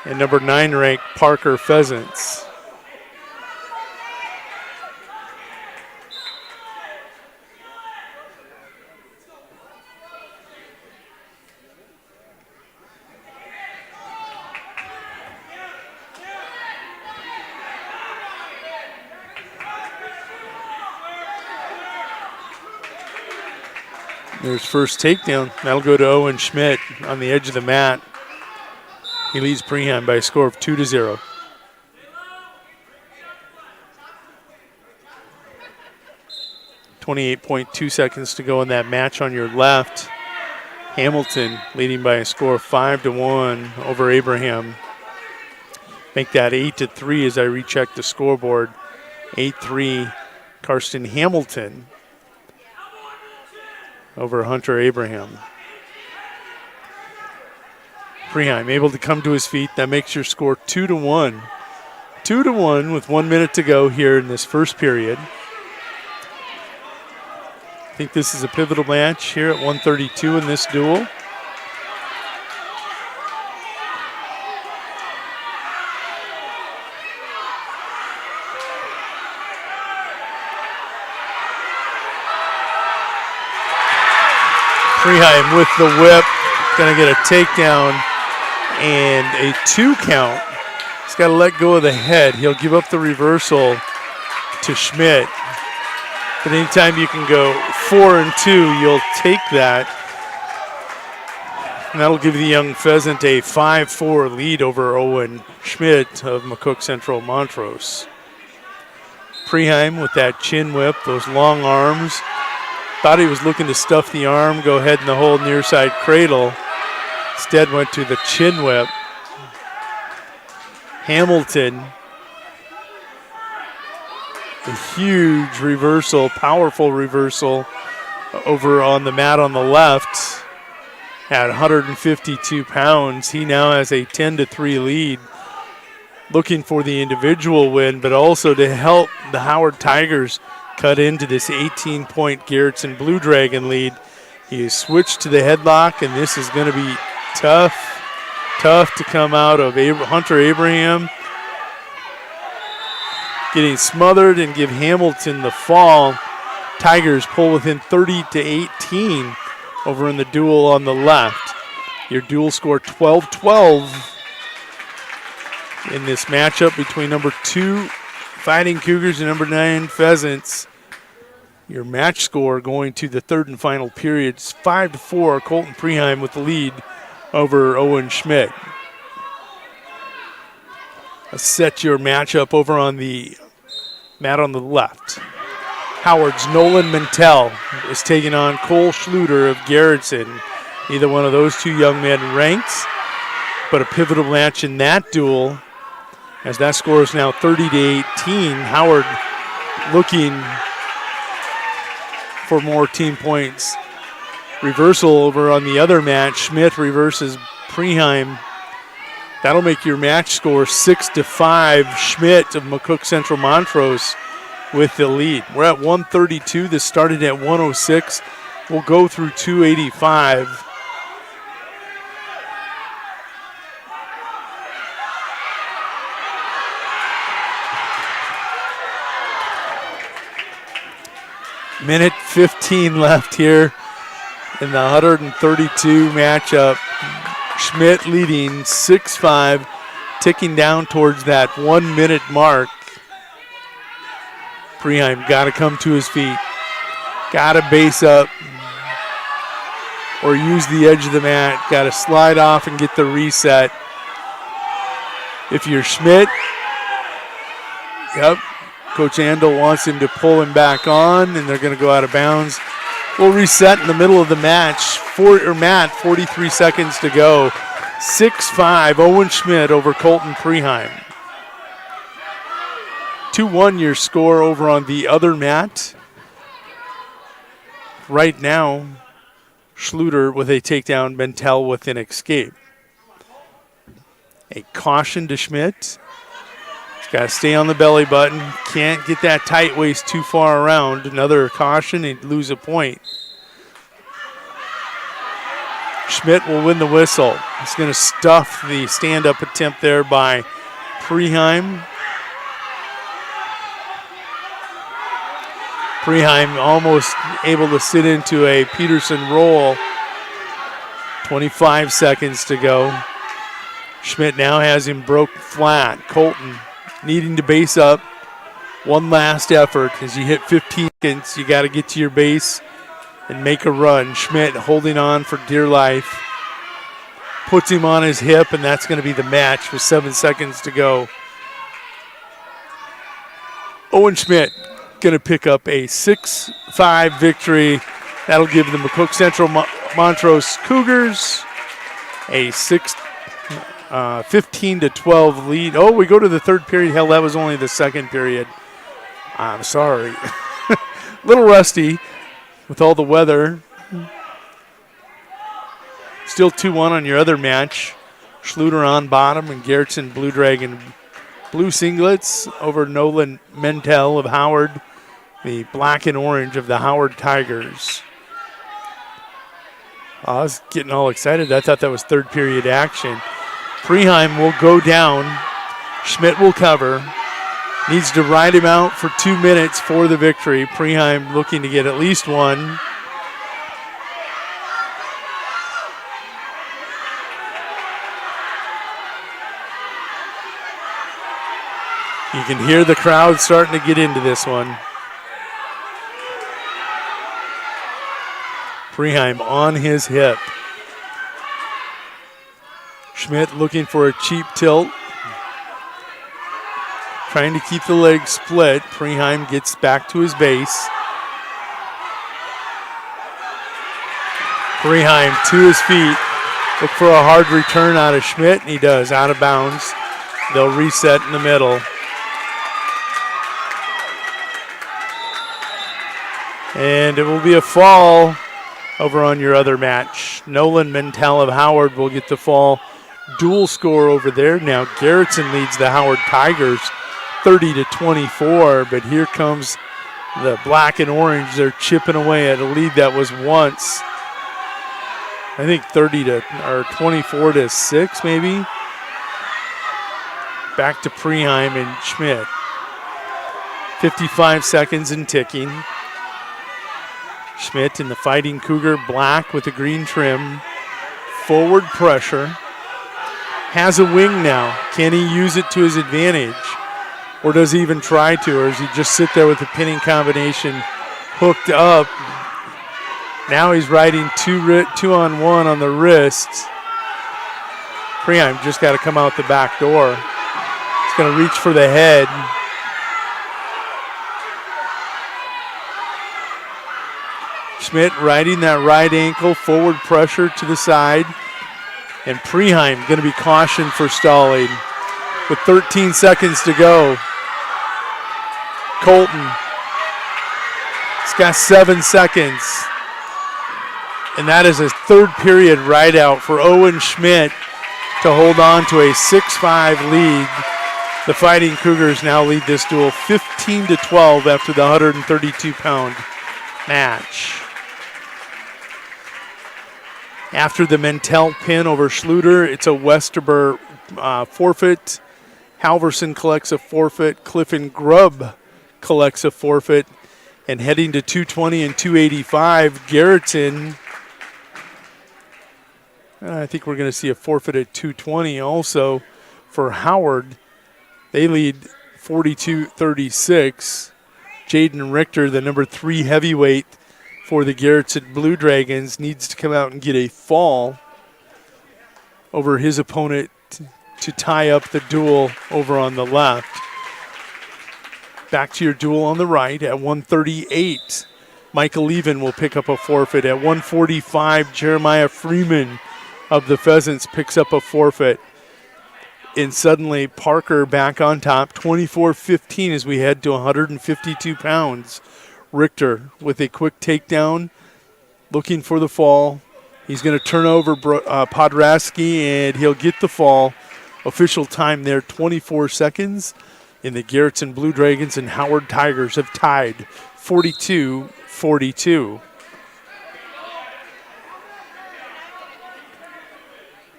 and number 9 ranked Parker Pheasants. There's first takedown. That'll go to Owen Schmidt on the edge of the mat. He leads Preheim by a score of 2-0. .2 seconds to go in that match on your left. Hamilton leading by a score of 5-1 over Abraham. Make that 8-3 as I recheck the scoreboard. 8-3, Karsten Hamilton over Hunter Abraham. Preheim able to come to his feet. That makes your score 2-1. 2-1 with 1 minute to go here in this first period. I think this is a pivotal match here at 132 in this duel. Preheim with the whip, going to get a takedown and a 2 count. He's got to let go of the head. He'll give up the reversal to Schmidt. But anytime you can go 4-2, you'll take that. And that'll give the young pheasant a 5-4 lead over Owen Schmidt of McCook Central Montrose. Preheim with that chin whip, those long arms. Thought he was looking to stuff the arm, go ahead in the whole near side cradle. Instead went to the chin whip. Hamilton, a huge reversal, powerful reversal over on the mat on the left at 152 pounds. He now has a 10-3 lead, looking for the individual win, but also to help the Howard Tigers cut into this 18-point Garrettson Blue Dragon lead. He has switched to the headlock, and this is going to be tough to come out of Hunter Abraham. Getting smothered and give Hamilton the fall. Tigers pull within 30-18 over in the duel on the left. Your duel score 12-12 in this matchup between number 2 Fighting Cougars and number 9 Pheasants. Your match score going to the third and final period is 5-4. Colton Preheim with the lead over Owen Schmidt. Let's set your matchup over on the mat on the left. Howard's Nolan Mentel is taking on Cole Schluter of Garrettson. Neither one of those two young men ranked, but a pivotal match in that duel, as that score is now 30-18. Howard looking for more team points. Reversal over on the other match. Schmidt reverses Preheim. That'll make your match score 6-5. Schmidt of McCook Central Montrose with the lead. We're at 132. This started at 106. We'll go through 285. Minute 15 left here in the 132 matchup. Schmidt leading 6-5, ticking down towards that 1 minute mark. Preheim got to come to his feet. Got to base up or use the edge of the mat. Got to slide off and get the reset. If you're Schmidt, yep, Coach Andel wants him to pull him back on, and they're going to go out of bounds. We'll reset in the middle of the match. 43 seconds to go. 6-5, Owen Schmidt over Colton Preheim. 2-1 your score over on the other mat. Right now, Schluter with a takedown, Mentel with an escape. A caution to Schmidt. He's got to stay on the belly button. Can't get that tight waist too far around. Another caution, he'd lose a point. Schmidt will win the whistle. He's going to stuff the stand-up attempt there by Preheim. Preheim almost able to sit into a Peterson roll. 25 seconds to go. Schmidt now has him broke flat. Colton needing to base up. One last effort. As you hit 15 seconds, you got to get to your base and make a run. Schmidt holding on for dear life. Puts him on his hip, and that's going to be the match with 7 seconds to go. Owen Schmidt going to pick up a 6-5 victory. That'll give the McCook Central Montrose Cougars a 15-12 lead. Oh, we go to the third period. Hell, that was only the second period. I'm sorry. A little rusty with all the weather. Still 2-1 on your other match. Schluter on bottom and Garrettson Blue Dragon blue singlets over Nolan Mentel of Howard, the black and orange of the Howard Tigers. I was getting all excited. I thought that was third period action. Preheim will go down. Schmidt will cover. Needs to ride him out for 2 minutes for the victory. Preheim looking to get at least one. You can hear the crowd starting to get into this one. Preheim on his hip. Schmidt looking for a cheap tilt. trying to keep the legs split. Preheim gets back to his base. Preheim to his feet. Look for a hard return out of Schmidt, and he does, out of bounds. They'll reset in the middle. And it will be a fall over on your other match. Nolan Mentel of Howard will get the fall. Dual score over there. Now Garrettson leads the Howard Tigers 30-24, but here comes the black and orange. They're chipping away at a lead that was once, I think 24-6 maybe. Back to Preheim and Schmidt. 55 seconds and ticking. Schmidt in the Fighting Cougar black with the green trim. Forward pressure. Has a wing now. Can he use it to his advantage? Or does he even try to? Or does he just sit there with the pinning combination hooked up? Now he's riding 2-on-1 on the wrists. Preheim just got to come out the back door. He's going to reach for the head. Schmidt riding that right ankle, forward pressure to the side. And Preheim going to be cautioned for stalling with 13 seconds to go. Colton, he's got 7 seconds. And that is a third period ride out for Owen Schmidt to hold on to a 6-5 lead. The Fighting Cougars now lead this duel 15-12 after the 132-pound match. After the Mentel pin over Schluter, it's a Westerber forfeit. Halverson collects a forfeit. Clifton Grubb collects a forfeit. And heading to 220 and 285, Garrettson, I think we're going to see a forfeit at 220 also for Howard. They lead 42-36. Jaden Richter, the number 3 heavyweight for the Garrettson Blue Dragons, needs to come out and get a fall over his opponent to tie up the duel over on the left. Back to your duel on the right at 138. Michael Leven will pick up a forfeit. At 145, Jeremiah Freeman of the Pheasants picks up a forfeit. And suddenly Parker back on top, 24-15 as we head to 152 pounds. Richter with a quick takedown, looking for the fall. He's going to turn over Podrasky, and he'll get the fall. Official time there, 24 seconds. And the Garrettson Blue Dragons and Howard Tigers have tied 42-42.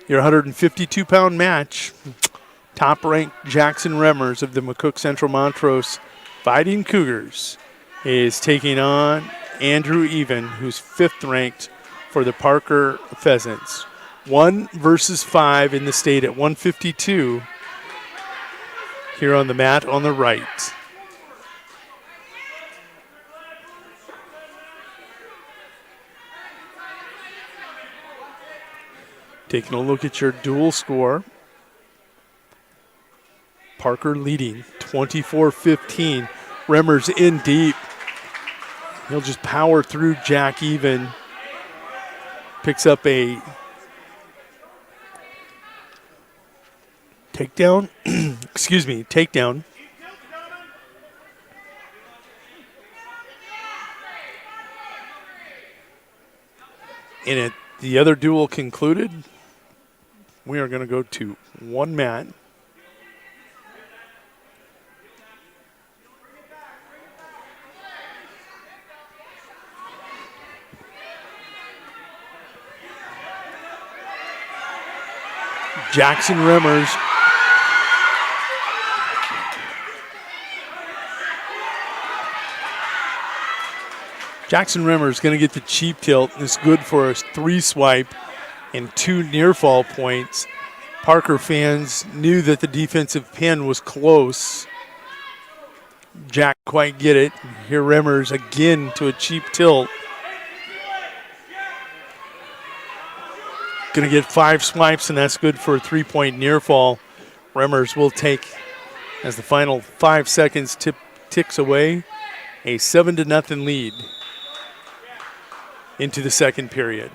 Your 152-pound match, top-ranked Jackson Remmers of the McCook Central Montrose Fighting Cougars is taking on Andrew Even, who's 5th ranked for the Parker Pheasants. 1 versus 5 in the state at 152 here on the mat on the right. Taking a look at your dual score. Parker leading 24-15. Remmers in deep. He'll just power through Jack Even. Picks up a takedown. Takedown. And the other duel concluded. We are going to go to one mat. Jackson Remmers going to get the cheap tilt. It's good for a 3 swipe and 2 near fall points. Parker fans knew that the defensive pin was close. Jack quite get it. Here Remmers again to a cheap tilt. Going to get 5 swipes, and that's good for a 3-point near fall. Remmers will take As the final 5 seconds ticks away, a 7-0 lead into the second period.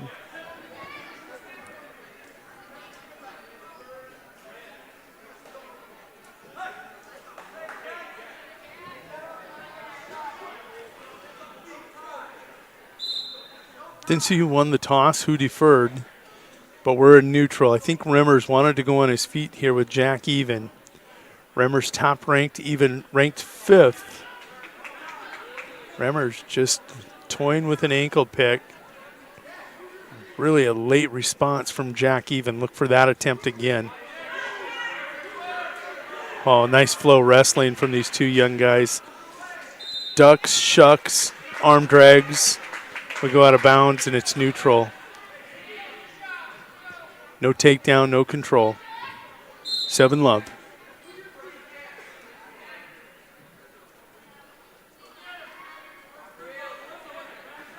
Didn't see who won the toss, who deferred, but we're in neutral. I think Remmers wanted to go on his feet here with Jack Even. Remmers top ranked, Even ranked 5th. Remmers just toying with an ankle pick. Really a late response from Jack Even. Look for that attempt again. Oh, nice flow wrestling from these two young guys. Ducks, shucks, arm drags. We go out of bounds and it's neutral. No takedown, no control. 7-love.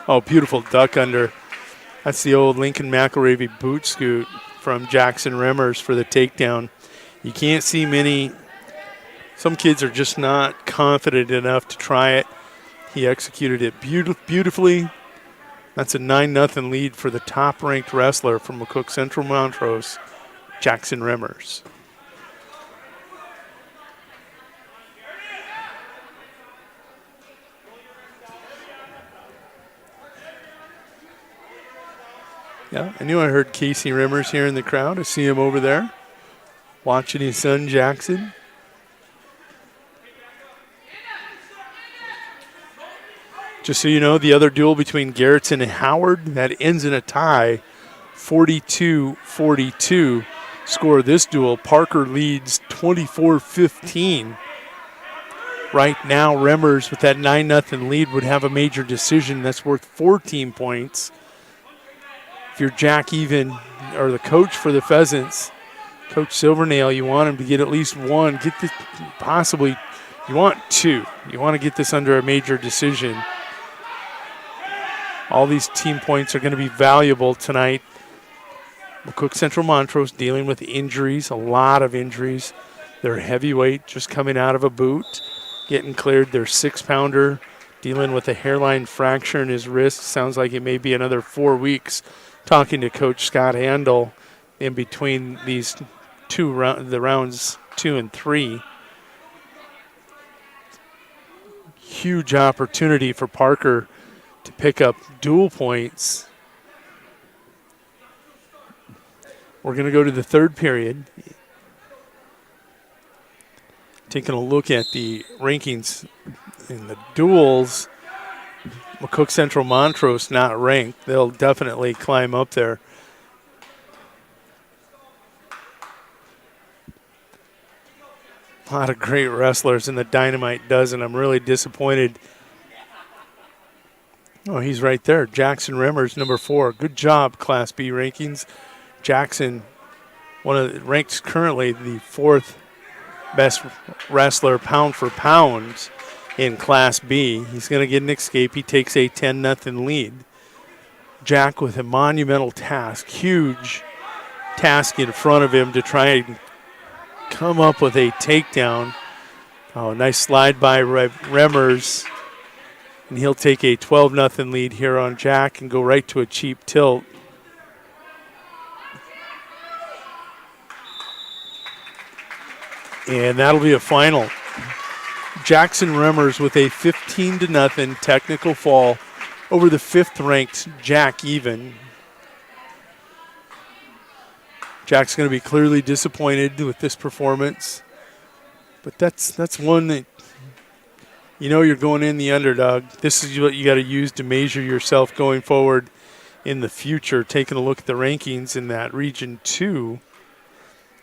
Oh, beautiful duck under. That's the old Lincoln McElravy boot scoot from Jackson Remmers for the takedown. You can't see many. Some kids are just not confident enough to try it. He executed it beautifully. That's a 9-0 lead for the top-ranked wrestler from McCook Central Montrose, Jackson Remmers. Yeah, I knew I heard Casey Remmers here in the crowd. I see him over there watching his son Jackson. Just so you know, the other duel between Garrettson and Howard, that ends in a tie, 42-42. Score of this duel, Parker leads 24-15. Right now, Remmers with that 9-0 lead would have a major decision that's worth 14 points. If you're Jack Even or the coach for the Pheasants, Coach Silvernail, you want him to get at least one. Get this, possibly, you want two. You want to get this under a major decision. All these team points are going to be valuable tonight. McCook Central Montrose dealing with injuries, a lot of injuries. Their heavyweight just coming out of a boot, getting cleared. Their 6-pounder dealing with a hairline fracture in his wrist. Sounds like it may be another 4 weeks. Talking to Coach Scott Handel in between these the rounds 2 and 3. Huge opportunity for Parker to pick up dual points. We're going to go to the third period. Taking a look at the rankings in the duels, McCook Central Montrose not ranked. They'll definitely climb up there. A lot of great wrestlers in the Dynamite dozen. I'm really disappointed. Oh, he's right there. Jackson Remmers, number 4. Good job, Class B rankings. Jackson, ranked currently the 4th best wrestler pound for pound in Class B. He's going to get an escape. He takes a 10-0 lead. Jack with a monumental task, huge task in front of him to try and come up with a takedown. Oh, nice slide by Remmers. And he'll take a 12-0 lead here on Jack and go right to a cheap tilt. And that'll be a final. Jackson Remmers with a 15-0 technical fall over the 5th-ranked Jack Even. Jack's going to be clearly disappointed with this performance. But that's one that, you know, you're going in the underdog. This is what you got to use to measure yourself going forward in the future. Taking a look at the rankings in that Region 2,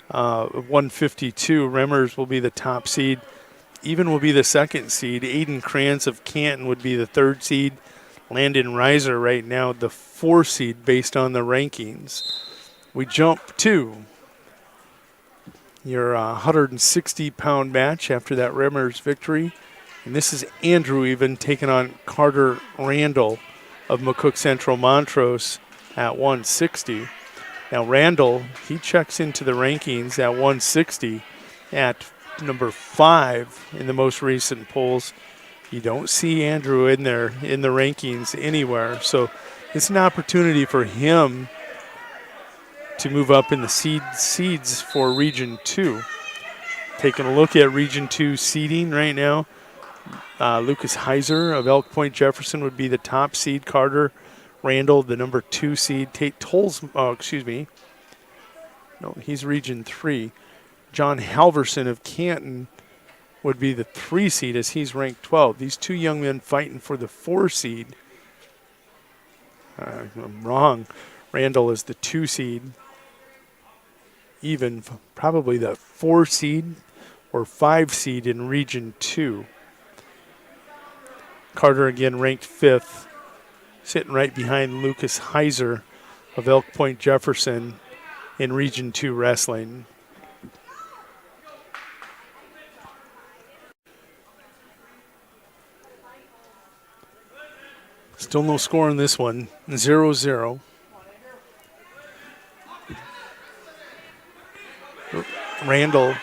152, Remmers will be the top seed. Even will be the 2nd seed. Aiden Krantz of Canton would be the 3rd seed. Landon Reiser right now the 4th seed based on the rankings. We jump to your 160-pound match after that Remmers victory. And this is Andrew Even taking on Carter Randall of McCook Central Montrose at 160. Now Randall, he checks into the rankings at 160 at number 5 in the most recent polls. You don't see Andrew in there in the rankings anywhere. So it's an opportunity for him to move up in the seeds for Region 2. Taking a look at Region 2 seeding right now, Lucas Heiser of Elk Point Jefferson would be the top seed. Carter Randall, the number 2 seed. Tate Tolles, no, he's Region 3. John Halverson of Canton would be the 3 seed as he's ranked 12. These 2 young men fighting for the 4 seed. I'm wrong. Randall is the 2 seed. Even probably the 4 seed or 5 seed in Region 2. Carter again ranked 5th, sitting right behind Lucas Heiser of Elk Point Jefferson in Region 2 wrestling. Still no score in this one, 0-0. Randall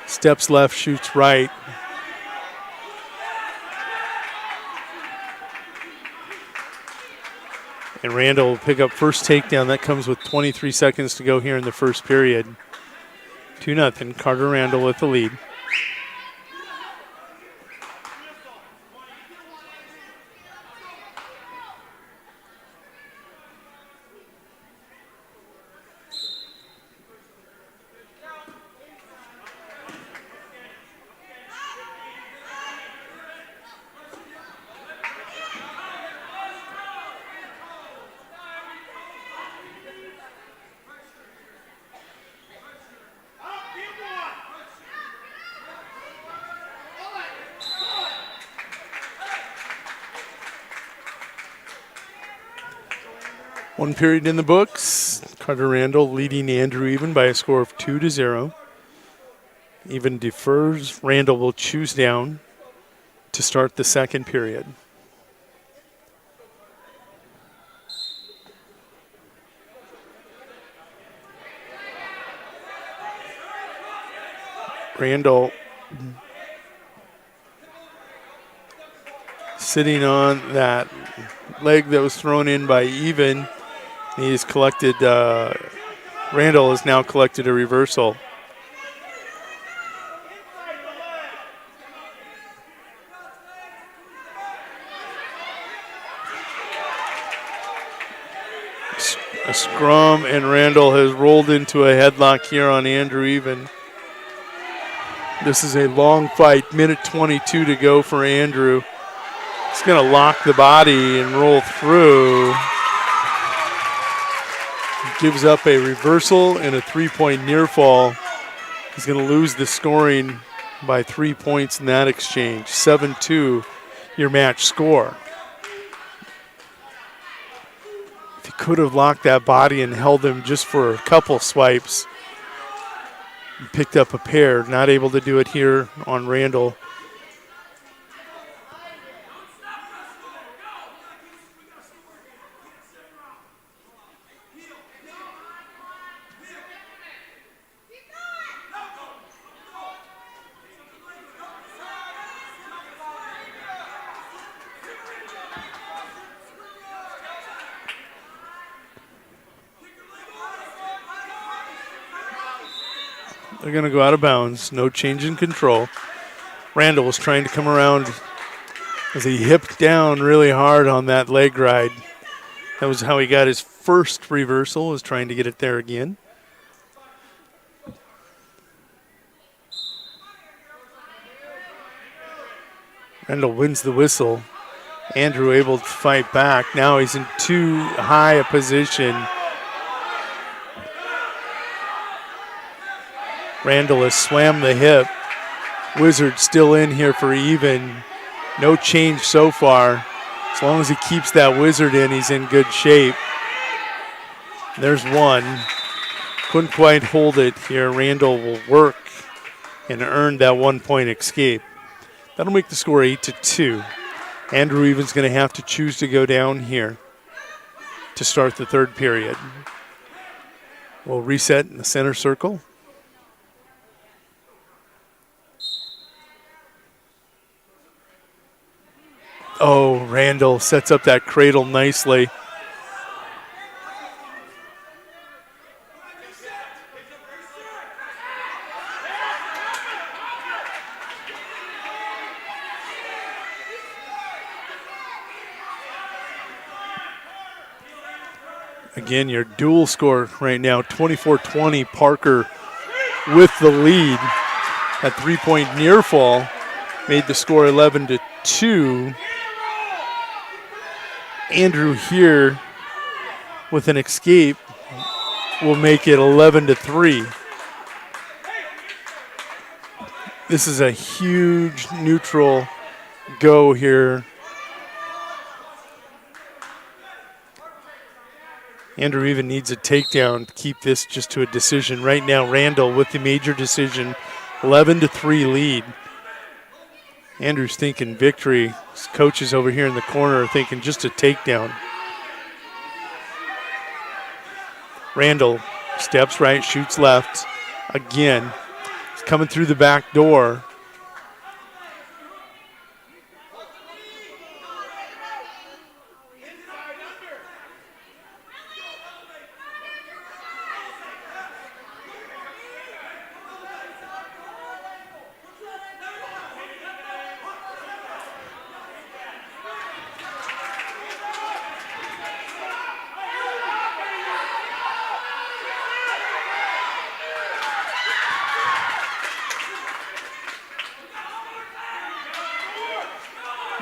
steps left, shoots right. And Randall will pick up first takedown. That comes with 23 seconds to go here in the first period. 2-0, Carter Randall with the lead. One period in the books. Carter Randall leading Andrew Even by a score of 2-0. Even defers. Randall will choose down to start the second period. Randall sitting on that leg that was thrown in by Even. He's collected, Randall has now collected a reversal. A scrum, and Randall has rolled into a headlock here on Andrew Even. This is a long fight, minute 22 to go for Andrew. He's going to lock the body and roll through. Gives up a reversal and a 3-point near fall. He's going to lose the scoring by 3 points in that exchange. 7-2, your match score. If he could have locked that body and held him just for a couple swipes, picked up a pair. Not able to do it here on Randall. They're going to go out of bounds. No change in control. Randall was trying to come around as he hipped down really hard on that leg ride. That was how he got his first reversal, was trying to get it there again. Randall wins the whistle. Andrew able to fight back. Now he's in too high a position. Randall has swam the hip. Wizard still in here for Even. No change so far. As long as he keeps that Wizard in, he's in good shape. There's one. Couldn't quite hold it here. Randall will work and earn that 1-point escape. That'll make the score 8-2. Andrew Even's going to have to choose to go down here to start the third period. We'll reset in the center circle. Oh, Randall sets up that cradle nicely. Again, your dual score right now, 24-20, Parker with the lead. That three-point near fall made the score 11-2. Andrew here with an escape will make it 11-3. This is a huge neutral go here. Andrew even needs a takedown to keep this just to a decision. Right now, Randall with the major decision, 11-3 lead. Andrew's thinking victory. His coaches over here in the corner are thinking just a takedown. Randall steps right, shoots left. Again, he's coming through the back door.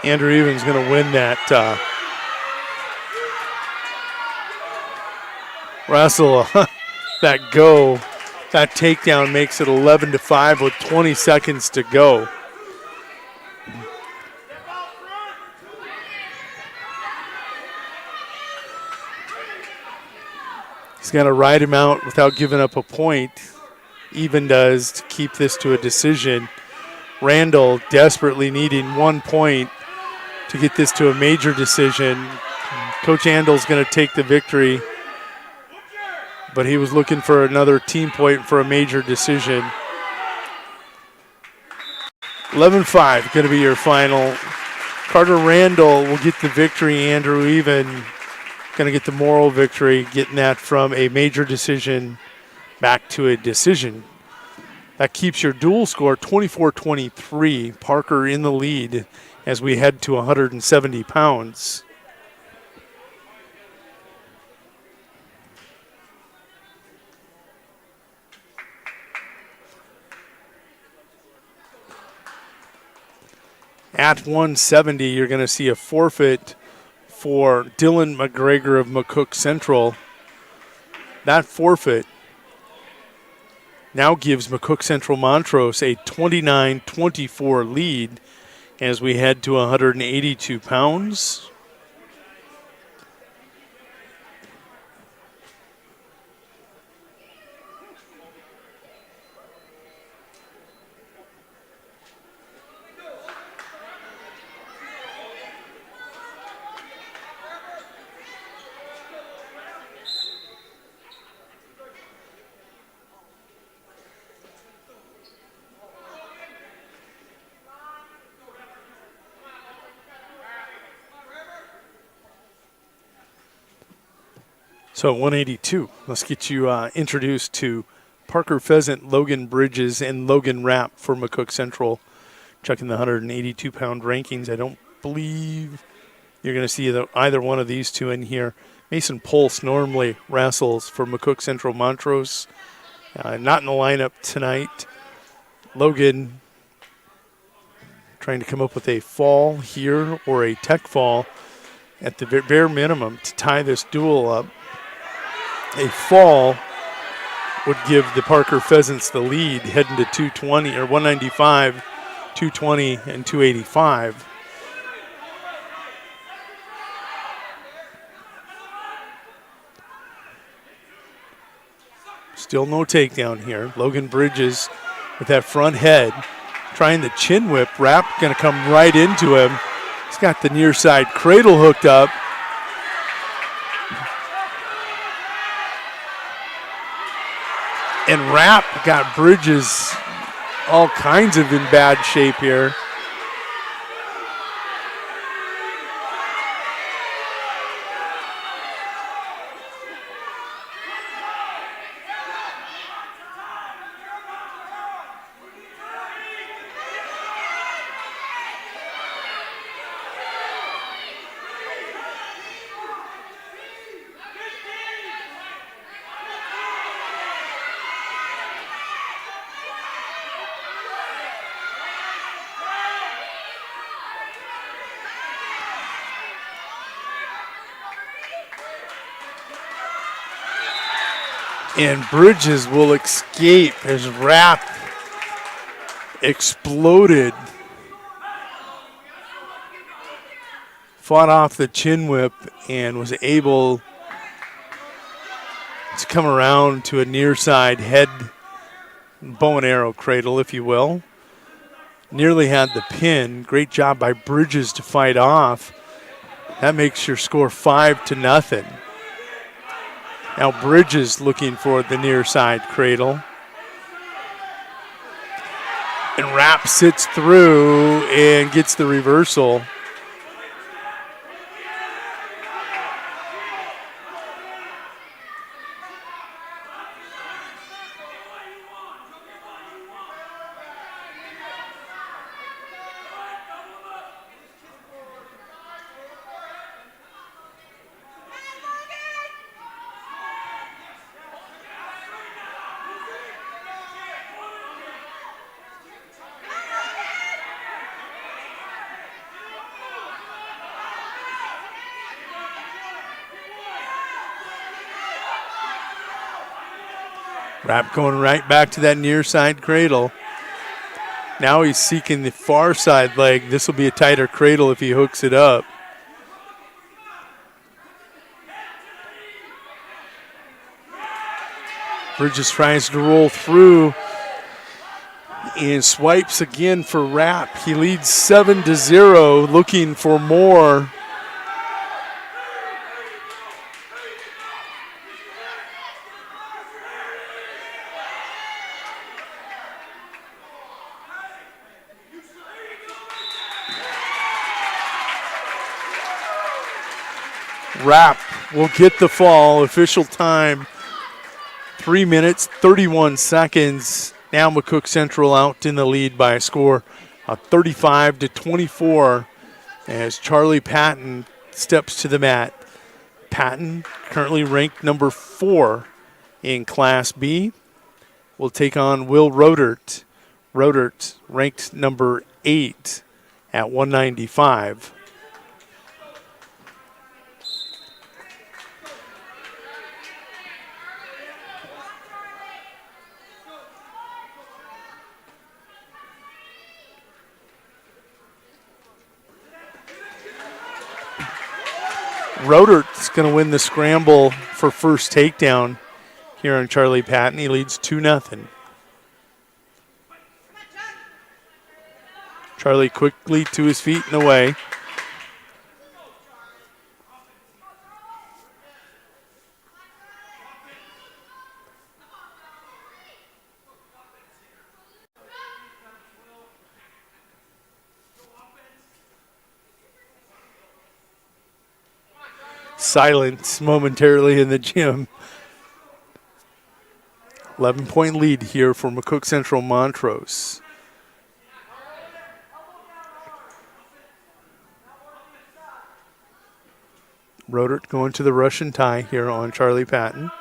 Andrew Evans going to win that wrestle. That go, that takedown makes it 11-5 with 20 seconds to go. He's got to ride him out without giving up a point. Even does to keep this to a decision. Randall desperately needing 1 point to get this to a major decision. Coach Andel's going to take the victory, but he was looking for another team point for a major decision. 11-5 going to be your final. Carter Randall will get the victory. Andrew Even going to get the moral victory, getting that from a major decision back to a decision. That keeps your dual score 24-23. Parker in the lead as we head to 170 pounds. At 170, you're going to see a forfeit for Dylan McGregor of McCook Central. That forfeit now gives McCook Central Montrose a 29-24 lead as we head to 182 pounds. So 182, let's get you introduced to Parker Pheasant, Logan Bridges, and Logan Rapp for McCook Central. Checking the 182-pound rankings. I don't believe you're going to see either one of these two in here. Mason Pulse normally wrestles for McCook Central Montrose. Not in the lineup tonight. Logan trying to come up with a fall here or a tech fall at the bare minimum to tie this duel up. A fall would give the Parker Pheasants the lead heading to 220 or 195, 220, and 285. Still no takedown here. Logan Bridges with that front head trying the chin whip. Rapp going to come right into him. He's got the near side cradle hooked up. And Rapp got Bridges all kinds of in bad shape here. And Bridges will escape as Rapp exploded. Fought off the chin whip and was able to come around to a near side head bow and arrow cradle, if you will. Nearly had the pin. Great job by Bridges to fight off. That makes your score 5-0. Now Bridges looking for the near side cradle. And Rapp sits through and gets the reversal. Rapp going right back to that near side cradle. Now he's seeking the far side leg. This will be a tighter cradle if he hooks it up. Bridges tries to roll through and swipes again for Rapp. He leads 7-0, looking for more. Rapp will get the fall. Official time, 3 minutes, 31 seconds. Now McCook Central out in the lead by a score of 35-24 as Charlie Patton steps to the mat. Patton, currently ranked number 4 in Class B, will take on Will Rodert. Rodert ranked number 8 at 195. Rodert's going to win the scramble for first takedown here on Charlie Patton. He leads 2-0. Charlie quickly to his feet and away. Silence momentarily in the gym. 11-point lead here for McCook Central Montrose. Rodert going to the Russian tie here on Charlie Patton.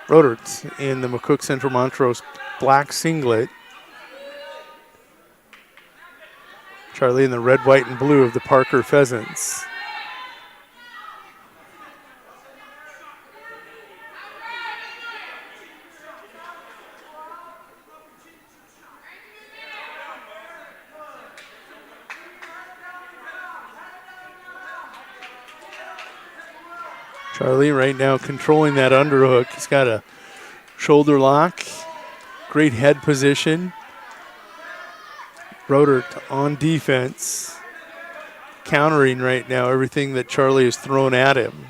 Rodert in the McCook Central Montrose black singlet. Charlie in the red, white, and blue of the Parker Pheasants. Charlie right now controlling that underhook. He's got a shoulder lock, great head position. Rodert on defense, countering right now everything that Charlie has thrown at him.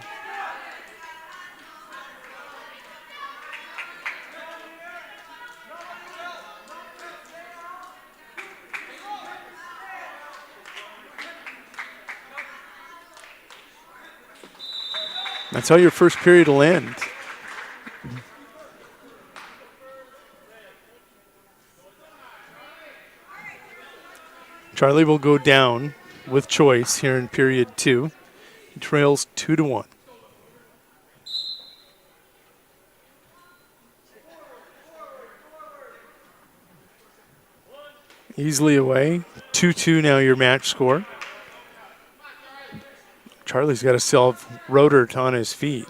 That's how your first period will end. Charlie will go down with choice here in period 2. He trails 2-1. Easily away. 2-2 now your match score. Charlie's got to solve Rodert on his feet.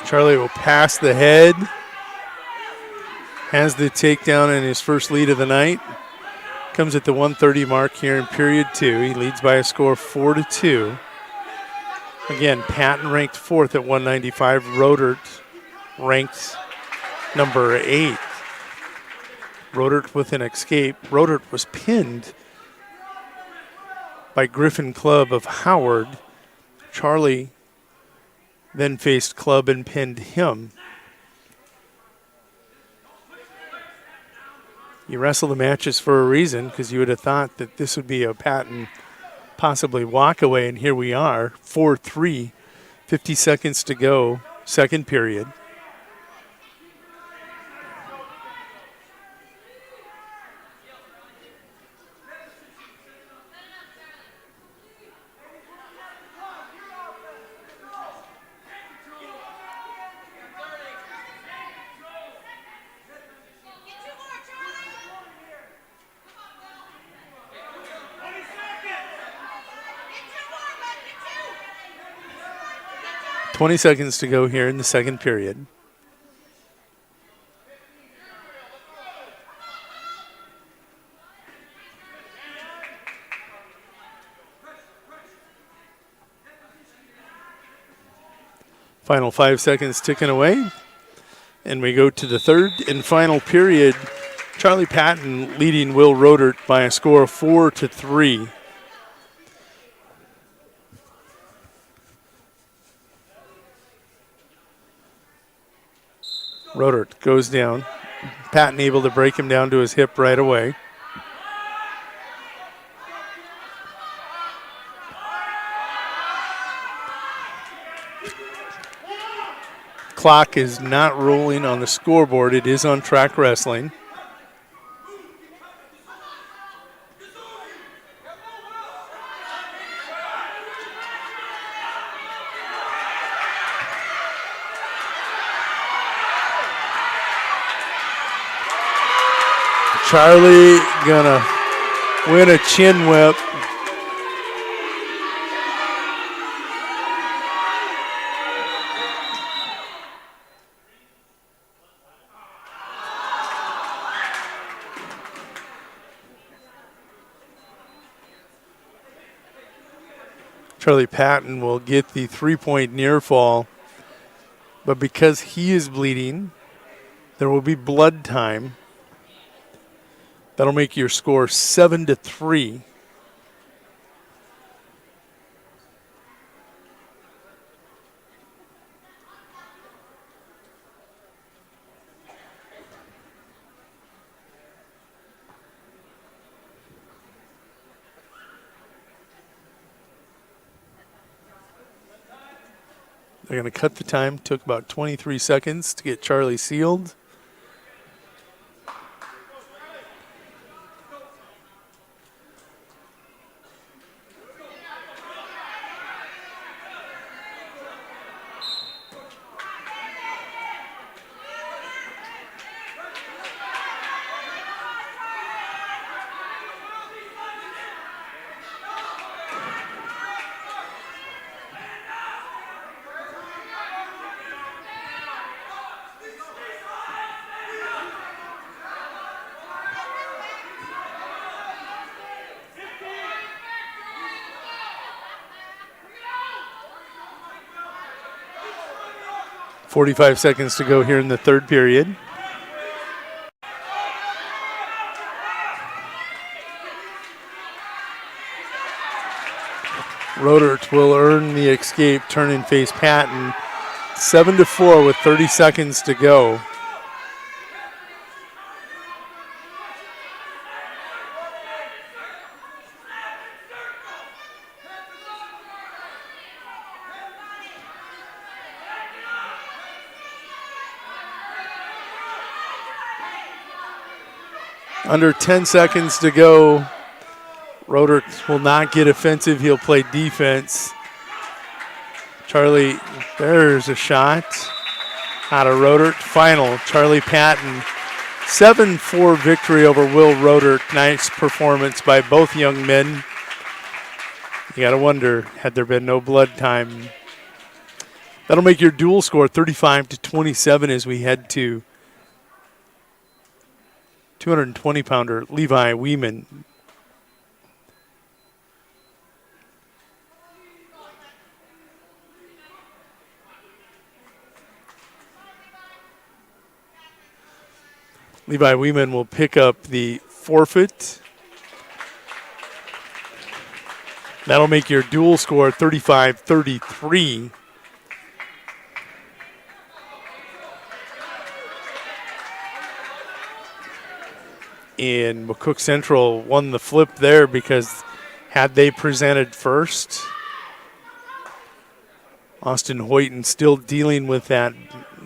Charlie will pass the head. Has the takedown and his first lead of the night. Comes at the 1:30 mark here in period 2. He leads by a score of 4-2. Again, Patton ranked 4th at 195. Rodert ranked number 8. Rodert with an escape. Rodert was pinned by Griffin Clubb of Howard. Charlie then faced Clubb and pinned him. You wrestle the matches for a reason, because you would have thought that this would be a Patton possibly walk away, and here we are, 4-3, 50 seconds to go, second period. Twenty seconds to go here in the second period. Final 5 seconds ticking away. And we go to the third and final period. Charlie Patton leading Will Rodert by a score of 4-3. Rodert goes down. Patton able to break him down to his hip right away. Clock is not rolling on the scoreboard. It is on Track Wrestling. Charlie gonna win a chin whip. Charlie Patton will get the 3-point near fall, but because he is bleeding, there will be blood time. That'll make your score 7-3. They're going to cut the time. Took about 23 seconds to get Charlie sealed. .45 seconds to go here in the third period. Rodert will earn the escape, turn and face Patton. 7-4 with 30 seconds to go. Under 10 seconds to go. Rodert will not get offensive. He'll play defense. Charlie, there's a shot out of Rodert. Final, Charlie Patton. 7-4 victory over Will Rodert. Nice performance by both young men. You got to wonder, had there been no blood time, That'll make your dual score 35-27 as we head to 220-pounder Levi Weeman. Levi Weeman will pick up the forfeit. That'll make your dual score 35-33. And McCook Central won the flip there because had they presented first, Austin Hoyton still dealing with that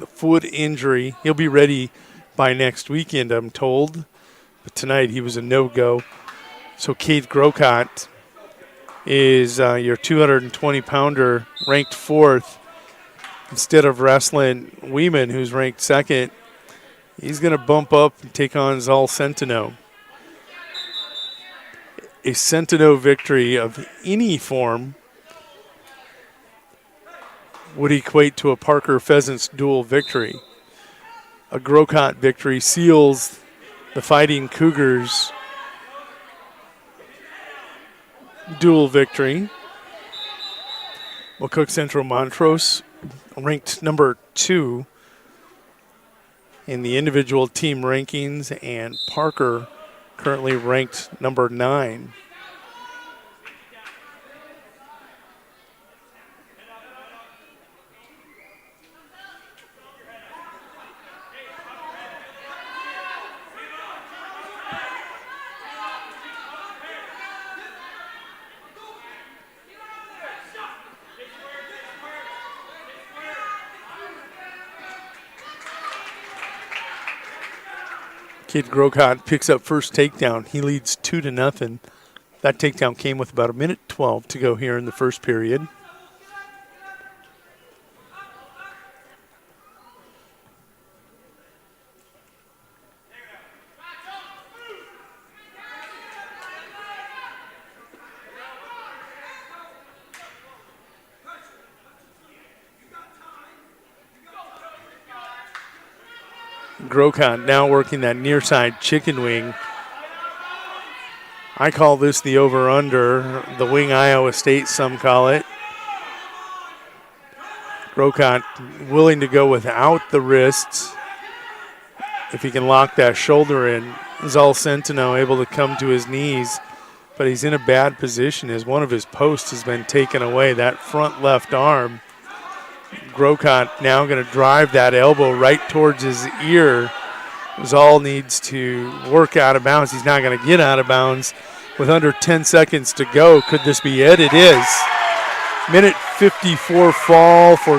foot injury. He'll be ready by next weekend, I'm told. But tonight he was a no-go. So Cade Grocott is your 220-pounder, ranked 4th. Instead of wrestling Weeman, who's ranked 2nd, he's going to bump up and take on Zal Centeno. A Centeno victory of any form would equate to a Parker Pheasants dual victory. A Grocott victory seals the Fighting Cougars dual victory. McCook Central Montrose ranked number 2 in the individual team rankings, and Parker currently ranked number 9. Cade Grocott picks up first takedown. He leads 2-0. That takedown came with about 1:12 to go here in the first period. Grocott now working that near side chicken wing. I call this the over-under, the wing Iowa State some call it. Grocott willing to go without the wrists if he can lock that shoulder in. Zal Centeno able to come to his knees, but he's in a bad position as one of his posts has been taken away, that front left arm. Grocott now going to drive that elbow right towards his ear. Zal needs to work out of bounds. He's not going to get out of bounds with under 10 seconds to go. Could this be it? It is. Minute 54 fall for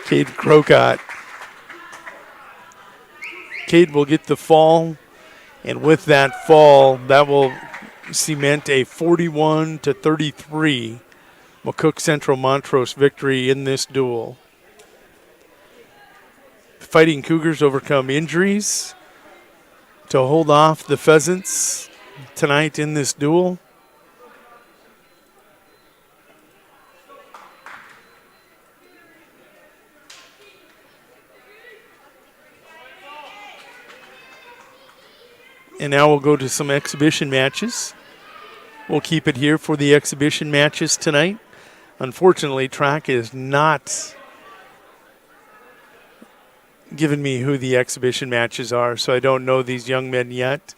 Cade Grocott. Cade will get the fall, and with that fall, that will cement a 41-33 McCook Central Montrose victory in this duel. Fighting Cougars overcome injuries to hold off the Pheasants tonight in this duel. And now we'll go to some exhibition matches. We'll keep it here for the exhibition matches tonight. Unfortunately, track is not giving me who the exhibition matches are, so I don't know these young men yet.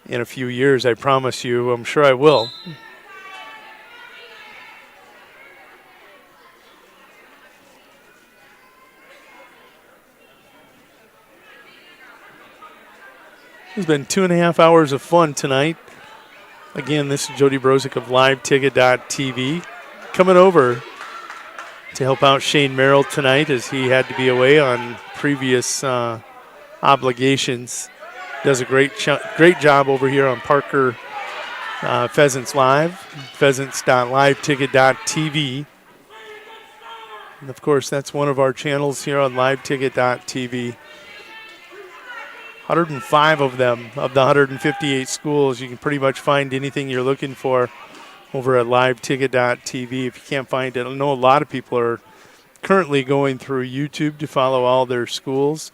In a few years, I promise you, I'm sure I will. It's been 2.5 hours of fun tonight. Again, this is Jody Brozick of LiveTicket.tv coming over to help out Shane Merrill tonight as he had to be away on previous obligations. Does a great job over here on Parker Pheasants Live, pheasants.liveticket.tv. And of course, that's one of our channels here on LiveTicket.tv. 105 of them, of the 158 schools. You can pretty much find anything you're looking for over at liveticket.tv if you can't find it. I know a lot of people are currently going through YouTube to follow all their schools.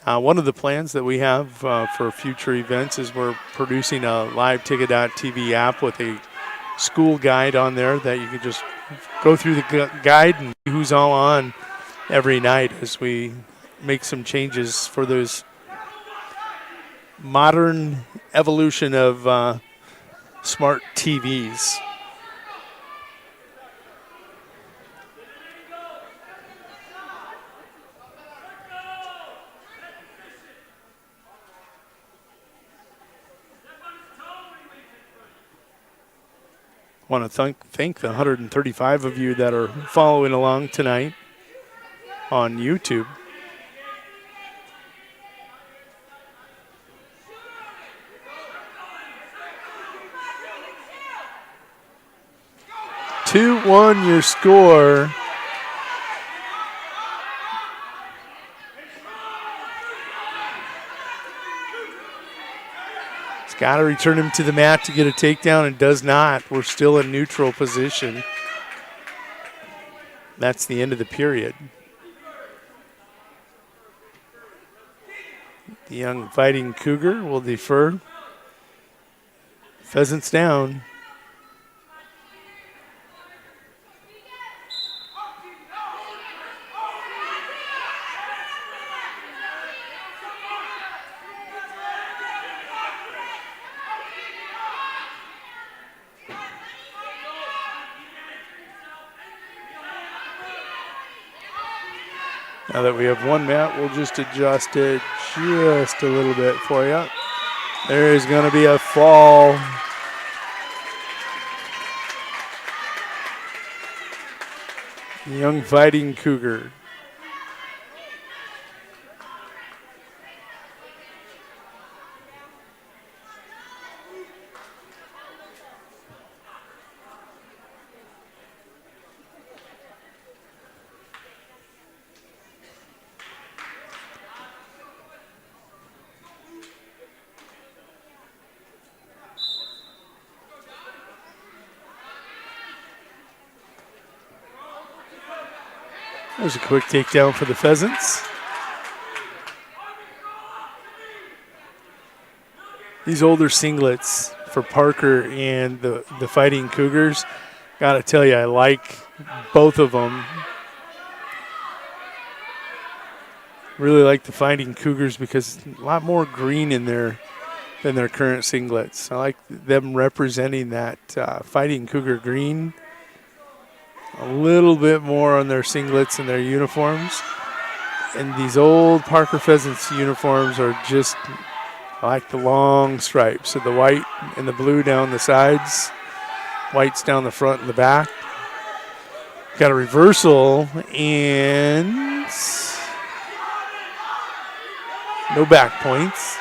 One of the plans that we have for future events is we're producing a liveticket.tv app with a school guide on there that you can just go through the guide and see who's all on every night as we make some changes for those modern evolution of smart TVs. I want to thank the 135 of you that are following along tonight on YouTube. (2-1) your score. Got to return him to the mat to get a takedown and does not. We're still in neutral position. That's the end of the period. The young Fighting Cougar will defer. Pheasants down. Now that we have one mat, we'll just adjust it just a little bit for you. There is going to be a fall. Young Fighting Cougar. There's a quick takedown for the Pheasants. These older singlets for Parker and the Fighting Cougars, gotta tell you, I like both of them. Really like the Fighting Cougars because a lot more green in there than their current singlets. I like them representing that Fighting Cougar green. A little bit more on their singlets and their uniforms. And these old Parker Pheasants uniforms are just, I like the long stripes. So the white and the blue down the sides, whites down the front and the back. Got a reversal and no back points.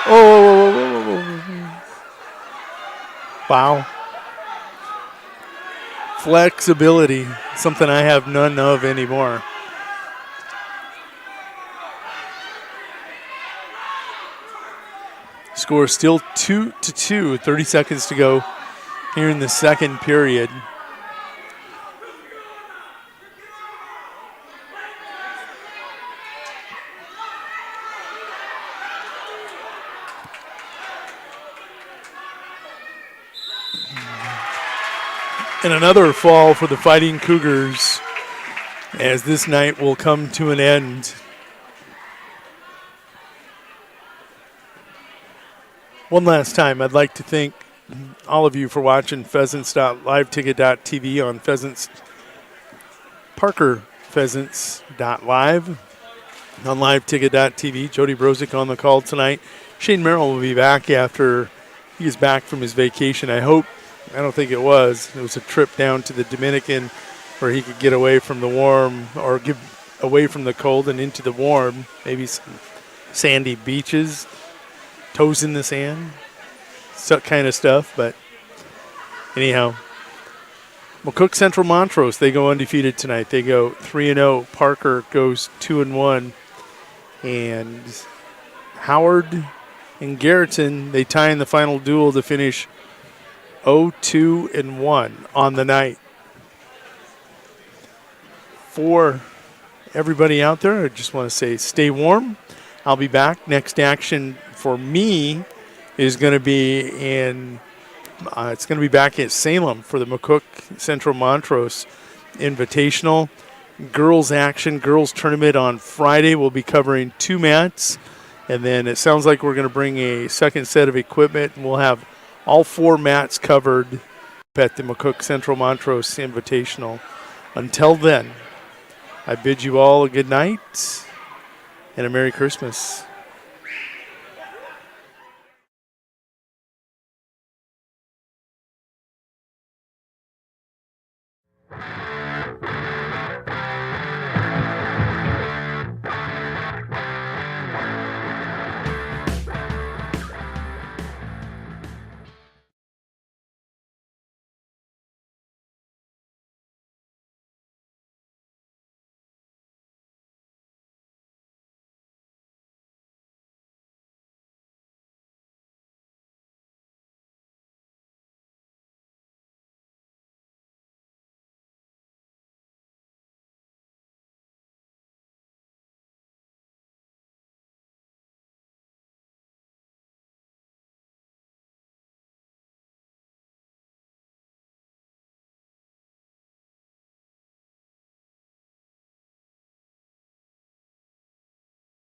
Oh, wow. Flexibility, something I have none of anymore. Score still 2-2, 30 seconds to go here in the second period. And another fall for the Fighting Cougars as this night will come to an end. One last time, I'd like to thank all of you for watching Pheasants.liveticket.tv on Pheasants, ParkerPheasants.live on liveticket.tv. Jody Brozick on the call tonight. Shane Merrill will be back after he is back from his vacation. I don't think it was. It was a trip down to the Dominican where he could get away from the warm or get away from the cold and into the warm. Maybe some sandy beaches, toes in the sand, that kind of stuff. But anyhow, McCook Central Montrose, they go undefeated tonight. They go 3-0. Parker goes 2-1. And Howard and Garrettson, they tie in the final duel to finish 0-2-1 on the night. For everybody out there, I just want to say stay warm. I'll be back. Next action for me is going to be it's going to be back at Salem for the McCook Central Montrose Invitational. Girls action, girls tournament on Friday. We'll be covering 2 mats. And then it sounds like we're going to bring a second set of equipment, and we'll have all 4 mats covered at the McCook Central Montrose Invitational. Until then, I bid you all a good night and a Merry Christmas.